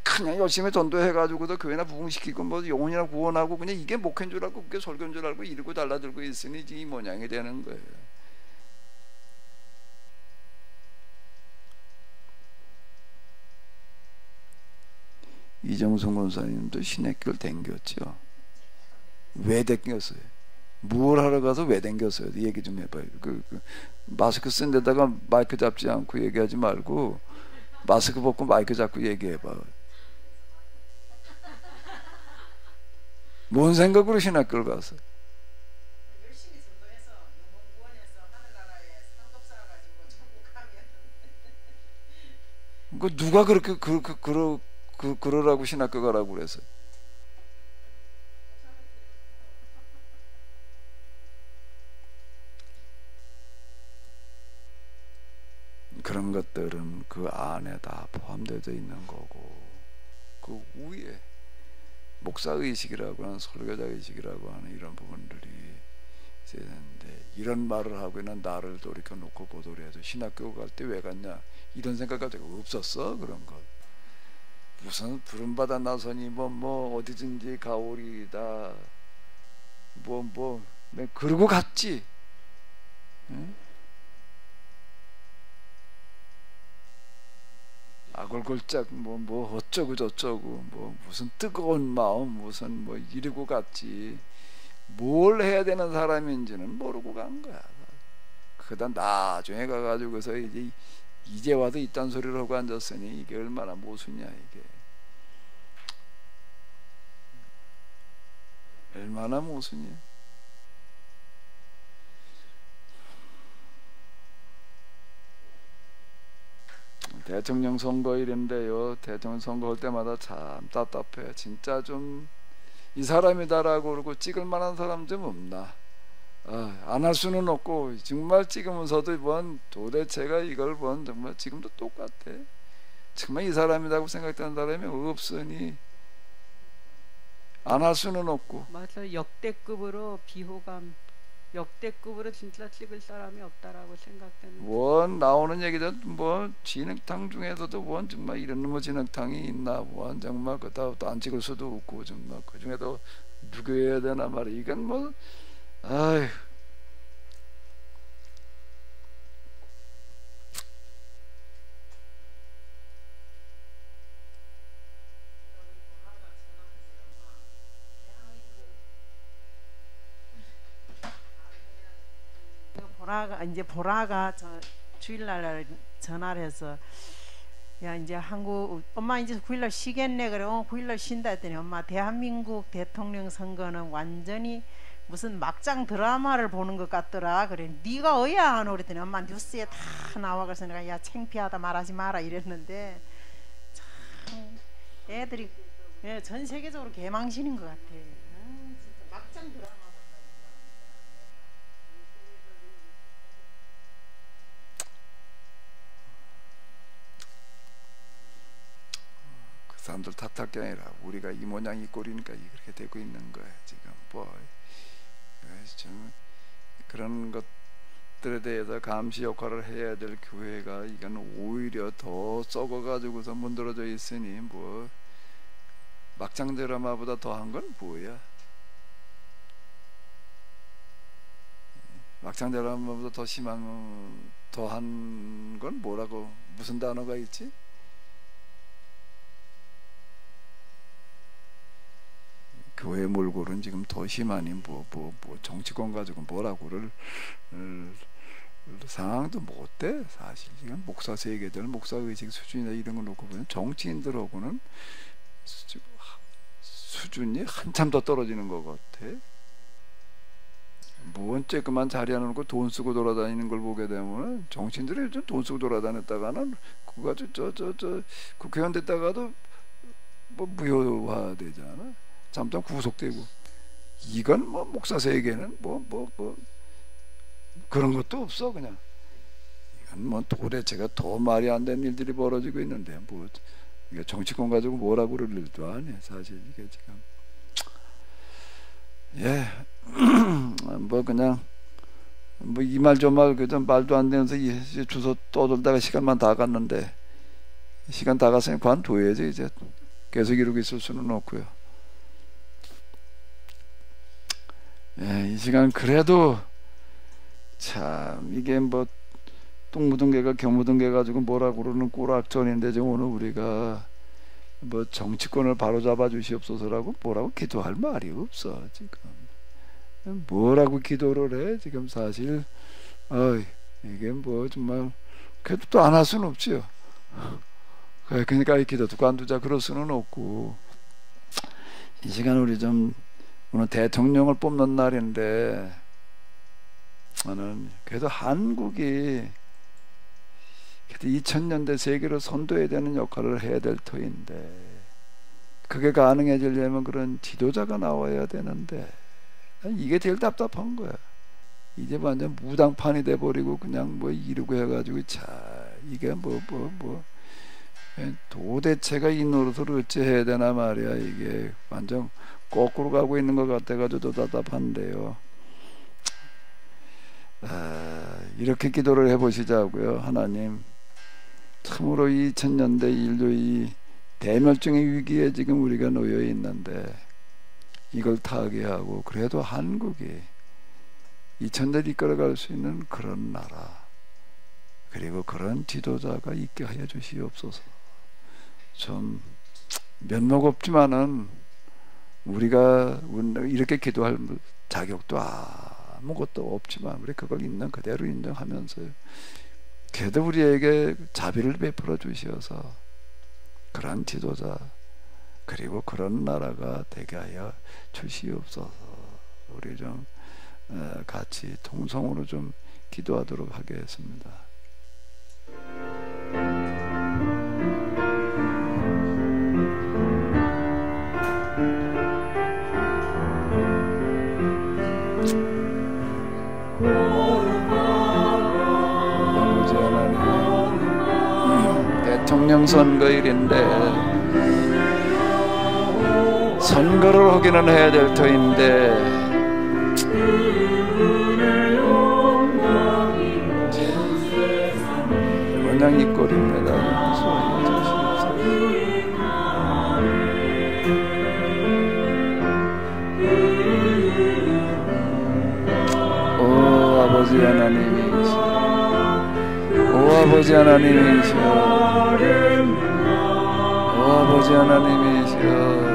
그냥 열심히 전도해가지고도 교회나 부흥시키고 뭐 영혼이나 구원하고 그냥 이게 목회인 줄 알고 그게 설교인 줄 알고 이러고 달라들고 있으니 이 모양이 되는 거예요. 이정성 권사님도 신학교를 댕겼죠. 왜 댕겼어요? 뭘 하러 가서 왜 댕겼어요? 얘기 좀 해봐요. 마스크 쓴 데다가 마이크 잡지 않고 얘기하지 말고 마스크 벗고 마이크 잡고 얘기해봐. 뭔 생각으로 신학교를 갔어요? 열심히 전도해서 영혼 구원해서 하늘나라에 상급 쌓아가지고 천국 가면. 그 누가 그렇게 그러라고 신학교 가라고 그랬어요? 그런 것들은 그 안에 다 포함되어 있는 거고, 그 위에 목사의식이라고 하는 설교자의식이라고 하는 이런 부분들이 있어야 되는데, 이런 말을 하고는 나를 돌이켜 놓고 보도록 해도 신학교 갈 때 왜 갔냐 이런 생각가 없었어. 그런 거 무슨 부름받아 나서니 뭐 어디든지 가오리다 그러고 갔지. 응? 아골골짝 뭐 어쩌고 저쩌고 뭐 무슨 뜨거운 마음 무슨 뭐 이러고 갔지, 뭘 해야 되는 사람인지는 모르고 간 거야. 그다 나중에 가가지고서 이제 와도 이딴 소리를 하고 앉았으니 이게 얼마나 모순이야. 이게 얼마나 모순이야. 대통령 선거일인데요, 대통령 선거할 때마다 참 답답해. 진짜 좀 이 사람이다라고 그러고 찍을 만한 사람 좀 없나? 안 할 수는 없고 정말 찍으면서도 도대체가 이걸 정말 지금도 똑같아. 정말 이 사람이라고 생각되는 사람이 없으니 안 할 수는 없고. 맞아, 역대급으로 비호감, 역대급으로 진짜 찍을 사람이 없다라고 생각되는. 나오는 얘기들 진흙탕 중에서도 정말 이런 진흙탕이 있나 정말 그다음부터 안 찍을 수도 없고 정말 그 중에도 누구여야 되나 말이야. 이건 아휴. 보라가 주일날 전화를 해서, 야 이제 한국 엄마 이제 9일날 쉬겠네. 그래 9일날 쉰다 했더니, 엄마 대한민국 대통령 선거는 완전히 무슨 막장 드라마를 보는 것 같더라. 그래 네가 어야 하노 그랬더니, 엄마 뉴스에 다 나와. 그래서 내가 야 창피하다 말하지 마라 이랬는데, 참 애들이 전 세계적으로 개망신인 것 같아. 진짜 막장 드라마. 사람들 탓할 게 아니라 우리가 이 모양 이 꼴이니까 이렇게 되고 있는 거야 지금. 좀 그런 것들에 대해서 감시 역할을 해야 될 교회가 이건 오히려 더 썩어가지고서 문드러져 있으니 막장 드라마보다 더한 건 뭐야? 막장 드라마보다 더 심한 더한 건 뭐라고, 무슨 단어가 있지? 교회 몰골은 지금 더 심하니 정치권 가지고 뭐라고를 상황도 못 돼. 사실 지금 목사 세계들 목사 의식 수준이나 이런 거 놓고 보면 정치인들하고는 수준이 한참 더 떨어지는 것 같아. 뭔째 그만 자리 안 놓고 돈 쓰고 돌아다니는 걸 보게 되면 정신들이 요즘 돈 쓰고 돌아다녔다가는 그거 아주 국회의원 됐다가도 뭐 무효화되잖아. 잠깐 구속되고. 이건 뭐 목사 세계는 뭐 그런 것도 없어. 그냥 이건 뭐 도대체가 더 말이 안 되는 일들이 벌어지고 있는데 뭐 이게 정치권 가지고 뭐라고 그럴 일도 아니야. 사실 이게 지금 뭐 그냥 뭐 이 말 저 말 그저 말도 안 되면서 주소 떠돌다가 시간만 다 갔는데 시간 다 갔으니 관둬야지. 이제 계속 이러고 있을 수는 없고요. 이 시간 그래도 참 이게 뭐 똥 묻은 개가 겨 묻은 개 가지고 뭐라고 그러는 꼬락전인데 지금 오늘 우리가 뭐 정치권을 바로잡아 주시옵소서라고 뭐라고 기도할 말이 없어. 지금 뭐라고 기도를 해 지금. 사실 이게 뭐 정말 그래도 또 안 할 수는 없지요. 그러니까 이 기도도 관두자 그럴 수는 없고. 이 시간 우리 좀 오늘 대통령을 뽑는 날인데 저는 그래도 한국이 그래도 2000년대 세계로 선도해야 되는 역할을 해야 될 터인데 그게 가능해지려면 그런 지도자가 나와야 되는데 이게 제일 답답한 거야. 이제 완전 무당판이 돼버리고 그냥 뭐 이러고 해가지고 이게 도대체가 이 노릇을 어찌 해야 되나 말이야. 이게 완전 거꾸로 가고 있는 것 같아가지고 답답한데요. 이렇게 기도를 해보시자고요. 하나님, 참으로 2000년대 인류의 대멸종의 위기에 지금 우리가 놓여 있는데 이걸 타개하고 그래도 한국이 2000대를 이끌어갈 수 있는 그런 나라 그리고 그런 지도자가 있게 하여 주시옵소서. 좀 면목 없지만은 우리가 이렇게 기도할 자격도 아무것도 없지만 우리 그걸 있는 그대로 인정하면서요. 그래도 우리에게 자비를 베풀어 주시어서 그런 지도자 그리고 그런 나라가 되게 하여 주시옵소서. 우리 좀 같이 통성으로 좀 기도하도록 하겠습니다. 아버지 하나님, 대통령 선거일인데 선거를 하기는 해야 될 터인데 그냥 이 꼴입니다. 오 아버지 하나님이시여, 오 아버지 하나님이시여, 오 아버지 하나님이시여.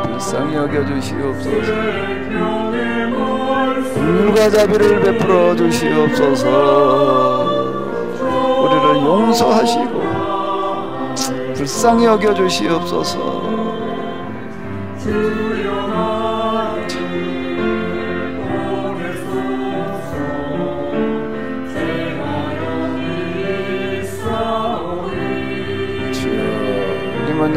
불쌍히 여겨주시옵소서. 긍휼과 자비를 베풀어 주시옵소서. 우리를 용서하시고 불쌍히 여겨주시옵소서.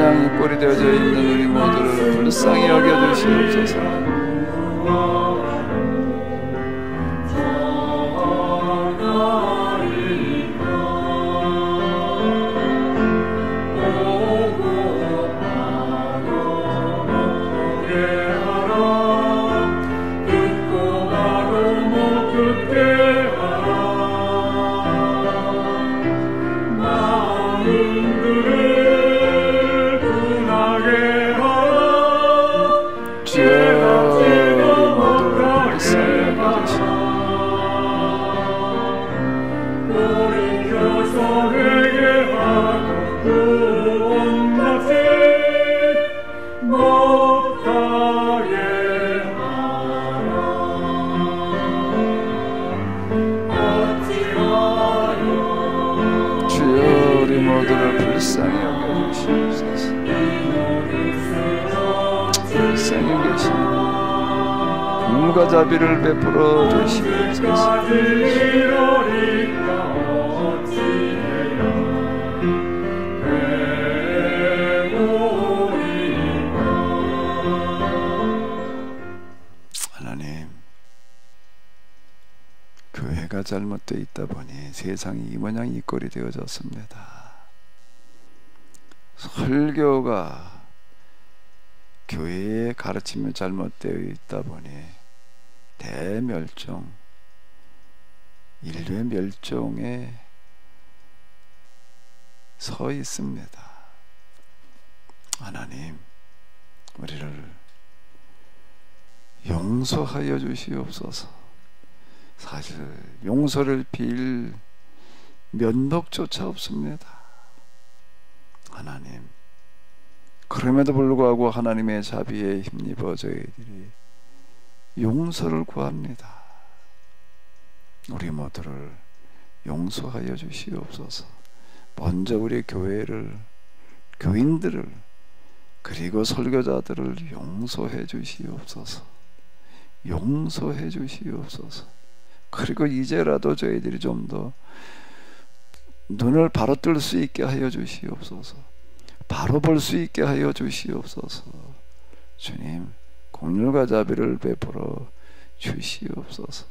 이 꼴이 되어져 있는 우리 모두를 불쌍히 여겨주시옵소서. 불쌍히 여겨주시옵소서. 불쌍히 여기시니 공과 자비를 베풀어 주시옵소서. 하나님, 교회가 잘못되어 있다 보니 세상이 이 모양 이 꼴이 되어졌습니다. 설교가 교회의 가르침이 잘못되어 있다 보니 대멸종, 인류의 멸종에 서 있습니다. 하나님, 우리를 용서하여 주시옵소서. 사실 용서를 빌 면목조차 없습니다. 하나님, 그럼에도 불구하고 하나님의 자비에 힘입어 저희들이 용서를 구합니다. 우리 모두를 용서하여 주시옵소서. 먼저 우리 교회를, 교인들을, 그리고 설교자들을 용서해 주시옵소서. 용서해 주시옵소서. 그리고 이제라도 저희들이 좀 더 눈을 바로 뜰 수 있게 하여 주시옵소서. 바로 볼 수 있게 하여 주시옵소서. 주님, 공률과 자비를 베풀어 주시옵소서.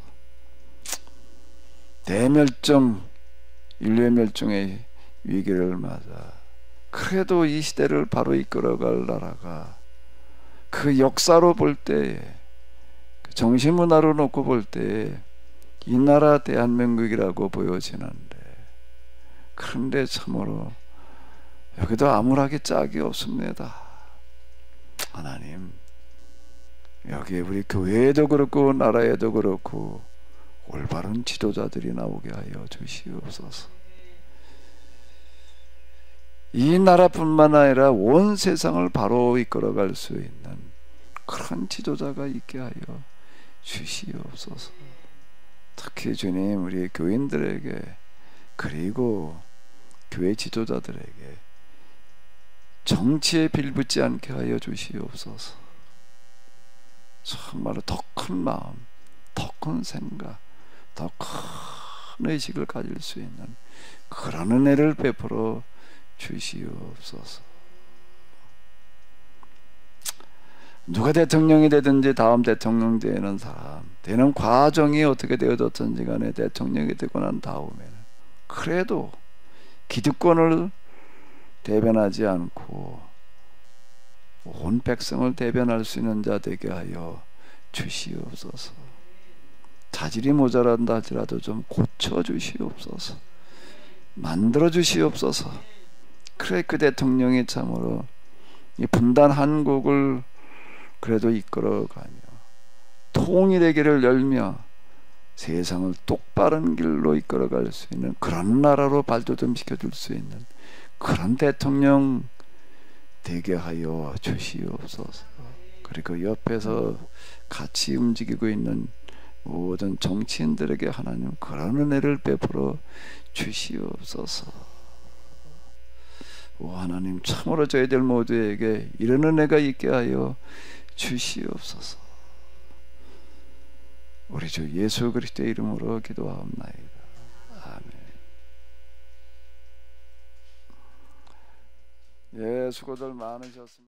대멸종, 인류의 멸종의 위기를 맞아 그래도 이 시대를 바로 이끌어갈 나라가 그 역사로 볼 때에, 정신문화로 놓고 볼 때에 이 나라 대한민국이라고 보여지는데, 그런데 참으로 여기도 암울하게 짝이 없습니다. 하나님, 여기에 우리 교회에도 그렇고 나라에도 그렇고 올바른 지도자들이 나오게 하여 주시옵소서. 이 나라뿐만 아니라 온 세상을 바로 이끌어갈 수 있는 그런 지도자가 있게 하여 주시옵소서. 특히 주님, 우리 교인들에게, 그리고 교회 지도자들에게 정치에 빌붙지 않게 하여 주시옵소서. 정말로 더 큰 마음, 더 큰 생각, 더 큰 의식을 가질 수 있는 그런 은혜를 베풀어 주시옵소서. 누가 대통령이 되든지 다음 대통령 되는 사람, 되는 과정이 어떻게 되어졌든지 간에 대통령이 되고 난 다음에는 그래도 기득권을 대변하지 않고 온 백성을 대변할 수 있는 자 되게 하여 주시옵소서. 자질이 모자란다 하더라도 좀 고쳐 주시옵소서. 만들어 주시옵소서. 그래 그 대통령이 참으로 이 분단 한국을 그래도 이끌어가며 통일의 길을 열며 세상을 똑바른 길로 이끌어갈 수 있는 그런 나라로 발돋움 시켜줄 수 있는 그런 대통령 되게 하여 주시옵소서. 그리고 옆에서 같이 움직이고 있는 모든 정치인들에게 하나님 그런 은혜를 베풀어 주시옵소서. 오 하나님, 참으로 저희들 모두에게 이런 은혜가 있게 하여 주시옵소서. 우리 주 예수 그리스도의 이름으로 기도하옵나이다. 아멘. 예, 수고들 많으셨습니다.